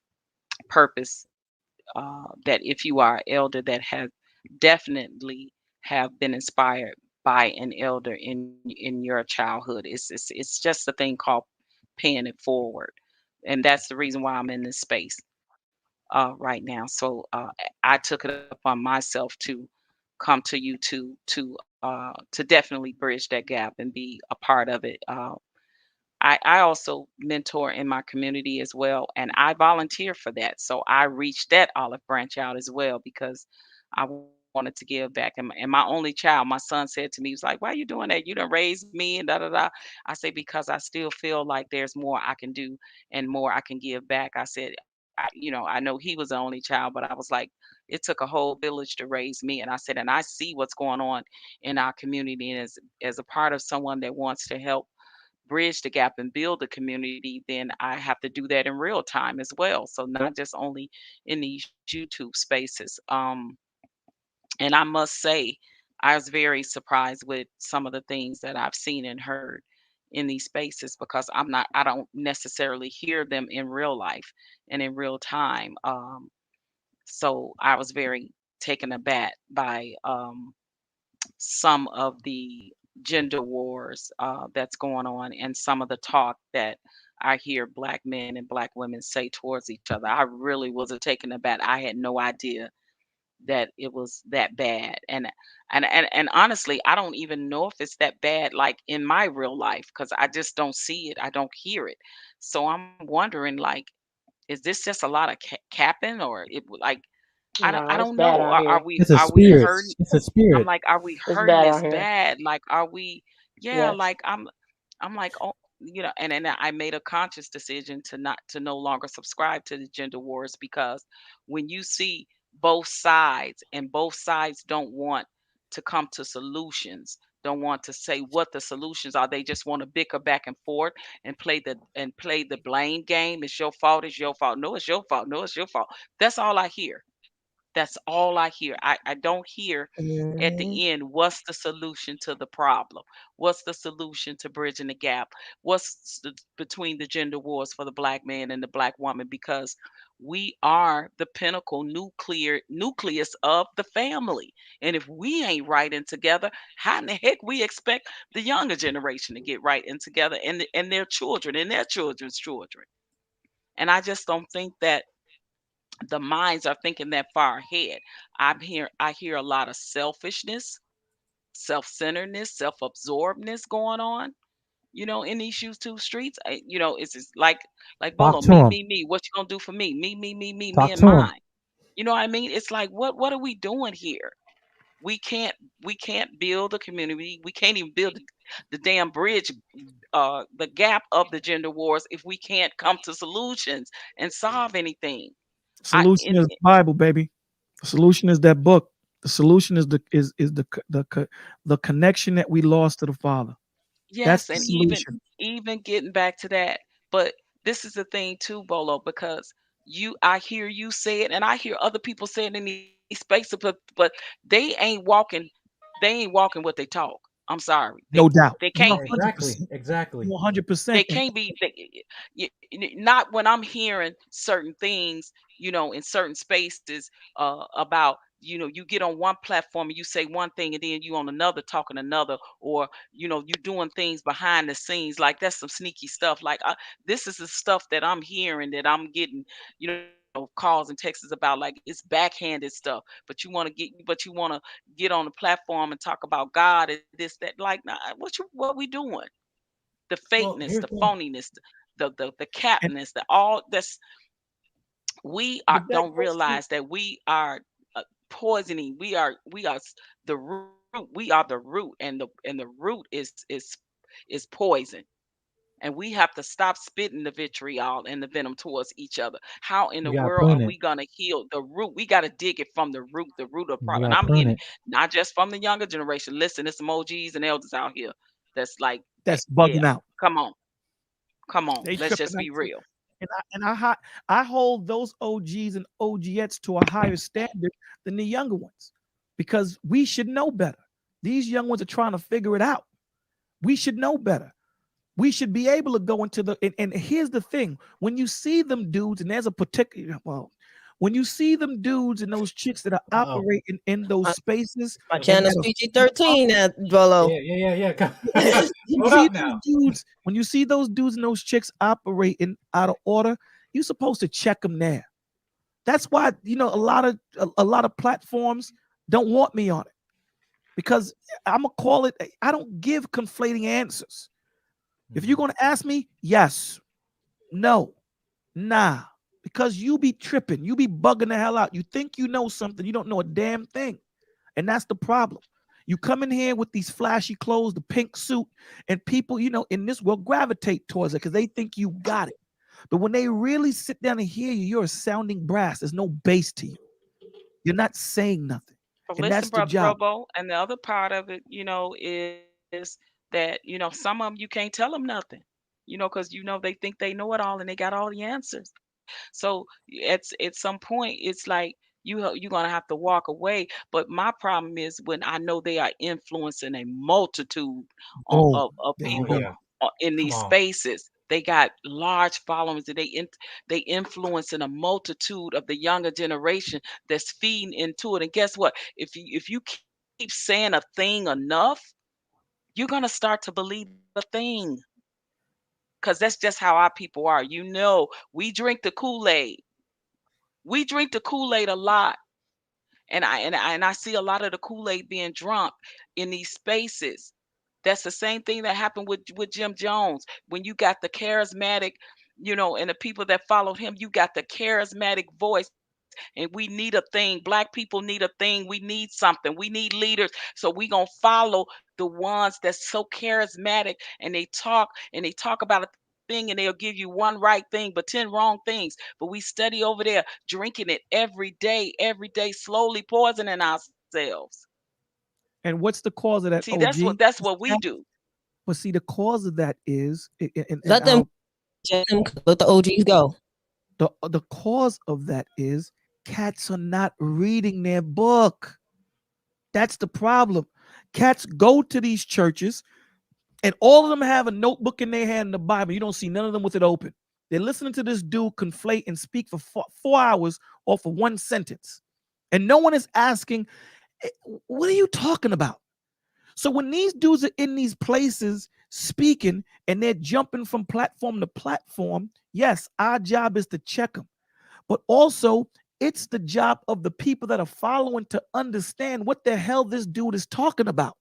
Speaker 4: purpose that if you are an elder that has definitely have been inspired by an elder in your childhood, it's just a thing called paying it forward, and that's the reason why I'm in this space right now. So I took it upon myself to come to you to definitely bridge that gap and be a part of it. I also mentor in my community as well, and I volunteer for that. So I reached that olive branch out as well because I wanted to give back. And my only child, my son said to me, he was like, "Why are you doing that? You done raised me and da da da." I say because I still feel like there's more I can do and more I can give back. I said, I know he was the only child, but I was like, it took a whole village to raise me. And I said, and I see what's going on in our community. And as a part of someone that wants to help bridge the gap and build a community, then I have to do that in real time as well. So not just only in these YouTube spaces. And I must say, I was very surprised with some of the things that I've seen and heard in these spaces because I don't necessarily hear them in real life and in real time. So I was very taken aback by some of the gender wars that's going on and some of the talk that I hear black men and black women say towards each other. I really was a taken aback. I had no idea that it was that bad. And honestly, I don't even know if it's that bad like in my real life because I just don't see it. I don't hear it. So I'm wondering like, is this just a lot of capping or like I
Speaker 2: No, it's
Speaker 4: don't
Speaker 2: bad
Speaker 4: know.
Speaker 2: out here.
Speaker 5: It's a
Speaker 4: Are we
Speaker 5: spirit.
Speaker 4: hurting?
Speaker 5: It's a
Speaker 4: I'm
Speaker 5: spirit.
Speaker 4: like, are we
Speaker 2: It's
Speaker 4: hurting
Speaker 2: bad
Speaker 4: this
Speaker 2: out here.
Speaker 4: bad? Like, are we? Yeah,
Speaker 2: Yes.
Speaker 4: like I'm like, oh, and then I made a conscious decision to no longer subscribe to the gender wars because when you see both sides and both sides don't want to come to solutions, don't want to say what the solutions are. They just want to bicker back and forth and play the blame game. It's your fault. It's your fault. No, it's your fault. No, it's your fault. That's all I hear. That's all I hear. I don't hear at
Speaker 1: Mhm.
Speaker 4: the end what's the solution to the problem? What's the solution to bridging the gap? Between the gender wars for the black man and the black woman? Because we are the pinnacle nucleus of the family. And if we ain't right and together, how in the heck we expect the younger generation to get right and together and their children and their children's children? And I just don't think that the minds are thinking that far ahead. I hear a lot of selfishness, self-centeredness, self-absorbedness going on, in these YouTube streets. It's just like
Speaker 5: Talk
Speaker 4: Bolo,
Speaker 5: to
Speaker 4: me,
Speaker 5: him.
Speaker 4: me, me. What you gonna do for me? Me
Speaker 5: Talk
Speaker 4: and
Speaker 5: to him.
Speaker 4: mine. You know what I mean? It's like what are we doing here? We can't we can't build a community. We can't even build the damn bridge, the gap of the gender wars if we can't come to solutions and solve anything. I
Speaker 3: Solution
Speaker 4: in
Speaker 3: is Bible, baby. The solution is that book. The solution is the connection that we lost to the Father. That's
Speaker 4: Yes,
Speaker 3: the
Speaker 4: and
Speaker 3: solution.
Speaker 4: even getting back to that, but this is the thing too, Bolo, because I hear you say it, and I hear other people say it in these spaces, but they ain't walking what they talk. I'm sorry,
Speaker 3: No doubt.
Speaker 4: they
Speaker 3: No,
Speaker 4: can't be.
Speaker 3: 100%.
Speaker 5: Exactly. Exactly.
Speaker 3: No, hundred
Speaker 4: They
Speaker 3: percent. And
Speaker 4: can't be not when I'm hearing certain things, in certain spaces about, you get on one platform and you say one thing and then you on another talking another, or you doing things behind the scenes. Like that's some sneaky stuff. Like this is the stuff that I'm hearing, that I'm getting, calls and texts about. Like it's backhanded stuff, but you want to get on the platform and talk about God and this, that. Like, nah, what we doing? The
Speaker 5: Well,
Speaker 4: fakeness,
Speaker 5: here's
Speaker 4: the
Speaker 5: the.
Speaker 4: phoniness, the
Speaker 3: and
Speaker 4: capness, the all that's we are
Speaker 3: but that
Speaker 4: don't
Speaker 3: goes to
Speaker 4: realize that we are poisoning. We are the root. We are the root, and the root is poison. And we have to stop spitting the vitriol and the venom towards each other. How in
Speaker 5: You
Speaker 4: the
Speaker 5: gotta
Speaker 4: world are
Speaker 5: prune it.
Speaker 4: we gonna heal the root? We gotta dig it from the root of the
Speaker 5: You
Speaker 4: problem. And
Speaker 5: gotta
Speaker 4: I'm
Speaker 5: prune
Speaker 4: hearing it
Speaker 5: it.
Speaker 4: not just from the younger generation. Listen, there's some OGs and elders out here that's like,
Speaker 3: that's
Speaker 4: yeah,
Speaker 3: bugging out.
Speaker 4: come on. Come on,
Speaker 3: They
Speaker 4: let's
Speaker 3: tripping
Speaker 4: just
Speaker 3: out
Speaker 4: be
Speaker 3: too.
Speaker 4: real.
Speaker 3: I hold those OGs and OGettes to a higher standard than the younger ones, because we should know better. These young ones are trying to figure it out. We should know better. We should be able to go into and here's the thing: when you see them dudes, and there's a particular when you see them dudes and those chicks that are
Speaker 5: Uh oh.
Speaker 3: operating in those
Speaker 1: My,
Speaker 3: spaces
Speaker 1: my
Speaker 5: What's up?
Speaker 3: that
Speaker 1: channel's
Speaker 3: are
Speaker 1: PG-13 at Bolo.
Speaker 5: Yeah, yeah, yeah, yeah.
Speaker 3: you
Speaker 5: Hold
Speaker 3: see
Speaker 5: up
Speaker 3: those
Speaker 5: now.
Speaker 3: dudes, when you see those dudes and those chicks operating out of order, you're supposed to check them there. That's why a lot of platforms don't want me on it, because I'm gonna call it. I don't give conflating answers. If you're gonna ask me, yes, no, nah, because you be tripping, you be bugging the hell out. You think you know something, you don't know a damn thing, and that's the problem. You come in here with these flashy clothes, the pink suit, and people, in this world gravitate towards it because they think you got it. But when they really sit down and hear you, you're a sounding brass. There's no bass to you. You're not saying nothing.
Speaker 4: But
Speaker 3: And
Speaker 4: listen,
Speaker 3: that's the
Speaker 4: brother
Speaker 3: job.
Speaker 4: Robo, and the other part of it, is that some of them you can't tell them nothing, because they think they know it all and they got all the answers. So at some point, it's like you're gonna have to walk away. But my problem is when I know they are influencing a multitude
Speaker 3: Oh,
Speaker 4: of
Speaker 3: there
Speaker 5: Oh
Speaker 3: you
Speaker 4: people
Speaker 3: go.
Speaker 5: yeah.
Speaker 4: in
Speaker 5: Come
Speaker 4: these
Speaker 5: on.
Speaker 4: spaces. They got large followings, and they influencing a multitude of the younger generation that's feeding into it. And guess what? If you keep saying a thing enough, you're gonna start to believe a thing. because that's just how our people are. We drink the Kool-Aid. We drink the Kool-Aid a lot. And I see a lot of the Kool-Aid being drunk in these spaces. That's the same thing that happened with Jim Jones. When you got the charismatic, and the people that followed him, you got the charismatic voice. And we need a thing. Black people need a thing. We need something. We need leaders. So we gonna follow the ones that's so charismatic, and they talk about a thing, and they'll give you one right thing but 10 wrong things. But we study over there drinking it every day, slowly poisoning ourselves.
Speaker 3: And what's the cause of that,
Speaker 4: See, that's what
Speaker 3: OG?
Speaker 4: that's what we do.
Speaker 3: But see, the cause of that is,
Speaker 1: Let them, let the OGs go.
Speaker 3: the cause of that is cats are not reading their book. That's the problem. Cats go to these churches, and all of them have a notebook in their hand and the Bible. You don't see none of them with it open. They're listening to this dude conflate and speak for 4 hours off of one sentence. And no one is asking, what are you talking about? So when these dudes are in these places speaking and they're jumping from platform to platform, yes, our job is to check them. But also, it's the job of the people that are following to understand what the hell this dude is talking about.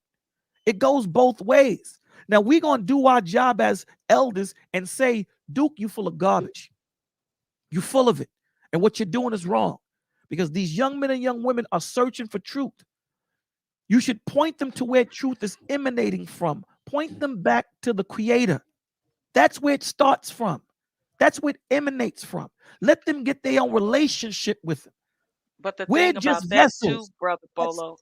Speaker 3: It goes both ways. Now, we're going to do our job as elders and say, Duke, you full of garbage. You're full of it. And what you're doing is wrong. Because these young men and young women are searching for truth. You should point them to where truth is emanating from. Point them back to the Creator. That's where it starts from. That's where it emanates from. Let them get their own relationship with Him.
Speaker 4: But the
Speaker 3: We're
Speaker 4: thing
Speaker 3: just
Speaker 4: about that too,
Speaker 3: vessels.
Speaker 4: Brother
Speaker 3: That's,
Speaker 4: Bolo,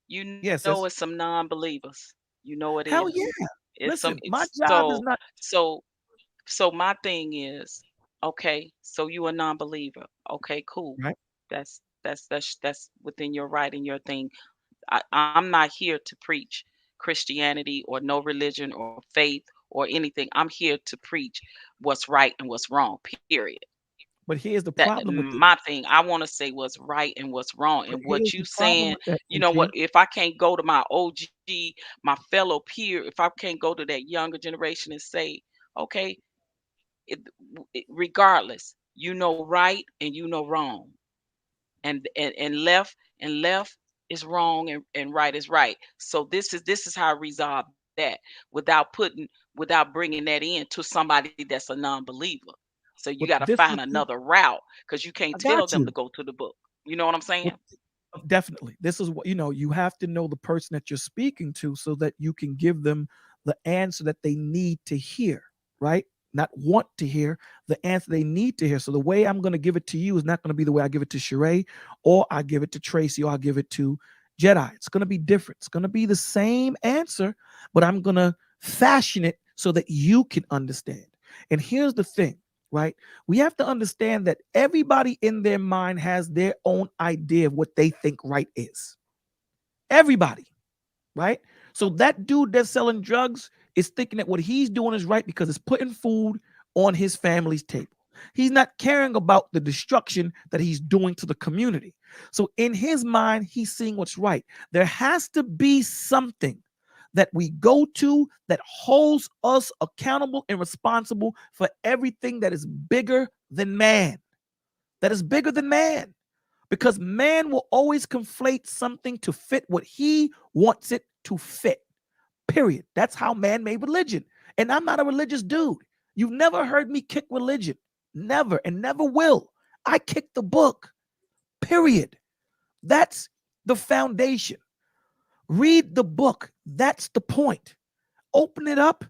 Speaker 4: you know
Speaker 3: yes,
Speaker 4: it's some non-believers. You know it is.
Speaker 3: hell yeah.
Speaker 4: It's some
Speaker 3: Listen, my
Speaker 4: it's
Speaker 3: job is not
Speaker 4: so my thing is, okay, so you a non-believer. Okay, cool.
Speaker 3: right.
Speaker 4: That's within your right and your thing. I'm not here to preach Christianity or no religion or faith or anything. I'm here to preach what's right and what's wrong, period.
Speaker 3: But here's the
Speaker 4: That
Speaker 3: problem with it.
Speaker 4: my thing, I want to say what's right and what's wrong.
Speaker 3: But
Speaker 4: And what
Speaker 3: here's
Speaker 4: you
Speaker 3: the problem
Speaker 4: saying,
Speaker 3: with that,
Speaker 4: you know what,
Speaker 3: OG.
Speaker 4: if I can't go to my OG, my fellow peer, if I can't go to that younger generation and say, okay, it, regardless, you know right and you know wrong. And left is wrong, and right is right. So this is how I resolve that without bringing that in to somebody that's a non-believer. So you got
Speaker 3: But
Speaker 4: to
Speaker 3: this
Speaker 4: find
Speaker 3: is the,
Speaker 4: another route, because you can't
Speaker 3: I
Speaker 4: tell
Speaker 3: got
Speaker 4: them to
Speaker 3: you.
Speaker 4: go to the book. You know what I'm saying?
Speaker 3: Well, definitely. This is what, you have to know the person that you're speaking to so that you can give them the answer that they need to hear, right? Not want to hear, the answer they need to hear. So the way I'm going to give it to you is not going to be the way I give it to Charae, or I give it to Traci, or I give it to Jedi. It's going to be different. It's going to be the same answer, but I'm going to fashion it so that you can understand. And here's the thing, right? We have to understand that everybody in their mind has their own idea of what they think right is. Everybody, right? So that dude that's selling drugs is thinking that what he's doing is right because it's putting food on his family's table. He's not caring about the destruction that he's doing to the community. So in his mind, he's seeing what's right. There has to be something that we go to that holds us accountable and responsible for everything that is bigger than man. That is bigger than man. Because man will always conflate something to fit what he wants it to fit. Period. That's how man made religion. And I'm not a religious dude. You've never heard me kick religion. Never, and never will. I kick the book. Period. That's the foundation. Read the book. That's the point. Open it up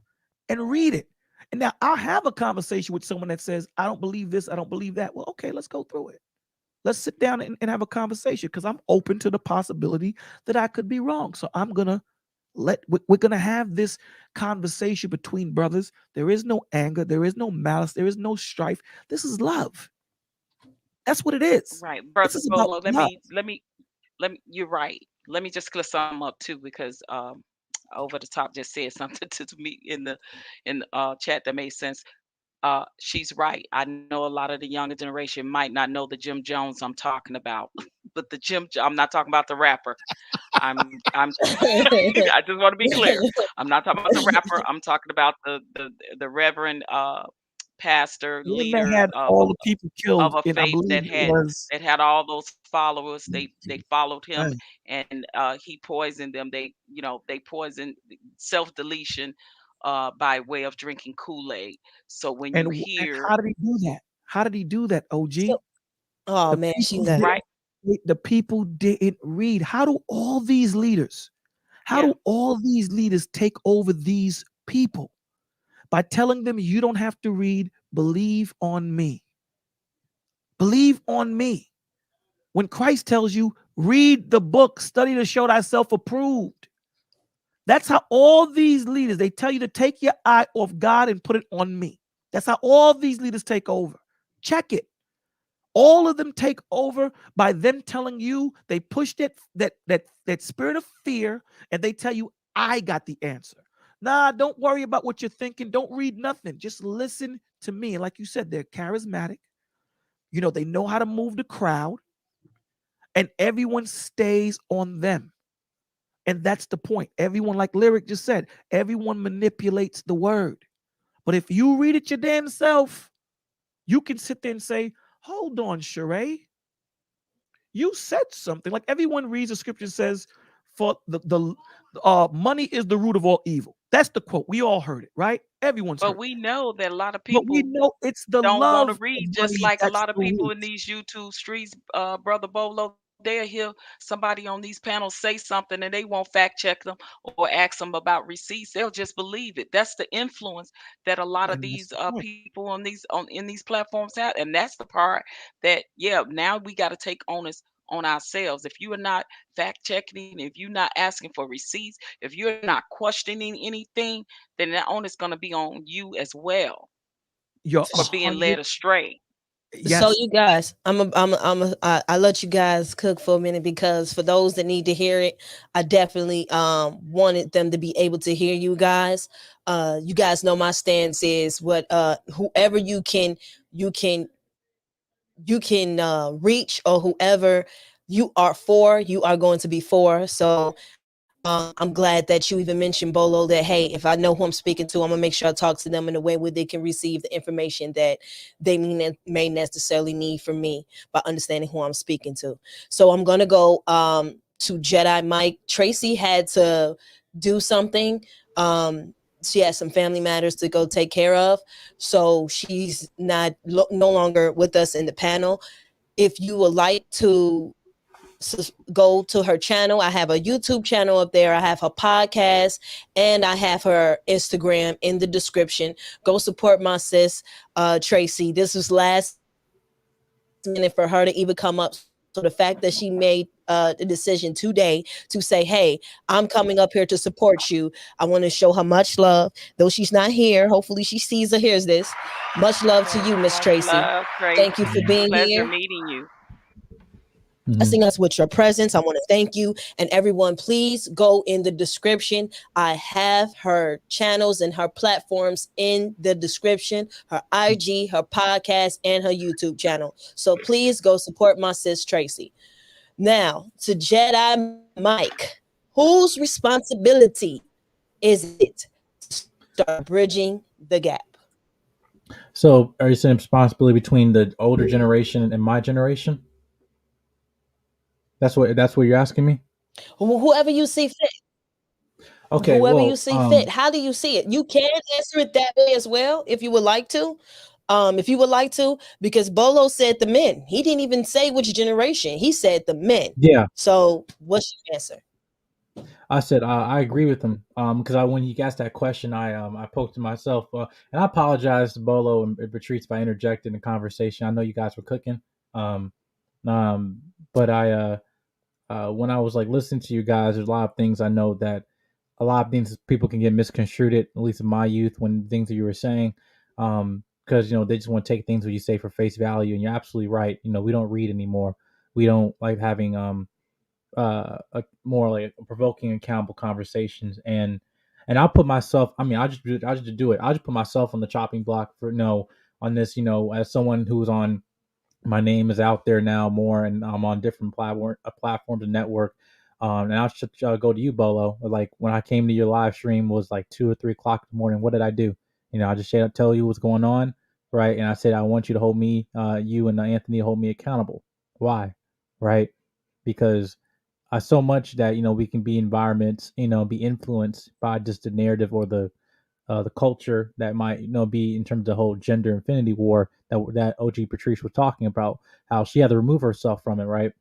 Speaker 3: and read it. And now I'll have a conversation with someone that says, I don't believe this, I don't believe that. Well, okay, let's go through it. Let's sit down and have a conversation, because I'm open to the possibility that I could be wrong. So we're gonna have this conversation between brothers. There is no anger, there is no malice, there is no strife. This is love. That's what it is.
Speaker 4: Right,
Speaker 3: This
Speaker 4: Brother
Speaker 3: is about
Speaker 4: Bolo.
Speaker 3: love.
Speaker 4: Let me. You're right. Let me just clear something up too, because over the top just said something to me in the chat that made sense. She's right. I know a lot of the younger generation might not know the Jim Jones I'm talking about, but the gym. I'm not talking about the rapper. I'm I just want to be clear. I'm not talking about the rapper. I'm talking about the reverend pastor
Speaker 3: When they
Speaker 4: leader
Speaker 3: had all the people
Speaker 4: of
Speaker 3: killed
Speaker 4: a
Speaker 3: in, I
Speaker 4: faith
Speaker 3: believe
Speaker 4: that
Speaker 3: it was,
Speaker 4: had all those followers. They followed him,
Speaker 3: right.
Speaker 4: and he poisoned them. They poisoned self-deletion by way of drinking Kool-Aid. So when you
Speaker 3: And
Speaker 4: hear
Speaker 3: how did he do that? How did he do that, OG?
Speaker 1: So, oh
Speaker 3: The
Speaker 1: man,
Speaker 3: people
Speaker 1: she's not.
Speaker 4: right,
Speaker 3: the people didn't read. How do all these leaders, how
Speaker 4: yeah,
Speaker 3: do all these leaders take over these people? By telling them you don't have to read, believe on me. Believe on me. When Christ tells you, read the book, study to show thyself approved. That's how all these leaders, they tell you to take your eye off God and put it on me. That's how all these leaders take over. Check it. All of them take over by them telling you, they push that spirit of fear, and they tell you, I got the answer. Nah, don't worry about what you're thinking. Don't read nothing. Just listen to me. And like you said, they're charismatic. They know how to move the crowd, and everyone stays on them. And that's the point. Everyone, like Lyric just said, everyone manipulates the word. But if you read it your damn self, you can sit there and say, hold on, Charae. You said something. Like everyone reads the scripture and says, for the money is the root of all evil. That's the quote. We all heard it, right? Everyone's
Speaker 4: but
Speaker 3: heard it.
Speaker 4: we know that a lot of
Speaker 3: But we
Speaker 4: people
Speaker 3: know it's the
Speaker 4: don't want to
Speaker 3: love of
Speaker 4: read, just
Speaker 3: money
Speaker 4: like a
Speaker 3: that's
Speaker 4: lot of
Speaker 3: the
Speaker 4: people
Speaker 3: root.
Speaker 4: in these YouTube streets, Brother Bolo. They'll hear somebody on these panels say something and they won't fact check them or ask them about receipts. They'll just believe it. That's the influence that a lot of
Speaker 3: And that's
Speaker 4: these
Speaker 3: the point.
Speaker 4: people on in these platforms have, and that's the part that now we got to take onus on ourselves. If you are not fact checking, if you're not asking for receipts, if you're not questioning anything, then that onus is going to be on you as well
Speaker 3: You're
Speaker 4: for being led
Speaker 3: 100.
Speaker 4: astray.
Speaker 1: So
Speaker 3: Yes.
Speaker 1: you guys, I let you guys cook for a minute because for those that need to hear it, I definitely wanted them to be able to hear you guys. You guys know my stance is what whoever you can reach, or whoever you are for, you are going to be for. So I'm glad that you even mentioned Bolo, that hey, if I know who I'm speaking to, I'm gonna make sure I talk to them in a way where they can receive the information that they may necessarily need from me by understanding who I'm speaking to. So I'm gonna go to Jedi Mike. Traci had to do something. She has some family matters to go take care of, so she's no longer with us in the panel. If you would like to go to her channel, I have a YouTube channel up there, I have her podcast, and I have her Instagram in the description. Go support my sis, Traci. This was last minute for her to even come up. So the fact that she made the decision today to say, hey, I'm coming up here to support you, I want to show her much love. Though she's not here, hopefully she sees or hears this. Much love to you, Miss
Speaker 4: Much
Speaker 1: Traci.
Speaker 4: love,
Speaker 1: Thank you for
Speaker 4: Tracy.
Speaker 1: being
Speaker 4: Pleasure
Speaker 1: here,
Speaker 4: meeting you.
Speaker 1: blessing us with your presence. I want to thank you. And everyone, please go in the description. I have her channels and her platforms in the description, her IG, her podcast, and her YouTube channel. So please go support my sis Traci. Now to Jedi Mike. Whose responsibility is it to start bridging the gap?
Speaker 5: So, are you saying responsibility between the older generation and my generation? That's what you're asking me.
Speaker 1: Whoever you see fit.
Speaker 5: Okay.
Speaker 1: Whoever you
Speaker 5: Well,
Speaker 1: see fit. How do you see it? You can answer it that way as well if you would like to. If you would like to, because Bolo said the men. He didn't even say which generation. He said the men.
Speaker 5: yeah.
Speaker 1: So what's your answer?
Speaker 5: I said I agree with him. Because when you asked that question, I poked to myself, and I apologize to Bolo and Patrice if I interjected in the conversation. I know you guys were cooking. Um, but when I was like listening to you guys, there's a lot of things I know that a lot of things people can get misconstrued. At least in my youth, when things that you were saying, because they just want to take things what you say for face value, and you're absolutely right. We don't read anymore. We don't like having a more like provoking and accountable conversations, and I'll put myself. I mean, I just do it. I'll just put myself on the chopping block for on this. As someone who's on my name is out there now more, and I'm on different platforms and network. And I'll go to you, Bolo. Like when I came to your live stream was like 2 or 3 o'clock in the morning. What did I do? I just tell you what's going on, right? And I said I want you to hold me, you and Anthony hold me accountable. Why, right? Because so much that we can be environments, be influenced by just the narrative or the culture that might be in terms of the whole gender infinity war that OG Patrice was talking about, how she had to remove herself from it, right?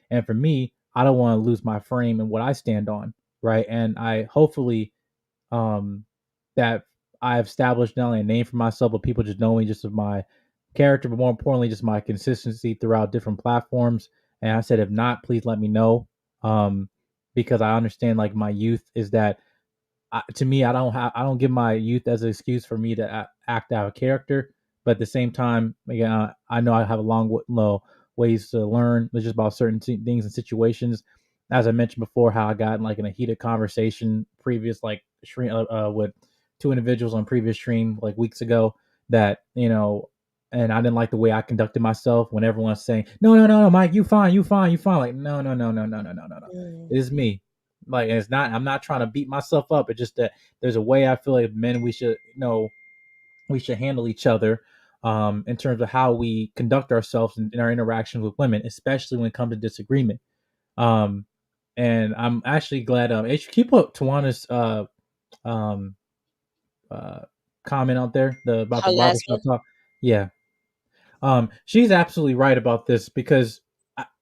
Speaker 5: And for me, I don't want to lose my frame and what I stand on, right? And I hopefully that I've established not only a name for myself, but people just know me just of my character, but more importantly, just my consistency throughout different platforms. And I said, if not, please let me know, because I understand like my youth is that to me, I don't give my youth as an excuse for me to act out of character. But at the same time, again, I know I have a ways to learn. It's just about certain things and situations. As I mentioned before, how I got like in a heated conversation previous, like stream with two individuals on previous stream like weeks ago. That and I didn't like the way I conducted myself when everyone's saying, no, Mike, you fine, you fine, you fine. Like, no. It is me. Like, it's not. I'm not trying to beat myself up. It's just that there's a way I feel like men we should we should handle each other, in terms of how we conduct ourselves in our interactions with women, especially when it comes to disagreement. Um, and I'm actually glad. Keep up Tawana's um uh comment out there about
Speaker 1: Her
Speaker 5: the
Speaker 1: last
Speaker 5: barbershop
Speaker 1: one.
Speaker 5: talk. Yeah, she's absolutely right about this because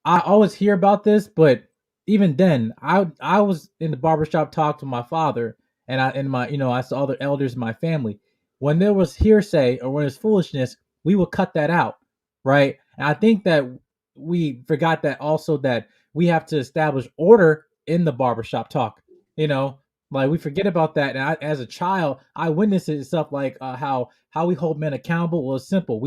Speaker 5: I always hear about this, but even then, I was in the barbershop talk to my father, and I saw other elders in my family. When there was hearsay or when there's foolishness, we would cut that out, right? And I think that we forgot that also that we have to establish order in the barbershop talk. You know, like we forget about that. And as a child, I witnessed it stuff like how we hold men accountable. Well, it's simple.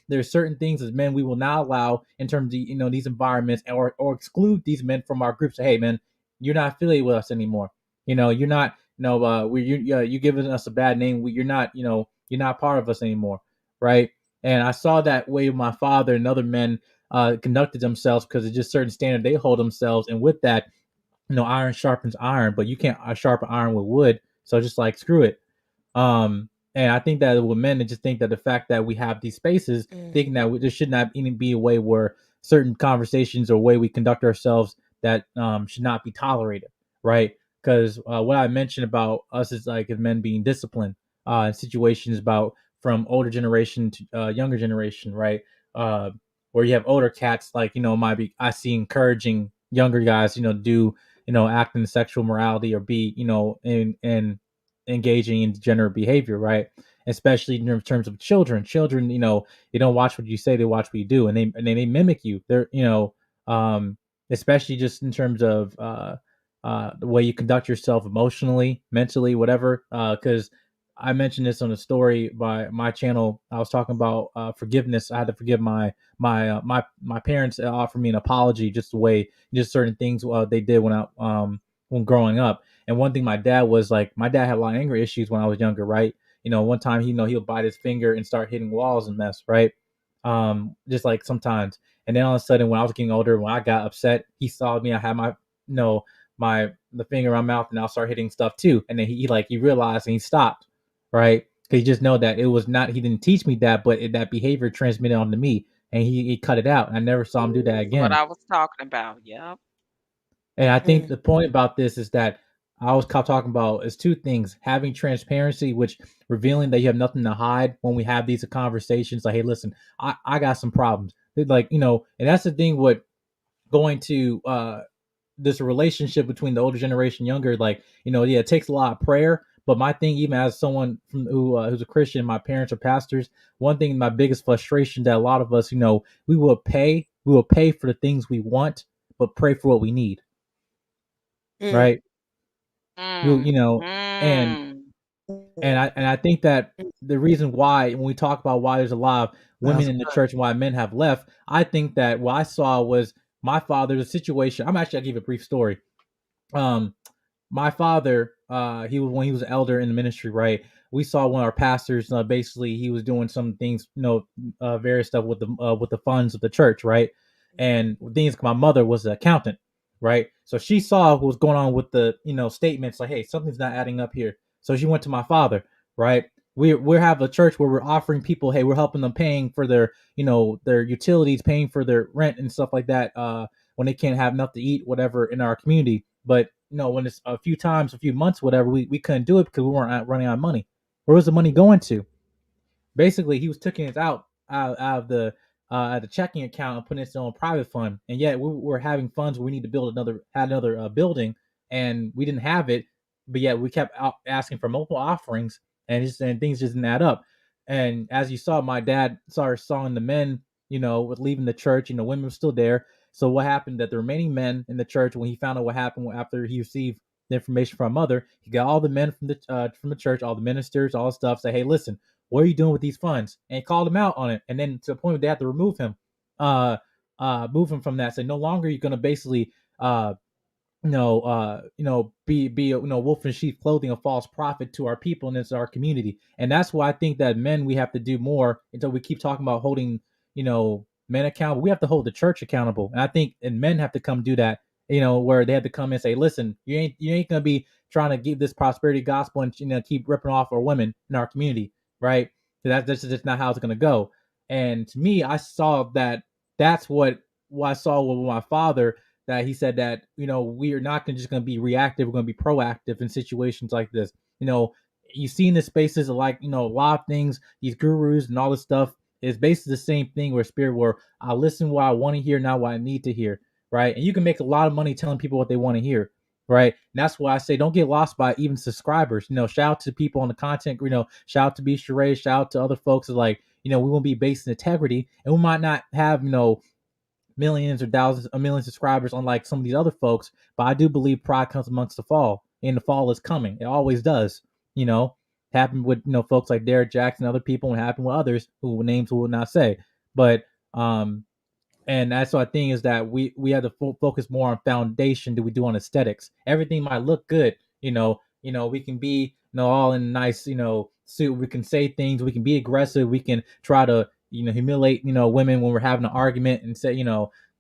Speaker 5: There's certain things as men we will not allow in terms of these environments, or exclude these men from our groups. Hey, man, you're not affiliated with us anymore. You're not. You giving us a bad name. You're not. You're not part of us anymore, right? And I saw that way my father and other men conducted themselves because it's just certain standard they hold themselves, and with that, iron sharpens iron, but you can't sharpen iron with wood. So just like screw it. And I think that with men, they just think that the fact that we have these spaces, thinking that there should not even be a way where certain conversations or way we conduct ourselves that should not be tolerated, right? Because what I mentioned about us is like as men being disciplined in situations about from older generation to younger generation, right? Uh, where you have older cats like might be I see encouraging younger guys, do act in sexual morality or be in engaging in degenerate behavior, right? Especially in terms of children. Children, they don't watch what you say; they watch what you do, and they mimic you. They're, especially just in terms of the way you conduct yourself emotionally, mentally, whatever. Because I mentioned this on a story by my channel. I was talking about forgiveness. I had to forgive my parents offered me an apology, just the way just certain things they did when growing up. And one thing my dad was like, my dad had a lot of anger issues when I was younger, right? One time he'll bite his finger and start hitting walls and mess, right? Just like sometimes. And then all of a sudden, when I was getting older, when I got upset, he saw me. I had the finger in my mouth, and I'll start hitting stuff too. And then he realized and he stopped, right? Because he just know that it was not. He didn't teach me that, but that behavior transmitted onto me, and he cut it out. And I never saw him do that
Speaker 4: What
Speaker 5: again.
Speaker 4: I was talking about. Yep.
Speaker 5: And I think the point about this is that I was talking about is two things: having transparency, which revealing that you have nothing to hide when we have these conversations. Like, hey, listen, I got some problems. Like, and that's the thing with going to this relationship between the older generation, younger. Like, yeah, it takes a lot of prayer. But my thing, even as someone who's a Christian, my parents are pastors. One thing, my biggest frustration that a lot of us, we will pay for the things we want, but pray for what we need, right? You
Speaker 4: Mm.
Speaker 5: you know, and
Speaker 4: Mm.
Speaker 5: I think that the reason why when we talk about why there's a lot of women
Speaker 3: That's
Speaker 5: in the church and why men have left, I think that what I saw was my father's situation. I'll give a brief story. Um, my father, he was when he was an elder in the ministry, right? we saw one of our pastors, basically he was doing some things, various stuff with the funds of the church, right? And things, my mother was an accountant, right? So she saw what was going on with the, statements, like, hey, something's not adding up here. So she went to my father, right? We have a church where we're offering people, hey, we're helping them, paying for their, their utilities, paying for their rent and stuff like that, when they can't have enough to eat, whatever, in our community. But when it's a few months, whatever, we couldn't do it because we weren't running out of money. Where was the money going to? Basically, he was taking it out of the checking account and putting it in his own private fund. And yet we were having funds where we need to build another building, and we didn't have it. But yet we kept asking for multiple offerings, and things just didn't add up. And as you saw, my dad started sawing the men, with leaving the church. Women were still there. So what happened, that the remaining men in the church, when he found out what happened after he received the information from my mother, he got all the men from the church, all the ministers, all the stuff, say, hey, listen, what are you doing with these funds? And he called him out on it. And then to the point where they had to remove him, move him from that. Say, no longer are you going to basically, be wolf in sheep clothing, a false prophet to our people and it's our community. And that's why I think that men, we have to do more. Until we keep talking about holding, men accountable, we have to hold the church accountable. And I think, and men have to come do that, where they have to come and say, listen, you ain't gonna be trying to give this prosperity gospel and keep ripping off our women in our community, right? So that's just not how it's gonna go. And to me, I saw that that's what I saw with my father, that he said that, we are not just going to be reactive, we're going to be proactive in situations like this. You see in the spaces of, like, a lot of things, these gurus and all this stuff is basically the same thing, where spirit, where I listen what I want to hear, not what I need to hear, right? And you can make a lot of money telling people what they want to hear, right? And that's why I say don't get lost by even subscribers. Shout out to people on the content, shout out to Charae, shout out to other folks that, like, we won't be based in integrity, and we might not have, millions or thousands, a million subscribers, unlike some of these other folks. But I do believe pride comes amongst the fall, and the fall is coming. It always does. Happened with folks like Derek Jackson, other people, and happened with others who names we will not say. But and that's what I think, is that we have to focus more on foundation than we do on aesthetics. Everything might look good, we can be all in nice suit. We can say things. We can be aggressive. We can try to humiliate women when we're having an argument, and say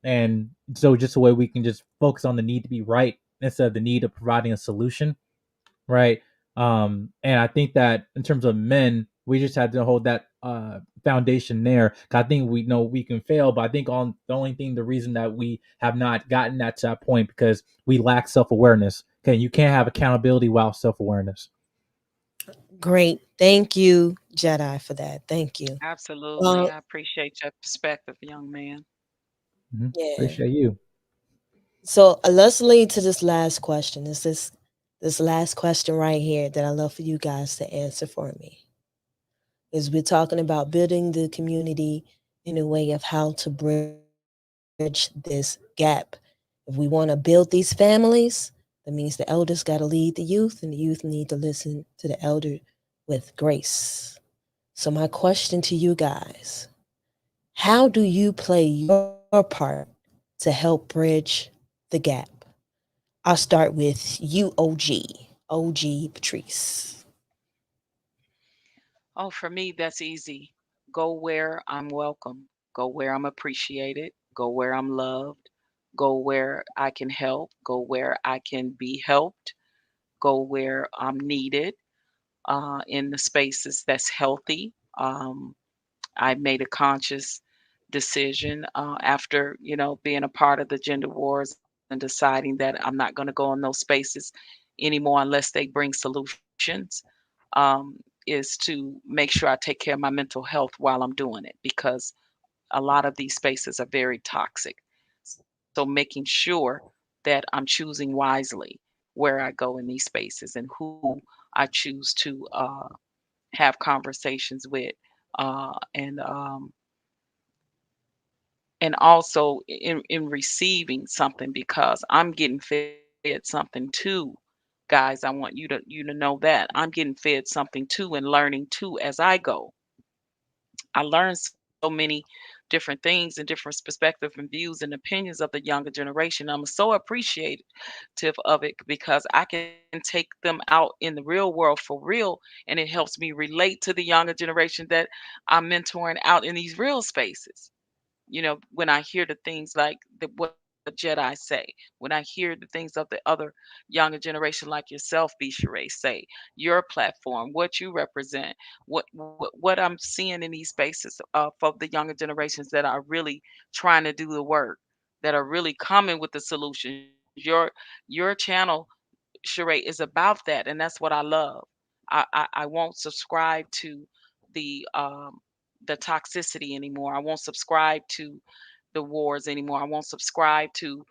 Speaker 5: and so just a way we can just focus on the need to be right instead of the need of providing a solution, right? And I think that in terms of men, we just have to hold that foundation there. I think we know we can fail, but I think on the only thing, the reason that we have not gotten that to that point, because we lack self-awareness. Okay, you can't have accountability without self-awareness.
Speaker 1: Great. Thank you, Jedi, for that. Thank you.
Speaker 4: Absolutely. I appreciate your perspective, young man.
Speaker 1: Yeah.
Speaker 5: Appreciate you.
Speaker 1: So let's lead to this last question. It's this last question right here that I love for you guys to answer for me. Is we're talking about building the community in a way of how to bridge this gap. If we want to build these families, that means the elders got to lead the youth, and the youth need to listen to the elder with grace. So my question to you guys, how do you play your part to help bridge the gap? I'll start with you, OG Patrice.
Speaker 4: Oh, for me, that's easy. Go where I'm welcome. Go where I'm appreciated. Go where I'm loved. Go where I can help. Go where I can be helped. Go where I'm needed, in the spaces that's healthy. I made a conscious decision, after being a part of the gender wars, and deciding that I'm not going to go in those spaces anymore unless they bring solutions. Um, is to make sure I take care of my mental health while I'm doing it, because a lot of these spaces are very toxic. So making sure that I'm choosing wisely where I go in these spaces and who I choose to have conversations with, uh, and um, and also in receiving something, because I'm getting fed something too. Guys, I want you to know that I'm getting fed something too, and learning too as I go. I learned so many different things and different perspectives and views and opinions of the younger generation. I'm so appreciative of it because I can take them out in the real world for real, and it helps me relate to the younger generation that I'm mentoring out in these real spaces. When I hear the things like what Jedi say, when I hear the things of the other younger generation like yourself, Sheree, say, your platform, what you represent, what I'm seeing in these spaces for the younger generations that are really trying to do the work, that are really coming with the solutions. Your channel, Sheree, is about that, and that's what I love. I won't subscribe to the um the toxicity anymore. I won't subscribe to the wars anymore. I won't subscribe to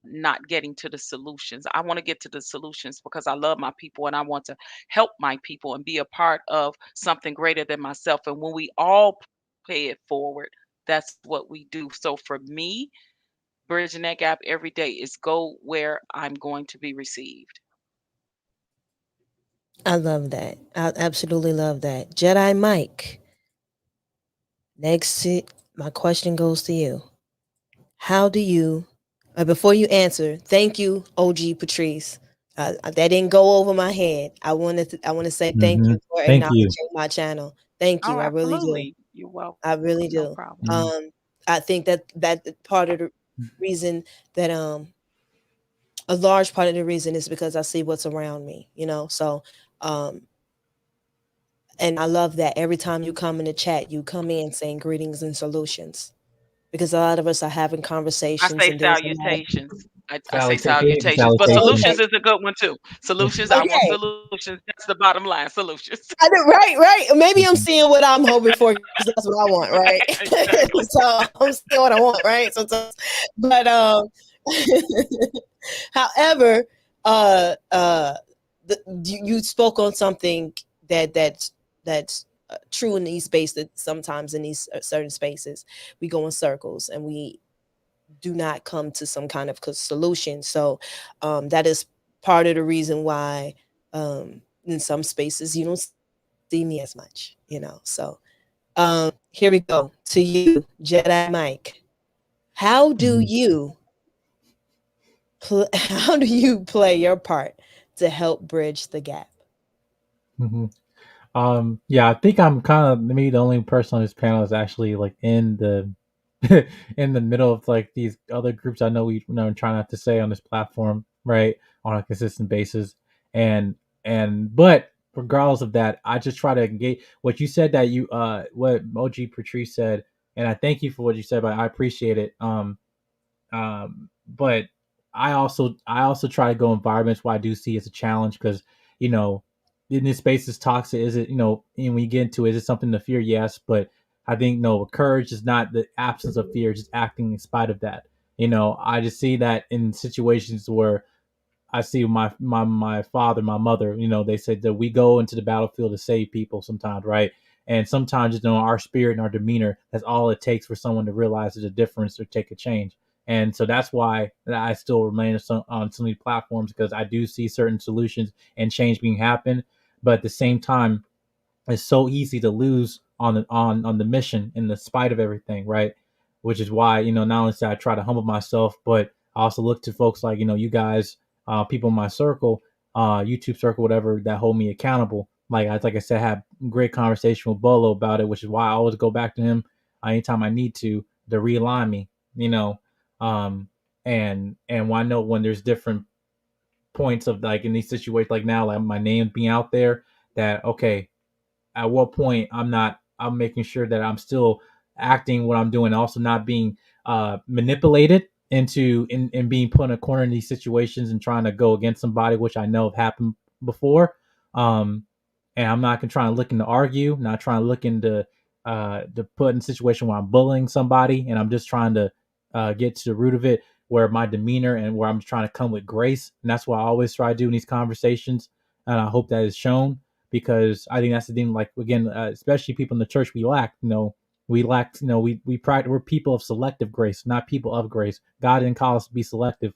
Speaker 4: not getting to the solutions. I want to get to the solutions because I love my people and I want to help my people and be a part of something greater than myself. And when we all pay it forward, that's what we do. So for me, bridging that gap every day is go where I'm going to be received.
Speaker 1: I love that. I absolutely love that. Jedi Mike, next my question goes to you. How do you, before you answer, thank you, OG Patrice. That didn't go over my head. I want to say thank
Speaker 5: Mm-hmm.
Speaker 1: you for
Speaker 5: Thank you.
Speaker 1: acknowledging my channel. Thank
Speaker 4: Oh,
Speaker 1: you. I really do.
Speaker 4: absolutely. You're welcome.
Speaker 1: I really
Speaker 4: No
Speaker 1: do.
Speaker 4: problem.
Speaker 5: Mm-hmm.
Speaker 1: I think that part of the reason that a large part of the reason is because I see what's around me, So um and I love that every time you come in the chat, you come in saying greetings and solutions. Because a lot of us are having
Speaker 4: I
Speaker 1: conversations
Speaker 4: say
Speaker 1: and there's a lot of
Speaker 4: salutations. I say
Speaker 5: Salutation.
Speaker 4: salutations, but
Speaker 1: okay.
Speaker 4: solutions is a good one too. Solutions, I want
Speaker 1: Okay.
Speaker 4: solutions. That's the bottom line. Solutions.
Speaker 1: I did, right, right. Maybe I'm
Speaker 5: Mhm.
Speaker 1: seeing what I'm hoping for because that's what I want, right?
Speaker 4: Exactly.
Speaker 1: So I'm seeing what I want, right? Sometimes, but however, you spoke on something that's true in these spaces. Sometimes in these certain spaces, we go in circles and we do not come to some kind of solution. So that is part of the reason why in some spaces you don't see me as much, So here we go to you, Jedi Mike. How do
Speaker 5: Mhm.
Speaker 1: you how do you play your part to help bridge the gap?
Speaker 5: Mhm. Yeah, I think I'm kind of maybe the only person on this panel is actually like in the in the middle of like these other groups. I know we try not to say on this platform, right, on a consistent basis, and but regardless of that, I just try to engage. What you said that what OG Patrice said, and I thank you for what you said, but I appreciate it. But I also try to go environments where I do see it's a challenge because you know in this space is toxic. Is it and when you get into it, is it something to fear? Yes, but I think no, courage is not the absence of fear, just acting in spite of that. I just see that in situations where I see my father, my mother. They said that we go into the battlefield to save people sometimes, right? And sometimes, our spirit and our demeanor, that's all it takes for someone to realize there's a difference or take a change. And so that's why I still remain on some of these platforms because I do see certain solutions and change being happen. But at the same time, it's so easy to lose on the mission in the spite of everything, right? Which is why not only say I try to humble myself, but I also look to folks like you guys, people in my circle, YouTube circle, whatever, that hold me accountable. Like I said, I had great conversation with Bolo about it, which is why I always go back to him anytime I need to realign me. You know, and why I know when there's different points of like in these situations, like now, like my name being out there, that okay, at what point I'm making sure that I'm still acting what I'm doing, also not being manipulated into in being put in a corner in these situations and trying to go against somebody, which I know have happened before. Um, and I'm not gonna try and looking to argue, not trying to look into to put in a situation where I'm bullying somebody, and I'm just trying to get to the root of it, where my demeanor and where I'm trying to come with grace, and that's what I always try to do in these conversations, and I hope that is shown because I think that's the thing. Like again, especially people in the church, we lack. We lack. We pride. We're people of selective grace, not people of grace. God didn't call us to be selective.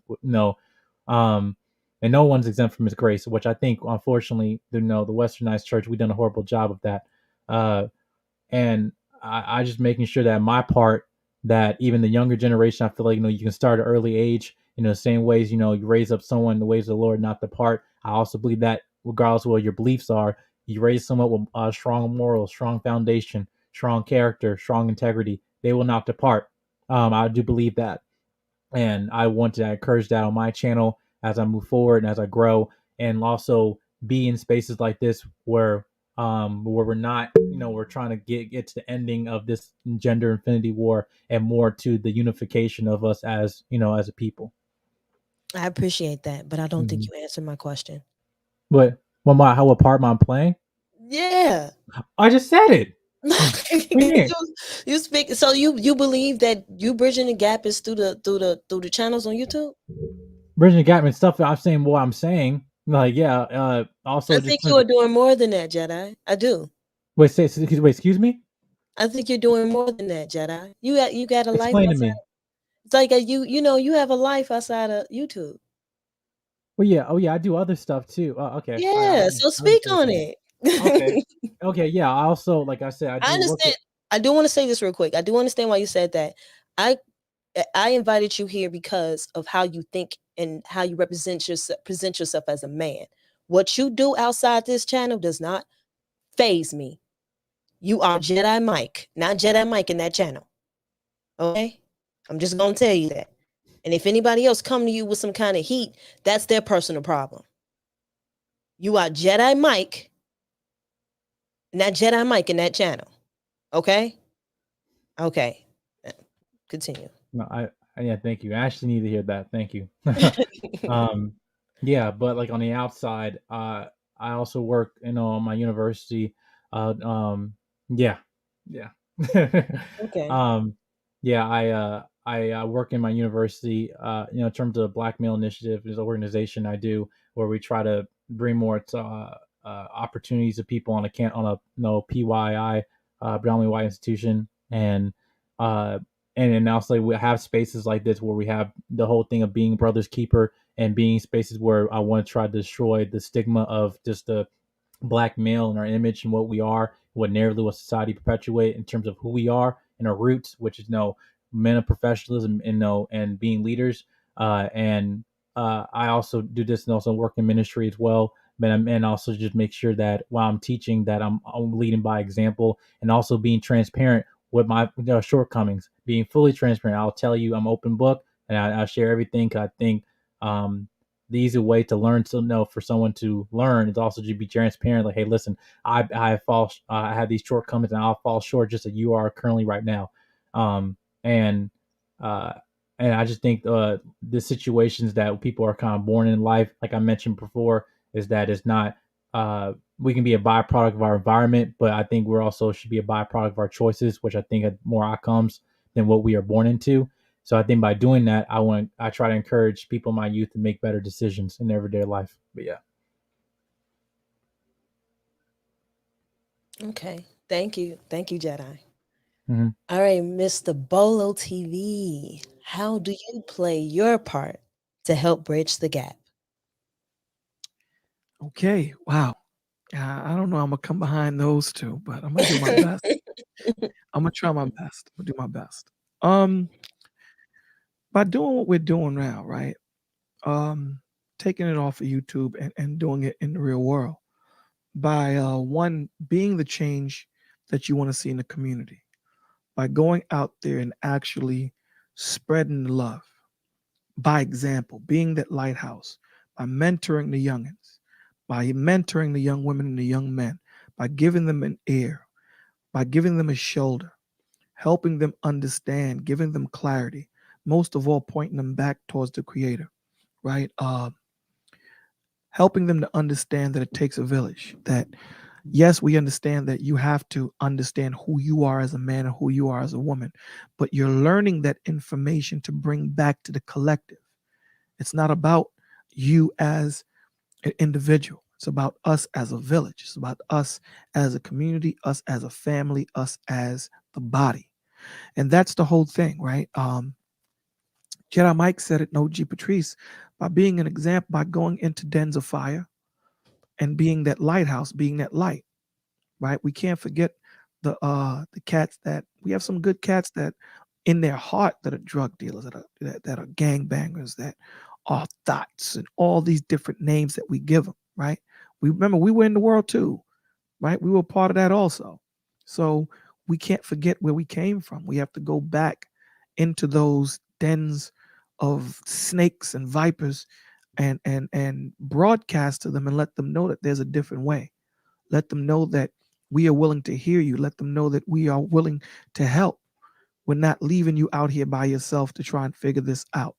Speaker 5: Um, and no one's exempt from His grace, which I think, unfortunately, the Westernized church, we've done a horrible job of that. And I just making sure that my part, that even the younger generation, I feel like, you can start at an early age, the same ways, you raise up someone in the ways of the Lord, not depart. I also believe that regardless of what your beliefs are, you raise someone with strong morals, strong foundation, strong character, strong integrity, they will not depart. I do believe that. And I want to encourage that on my channel as I move forward and as I grow, and also be in spaces like this where we're not, we're trying to get to the ending of this gender infinity war, and more to the unification of us as, as a people.
Speaker 1: I appreciate that, but I don't think you answered my question.
Speaker 5: But what part am I playing?
Speaker 1: Yeah.
Speaker 5: I just said it.
Speaker 1: You speak, so you believe that you bridging the gap is through the channels on YouTube?
Speaker 5: Bridging the gap and stuff. I'm saying what I'm saying. Like, yeah. Also,
Speaker 1: I think you are doing more than that, Jedi. I do.
Speaker 5: Wait, excuse me.
Speaker 1: I think you're doing more than that, Jedi. You got a life.
Speaker 5: Explain to me.
Speaker 1: It's like you have a life outside of YouTube.
Speaker 5: Well, yeah. Oh, yeah. I do other stuff too. Okay.
Speaker 1: Yeah. So speak on it.
Speaker 5: Okay. Okay. Yeah. I also, like I said,
Speaker 1: I understand. I do want to say this real quick. I do understand why you said that. I invited you here because of how you think and how you present yourself as a man. What you do outside this channel does not faze me. You are Jedi Mike, not Jedi Mike in that channel. Okay? I'm just gonna tell you that. And if anybody else come to you with some kind of heat, that's their personal problem. You are Jedi Mike, not Jedi Mike in that channel. Okay? Okay. Continue.
Speaker 5: No, yeah, thank you. I actually need to hear that. Thank you. Yeah, but like on the outside, I also work, my university. Yeah.
Speaker 1: Okay.
Speaker 5: Yeah, I work in my university. In terms of Black Male Initiative, is an organization I do where we try to bring more opportunities to people on a PYI, predominantly white institution, and then also we have spaces like this where we have the whole thing of being brother's keeper, and being spaces where I want to try to destroy the stigma of just the Black male and our image and what we are, what narrative, what society perpetuate in terms of who we are and our roots, which is men of professionalism and being leaders. And I also do this and also work in ministry as well. And also just make sure that while I'm teaching, that I'm leading by example, and also being transparent with my shortcomings, being fully transparent. I'll tell you, I'm open book, and I share everything. 'Cause I think the easy way to learn for someone to learn is also to be transparent. Like, hey, listen, I have these shortcomings, and I'll fall short just as you are currently right now. And I just think the situations that people are kind of born in life, like I mentioned before, is that it's not we can be a byproduct of our environment, but I think we're also should be a byproduct of our choices, which I think have more outcomes than what we are born into. So I think by doing that, I try to encourage people in my youth to make better decisions in their everyday life. But yeah.
Speaker 1: Okay. Thank you, Jedi.
Speaker 5: Mm-hmm.
Speaker 1: All right, Mr. Bolo TV, how do you play your part to help bridge the gap?
Speaker 3: Okay. Wow. I don't know. I'm gonna come behind those two, but I'm gonna do my best. I'm gonna try my best. I'm gonna do my best. By doing what we're doing now, right? Taking it off of YouTube and doing it in the real world. By one, being the change that you want to see in the community. By going out there and actually spreading the love. By example, being that lighthouse. By mentoring the youngins. By mentoring the young women and the young men. By giving them an ear. By giving them a shoulder. Helping them understand. Giving them clarity. Most of all, pointing them back towards the Creator, right? Helping them to understand that it takes a village. That, yes, we understand that you have to understand who you are as a man and who you are as a woman, but you're learning that information to bring back to the collective. It's not about you as an individual. It's about us as a village. It's about us as a community, us as a family, us as the body. And that's the whole thing, right? Jedi Mike said it, no G Patrice, by being an example, by going into dens of fire and being that lighthouse, being that light, right? We can't forget the cats that we have some good cats that in their heart that are drug dealers, that are gangbangers, that are thoughts, and all these different names that we give them, right? We remember we were in the world too, right? We were part of that also. So we can't forget where we came from. We have to go back into those dens of snakes and vipers and broadcast to them and let them know that there's a different way. Let them know that we are willing to hear you. Let them know that we are willing to help. We're not leaving you out here by yourself to try and figure this out.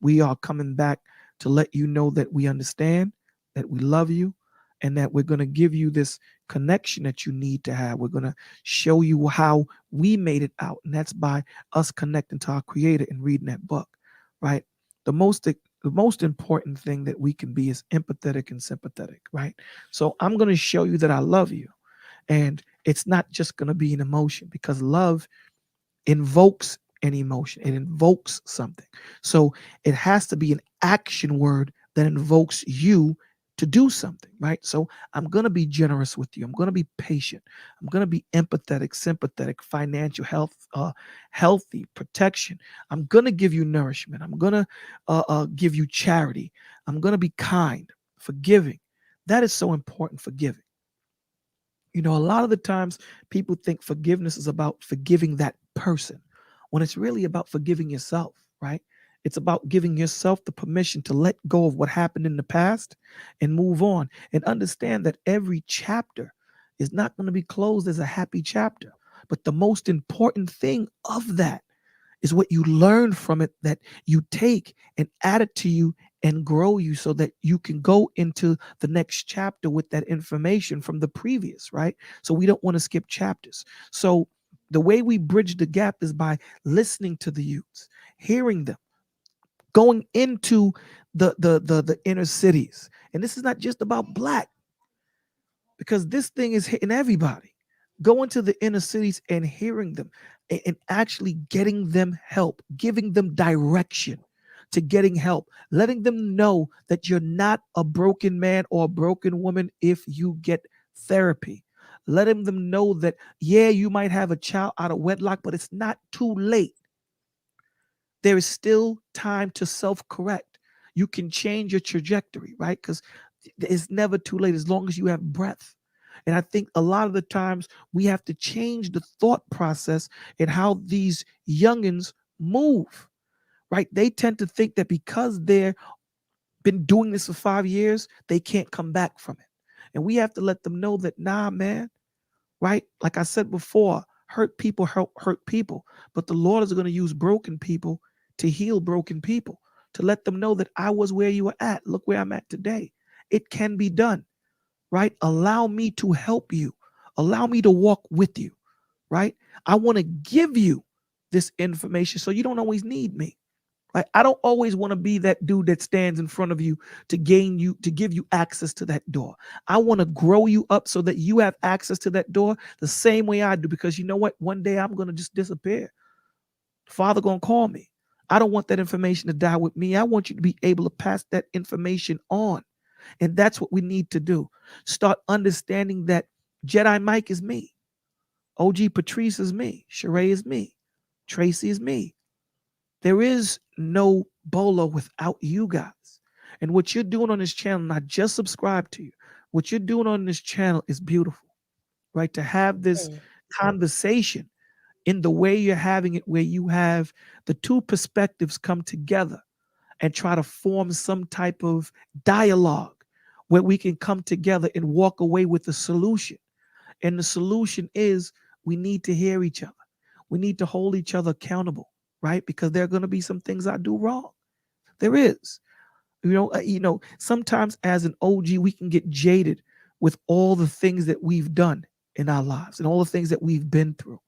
Speaker 3: We are coming back to let you know that we understand, that we love you, and that we're going to give you this connection that you need to have. We're going to show you how we made it out, and that's by us connecting to our Creator and reading that book, right? The most important thing that we can be is empathetic and sympathetic, right? So I'm going to show you that I love you, and it's not just going to be an emotion, because love invokes an emotion. It invokes something. So it has to be an action word that invokes you to do something, right? So I'm going to be generous with you. I'm going to be patient. I'm going to be empathetic, sympathetic, financial health, healthy, protection. I'm going to give you nourishment. I'm going to give you charity. I'm going to be kind, forgiving. That is so important, forgiving. You know, a lot of the times people think forgiveness is about forgiving that person when it's really about forgiving yourself, right? It's about giving yourself the permission to let go of what happened in the past and move on, and understand that every chapter is not going to be closed as a happy chapter. But the most important thing of that is what you learn from it, that you take and add it to you and grow you, so that you can go into the next chapter with that information from the previous, right? So we don't want to skip chapters. So the way we bridge the gap is by listening to the youths, hearing them, going into the inner cities. And this is not just about Black, because this thing is hitting everybody. Going to the inner cities and hearing them, and actually getting them help, giving them direction to getting help, letting them know that you're not a broken man or a broken woman if you get therapy. Letting them know that, yeah, you might have a child out of wedlock, but it's not too late. There is still time to self-correct. You can change your trajectory, right? Because it's never too late as long as you have breath. And I think a lot of the times we have to change the thought process and how these youngins move, right? They tend to think that because they've been doing this for 5 years, they can't come back from it. And we have to let them know that, nah, man, right? Like I said before, hurt people help hurt people. But the Lord is going to use broken people to heal broken people, to let them know that I was where you were at. Look where I'm at today. It can be done, right? Allow me to help you. Allow me to walk with you, right? I want to give you this information so you don't always need me. Right? I don't always want to be that dude that stands in front of you to give you access to that door. I want to grow you up so that you have access to that door the same way I do, because you know what? One day I'm going to just disappear. Father going to call me. I don't want that information to die with me. I want you to be able to pass that information on. And that's what we need to do. Start understanding that Jedi Mike is me. OG Patrice is me. Charae is me. Traci is me. There is no Bolo without you guys. And what you're doing on this channel, not just subscribe to you, what you're doing on this channel is beautiful, right? To have this conversation in the way you're having it, where you have the two perspectives come together and try to form some type of dialogue where we can come together and walk away with a solution. And the solution is we need to hear each other. We need to hold each other accountable, right? Because there are going to be some things I do wrong. There is. Sometimes as an OG, we can get jaded with all the things that we've done in our lives and all the things that we've been through.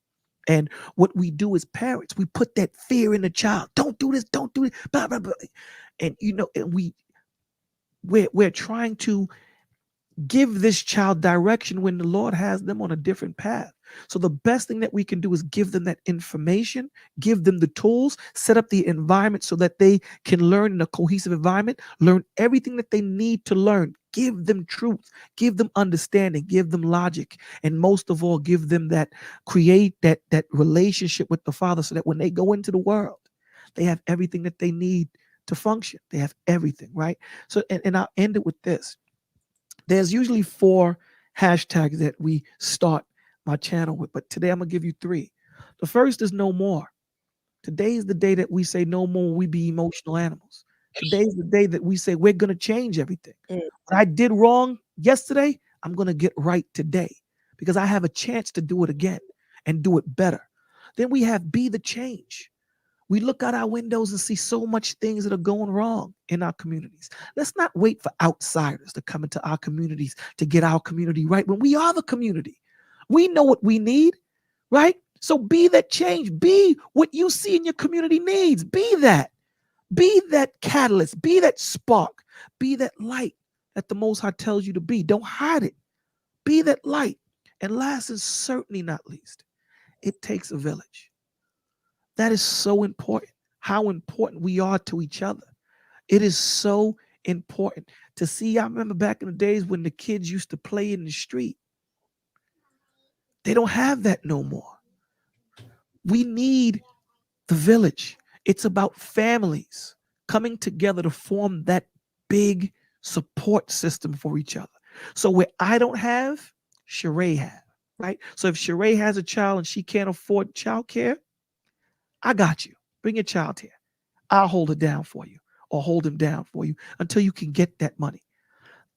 Speaker 3: And what we do as parents, we put that fear in the child. Don't do this, don't do it, blah, blah, blah. And we're trying to give this child direction when the Lord has them on a different path. So the best thing that we can do is give them that information, give them the tools, set up the environment so that they can learn in a cohesive environment, learn everything that they need to learn, give them truth, give them understanding, give them logic, and most of all, give them create that relationship with the Father so that when they go into the world, they have everything that they need to function. They have everything, right? So, and I'll end it with this. There's usually 4 hashtags that we start my channel with, but today I'm gonna give you 3. The first is no more. Today is the day that we say no more we be emotional animals. Today is the day that we say we're gonna change everything. What I did wrong yesterday, I'm gonna get right today because I have a chance to do it again and do it better. Then we have be the change. We look out our windows and see so much things that are going wrong in our communities. Let's not wait for outsiders to come into our communities to get our community right when we are the community. We know what we need, right? So be that change. Be what you see in your community needs. Be that. Be that catalyst. Be that spark. Be that light that the Most High tells you to be. Don't hide it. Be that light. And last and certainly not least, it takes a village. That is so important, how important we are to each other. It is so important to see. I remember back in the days when the kids used to play in the street. They don't have that no more. We need the village. It's about families coming together to form that big support system for each other. So where I don't have, Charae have, right? So if Charae has a child and she can't afford childcare, I got you. Bring your child here. I'll hold it down for you or hold him down for you until you can get that money.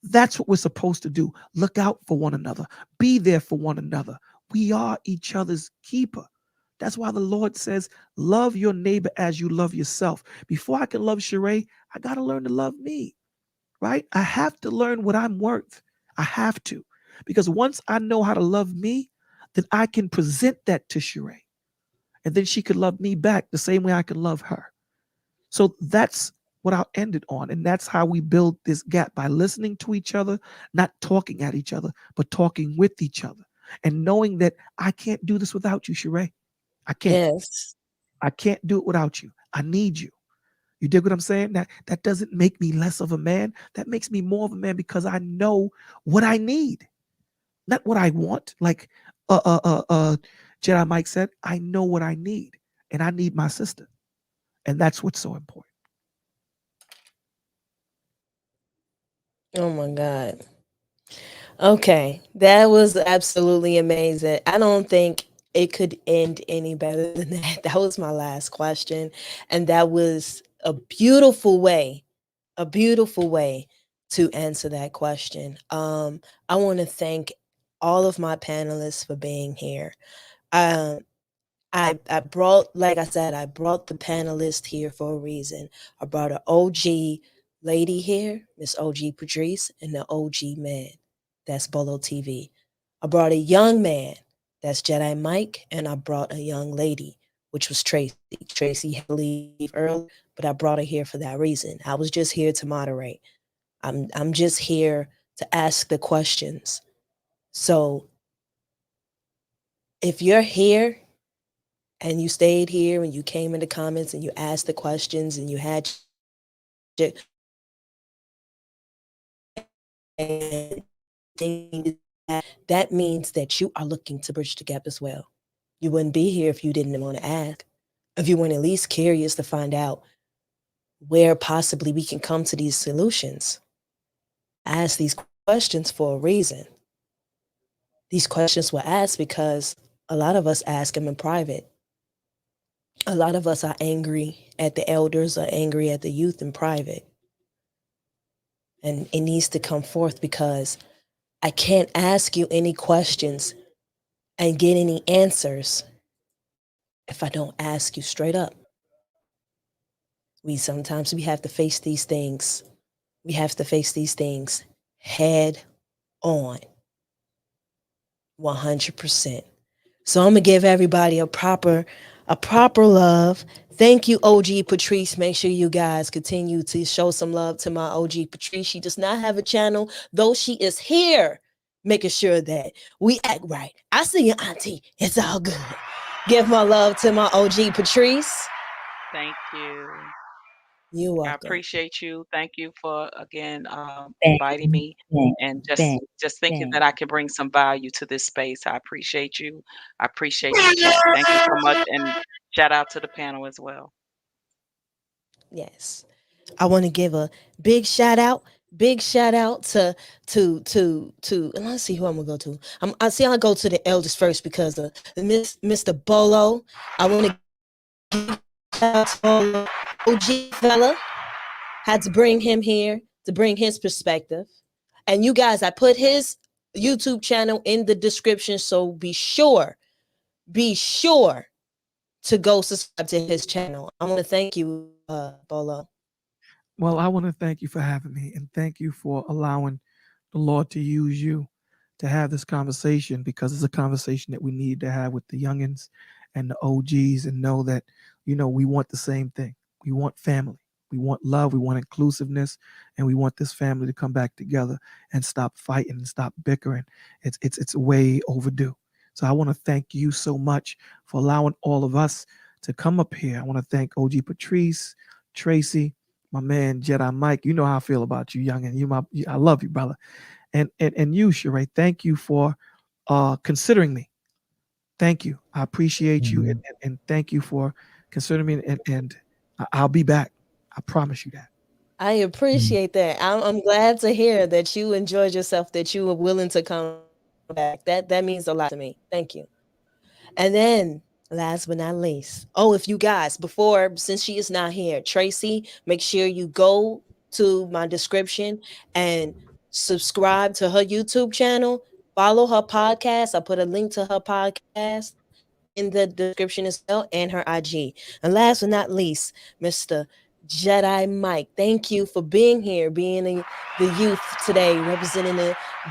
Speaker 3: That's what we're supposed to do. Look out for one another. Be there for one another. We are each other's keeper. That's why the Lord says, love your neighbor as you love yourself. Before I can love Charae, I got to learn to love me, right? I have to learn what I'm worth. I have to. Because once I know how to love me, then I can present that to Charae. And then she could love me back the same way I can love her. So that's what I'll end it on. And that's how we build this gap, by listening to each other, not talking at each other, but talking with each other. And knowing that I can't do this without you, Charae. I can't.
Speaker 1: Yes.
Speaker 3: I can't do it without you. I need you. You dig what I'm saying? That doesn't make me less of a man. That makes me more of a man because I know what I need, not what I want. Like Jedi Mike said, I know what I need, and I need my sister. And that's what's so important.
Speaker 1: Oh my God. Okay, that was absolutely amazing. I don't think it could end any better than that. That was my last question, and that was a beautiful way to answer that question. I want to thank all of my panelists for being here. I brought, like I said, I brought the panelists here for a reason. I brought an OG lady here, Miss OG Patrice, and the OG man, that's Bolo TV. I brought a young man, that's Jedi Mike, and I brought a young lady, which was Traci. Traci had to leave early, but I brought her here for that reason. I was just here to moderate. I'm just here to ask the questions. So if you're here and you stayed here and you came in the comments and you asked the questions and you had that means that you are looking to bridge the gap as well. You wouldn't be here if you didn't want to ask, if you weren't at least curious to find out where possibly we can come to these solutions. I ask these questions for a reason. These questions were asked because a lot of us ask them in private. A lot of us are angry at the elders, are angry at the youth in private. And it needs to come forth because I can't ask you any questions and get any answers if I don't ask you straight up. Sometimes we have to face these things. We have to face these things head on, 100%. So I'm gonna give everybody a proper love. Thank you, OG Patrice. Make sure you guys continue to show some love to my OG Patrice. She does not have a channel, though she is here making sure that we act right. I see you, Auntie. It's all good. Give my love to my OG Patrice.
Speaker 4: Thank you.
Speaker 1: You're
Speaker 4: I
Speaker 1: welcome.
Speaker 4: appreciate you. Thank you for again
Speaker 6: Thank,
Speaker 4: inviting me
Speaker 6: thank,
Speaker 4: and
Speaker 6: thank,
Speaker 4: just thinking
Speaker 6: thank.
Speaker 4: that I can bring some value to this space. I appreciate you. I appreciate the chat. Thank you so much, and shout out to the panel as well.
Speaker 1: Yes. I want to give a big shout out. Big shout out to and let's see who I'm gonna go to. I see I'll go to the eldest first because of Mr. Bolo. I want to give shout out to Bolo. OG fella had to bring him here to bring his perspective. And you guys, I put his YouTube channel in the description, so be sure to go subscribe to his channel. I want to thank you, Bolo.
Speaker 3: Well, I want to thank you for having me and thank you for allowing the Lord to use you to have this conversation, because it's a conversation that we need to have with the youngins and the OGs, and know that, we want the same thing. We want family. We want love. We want inclusiveness, and we want this family to come back together and stop fighting and stop bickering. It's way overdue. So I want to thank you so much for allowing all of us to come up here. I want to thank OG Patrice, Traci, my man Jedi Mike. You know how I feel about you, young, and I love you, brother. And you, Charae, thank you for considering me. Thank you. I appreciate you, and thank you for considering me. And I'll be back. I promise you that.
Speaker 1: I appreciate that. I'm glad to hear that you enjoyed yourself, that you were willing to come back. That means a lot to me. Thank you. And then last but not least, if you guys, since she is not here, Traci, make sure you go to my description and subscribe to her YouTube channel, follow her podcast. I put a link to her podcast in the description as well, and her IG. And last but not least, Mr. Jedi Mike, thank you for being here, being the youth today, representing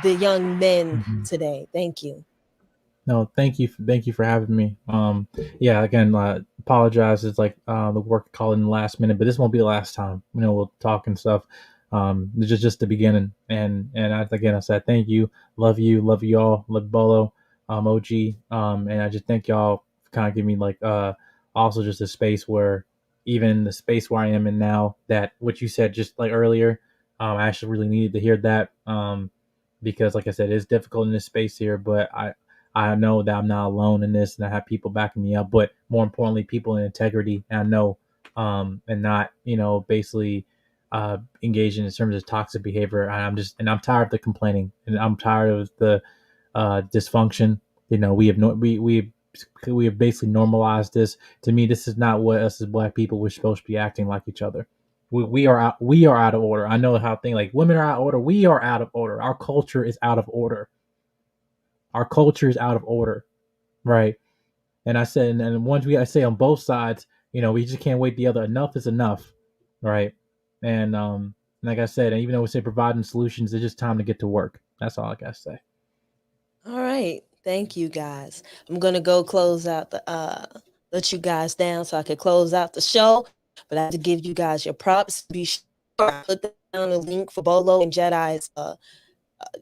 Speaker 1: the young men today. Thank you.
Speaker 5: No, thank you for having me. Yeah, again, apologize. It's like the work called in the last minute, but this won't be the last time. We'll talk and stuff. This is just the beginning, and I said thank you, love you all, love Bolo, OG, and I just thank y'all for kind of giving me like also just a space where even the space where I am in now, that what you said just like earlier, I actually really needed to hear that, because like I said, it's difficult in this space here, but I know that I'm not alone in this, and I have people backing me up, but more importantly, people in integrity. And I know, and not, basically, engaging in terms of toxic behavior. And I'm tired of the complaining, and I'm tired of the, dysfunction. We have basically normalized this. To me, this is not what us as Black people we're supposed to be acting like each other. We are out of order. I know how things like women are out of order. We are out of order. Our culture is out of order. Our culture is out of order, right? And I said, and once I say on both sides, we just can't wait the other. Enough is enough, right? And like I said, and even though we say providing solutions, it's just time to get to work. That's all I gotta say.
Speaker 1: All right. Thank you guys. I'm gonna go close out let you guys down so I can close out the show. But I have to give you guys your props. Be sure I put down a link for Bolo and Jedi's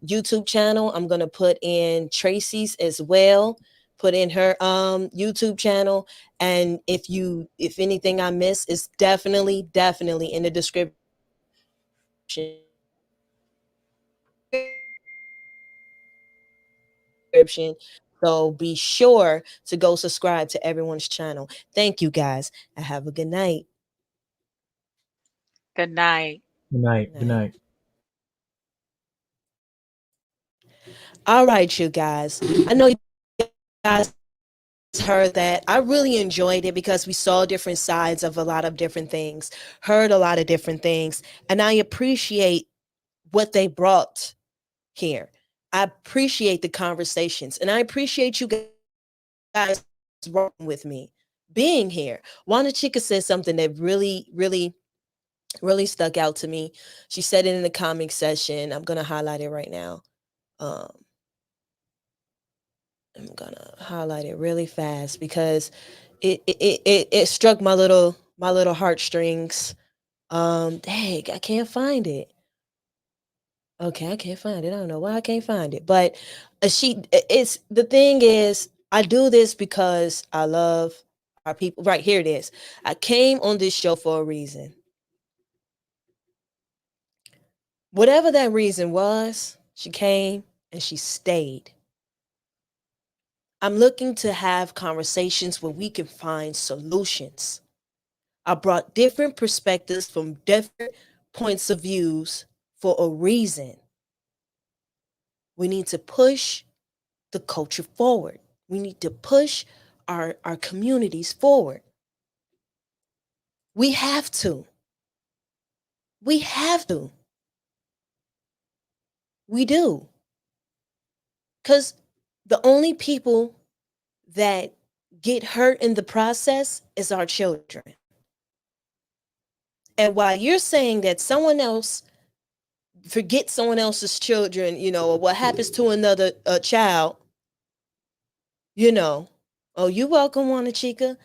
Speaker 1: YouTube channel. I'm gonna put in Traci's as well. Put in her YouTube channel. And if anything I miss, is definitely in the description. So be sure to go subscribe to everyone's channel. Thank you guys, and have a good night.
Speaker 4: Good night.
Speaker 5: Good night. Good night.
Speaker 1: All right, you guys. I know you guys heard that. I really enjoyed it because we saw different sides of a lot of different things, heard a lot of different things, and I appreciate what they brought here. I appreciate the conversations, and I appreciate you guys working with me, being here. Wanda Chica said something that really stuck out to me. She said it in the comment section. I'm gonna highlight it right now. I'm gonna highlight it really fast because it struck my little heartstrings. Dang, I can't find it. Okay, I can't find it. I don't know why I can't find it. But it's the thing is, I do this because I love our people. Right, here it is. I came on this show for a reason. Whatever that reason was, she came and she stayed. I'm looking to have conversations where we can find solutions. I brought different perspectives from different points of views for a reason. We need to push the culture forward. We need to push our communities forward. We have to. We have to. We do. Because the only people that get hurt in the process is our children. And while you're saying that someone else, forget someone else's children, or what happens to another child, oh, you welcome, Juana Chica.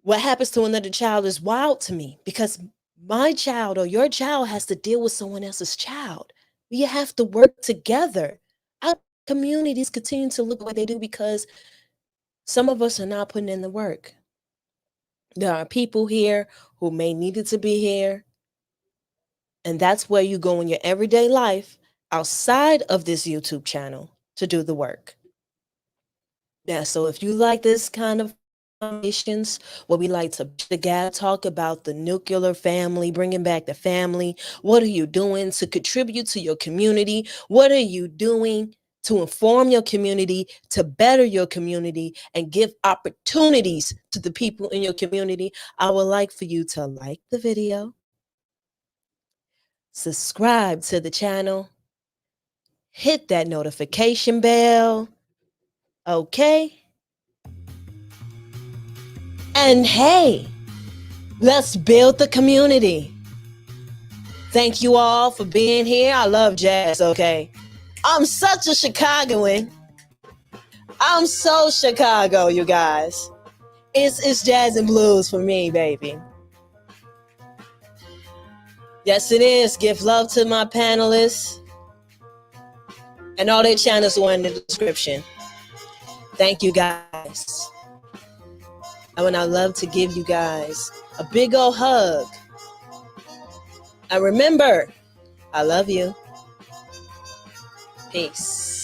Speaker 1: What happens to another child is wild to me because my child or your child has to deal with someone else's child. We have to work together. Our communities continue to look the way they do because some of us are not putting in the work. There are people here who may needed to be here. And that's where you go in your everyday life outside of this YouTube channel to do the work. Yeah, so if you like this kind of conversations where we like to talk about the nuclear family, bringing back the family, what are you doing to contribute to your community? What are you doing to inform your community, to better your community, and give opportunities to the people in your community? I would like for you to like the video, subscribe to the channel, hit that notification bell, okay? And hey, let's build the community. Thank you all for being here. I love jazz, okay? I'm such a Chicagoan. I'm so Chicago, you guys. It's jazz and blues for me, baby. Yes, it is. Give love to my panelists. And all their channels are in the description. Thank you, guys. And I love to give you guys a big old hug. And remember, I love you. Peace.